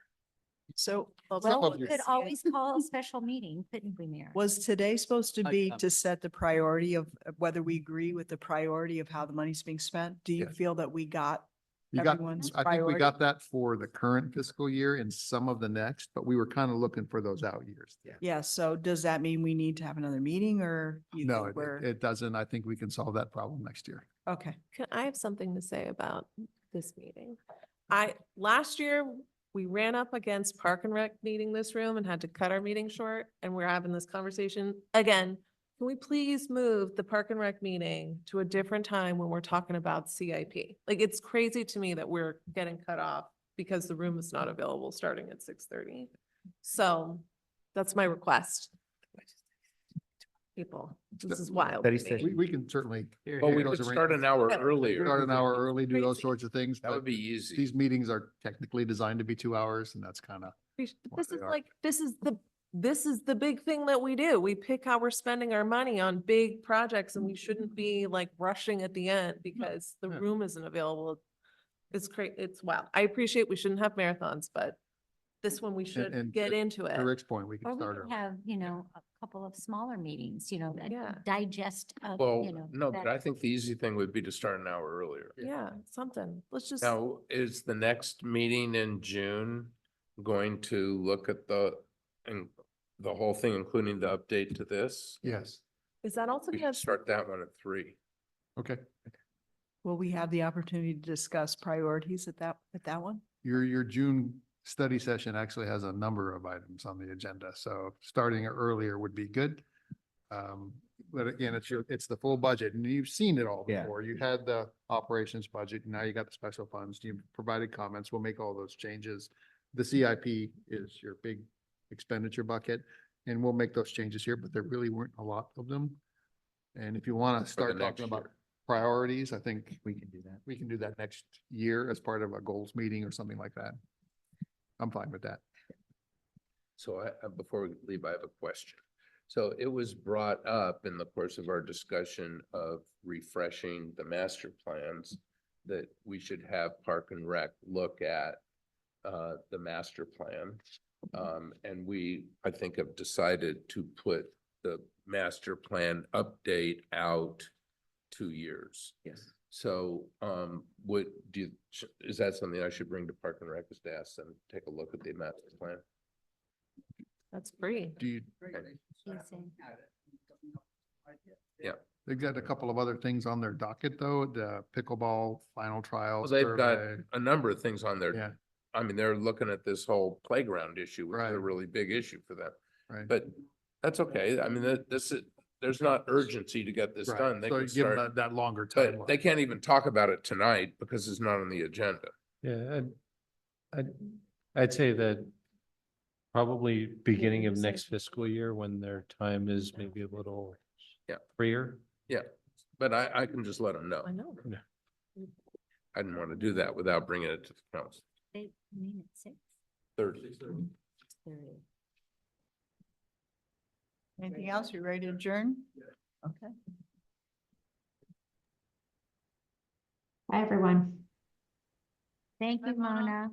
[SPEAKER 1] So
[SPEAKER 4] Some
[SPEAKER 6] Well,
[SPEAKER 4] of
[SPEAKER 6] we
[SPEAKER 4] you-
[SPEAKER 6] could always call a special meeting, couldn't we, Mayor?
[SPEAKER 1] was today supposed to be
[SPEAKER 8] Um,
[SPEAKER 1] to set the priority of whether we agree with the priority of how the money's being spent? Do you
[SPEAKER 4] Yes.
[SPEAKER 1] feel that we got
[SPEAKER 4] You got,
[SPEAKER 1] everyone's
[SPEAKER 4] I think we
[SPEAKER 1] priority?
[SPEAKER 4] got that for the current fiscal year and some of the next, but we were kind of looking for those out years.
[SPEAKER 1] Yeah, so does that mean we need to have another meeting or? you
[SPEAKER 4] No,
[SPEAKER 1] think we're
[SPEAKER 4] it doesn't. I think we can solve that problem next year.
[SPEAKER 1] Okay,
[SPEAKER 9] I have something to say about this meeting. Last year, we ran up against Park and Rec needing this room and had to cut our meeting short, and we're having this conversation again. Can we please move the Park and Rec meeting to a different time when we're talking about CIP? Like, it's crazy to me that we're getting cut off because the room is not available starting at 6:30. So that's my request. People, this is wild. to
[SPEAKER 12] Study
[SPEAKER 9] me.
[SPEAKER 12] session.
[SPEAKER 4] We can certainly.
[SPEAKER 7] Well, we
[SPEAKER 4] those
[SPEAKER 7] could start an
[SPEAKER 4] arrangements.
[SPEAKER 7] hour
[SPEAKER 9] Yeah.
[SPEAKER 7] earlier.
[SPEAKER 4] Start an hour early, do those
[SPEAKER 9] Crazy.
[SPEAKER 4] sorts of things.
[SPEAKER 7] That would
[SPEAKER 4] but
[SPEAKER 7] be easy.
[SPEAKER 4] These meetings are technically designed to be 2 hours and that's kind of, what
[SPEAKER 9] This
[SPEAKER 4] they
[SPEAKER 9] is
[SPEAKER 4] are.
[SPEAKER 9] like, this is the big thing that we do. We pick how we're spending our money on big projects and we shouldn't be like rushing at the end because the
[SPEAKER 4] Yeah.
[SPEAKER 9] room isn't available. It's great. It's wow. I appreciate we shouldn't have marathons, but this one we should
[SPEAKER 4] and
[SPEAKER 9] get
[SPEAKER 4] to-
[SPEAKER 9] into
[SPEAKER 4] to
[SPEAKER 9] it.
[SPEAKER 4] Rick's point, we
[SPEAKER 6] Or
[SPEAKER 4] can
[SPEAKER 6] we
[SPEAKER 4] start
[SPEAKER 6] could
[SPEAKER 4] early.
[SPEAKER 6] have, a couple of smaller meetings,
[SPEAKER 9] Yeah.
[SPEAKER 6] digest of,
[SPEAKER 7] Well, no, but
[SPEAKER 6] that-
[SPEAKER 7] I think the easy thing would be to start an hour earlier.
[SPEAKER 9] Yeah, something. Let's just,
[SPEAKER 7] Now, is the next meeting in June going to look at and the whole thing, including the update to this?
[SPEAKER 4] Yes,
[SPEAKER 9] is that also
[SPEAKER 7] We
[SPEAKER 9] gonna,
[SPEAKER 7] should start that one at 3.
[SPEAKER 4] okay.
[SPEAKER 1] will we have the opportunity to discuss priorities at that one?
[SPEAKER 4] Your June study session actually has a number of items on the agenda, so starting earlier would be good. But again, it's the full budget and you've seen it all
[SPEAKER 12] Yeah.
[SPEAKER 4] before. You had the operations budget, now you got the special funds. You provided comments. We'll make all those changes. The CIP is your big expenditure bucket and we'll make those changes here, but there really weren't a lot of them. And if you want to
[SPEAKER 7] For the
[SPEAKER 4] start
[SPEAKER 7] next
[SPEAKER 4] talking about
[SPEAKER 7] year.
[SPEAKER 4] priorities, I think
[SPEAKER 12] We can do that.
[SPEAKER 4] we can do that next year as part of a goals meeting or something like that. I'm fine with that.
[SPEAKER 7] So before we leave, I have a question. So it was brought up in the course of our discussion of refreshing the master plans that we should have Park and Rec look at the master plan. And we, I think, have decided to put the master plan update out 2 years.
[SPEAKER 12] Yes.
[SPEAKER 7] So, is that something I should bring to Park and Rec, is to ask them to take a look at the master plan?
[SPEAKER 9] that's free.
[SPEAKER 4] Do you,
[SPEAKER 6] She's in-
[SPEAKER 4] they've got a couple of other things on their docket though, the pickleball final trial.
[SPEAKER 7] Well, they've got
[SPEAKER 4] survey.
[SPEAKER 7] a number of things on there.
[SPEAKER 4] Yeah,
[SPEAKER 7] I mean, they're looking at this whole playground issue, which is a
[SPEAKER 4] Right.
[SPEAKER 7] really big issue for them.
[SPEAKER 4] right.
[SPEAKER 7] But that's okay. I mean, there's not urgency to get this
[SPEAKER 4] Right.
[SPEAKER 7] done. They
[SPEAKER 4] So
[SPEAKER 7] can
[SPEAKER 4] you give them
[SPEAKER 7] start,
[SPEAKER 4] that longer
[SPEAKER 7] but they
[SPEAKER 4] timeline.
[SPEAKER 7] can't even talk about it tonight because it's not on the agenda.
[SPEAKER 10] Yeah, I'd say that probably beginning of
[SPEAKER 9] you
[SPEAKER 10] next
[SPEAKER 9] say-
[SPEAKER 10] fiscal year when their time is maybe a little
[SPEAKER 7] Yeah.
[SPEAKER 10] freer.
[SPEAKER 7] Yeah, but I can just let them know.
[SPEAKER 9] I know.
[SPEAKER 7] I didn't want to do that without bringing it to the council.
[SPEAKER 6] They mean at 6:30.
[SPEAKER 7] 30.
[SPEAKER 1] Anything else? You ready to adjourn? Okay.
[SPEAKER 11] Bye, everyone.
[SPEAKER 6] Thank you, Mona.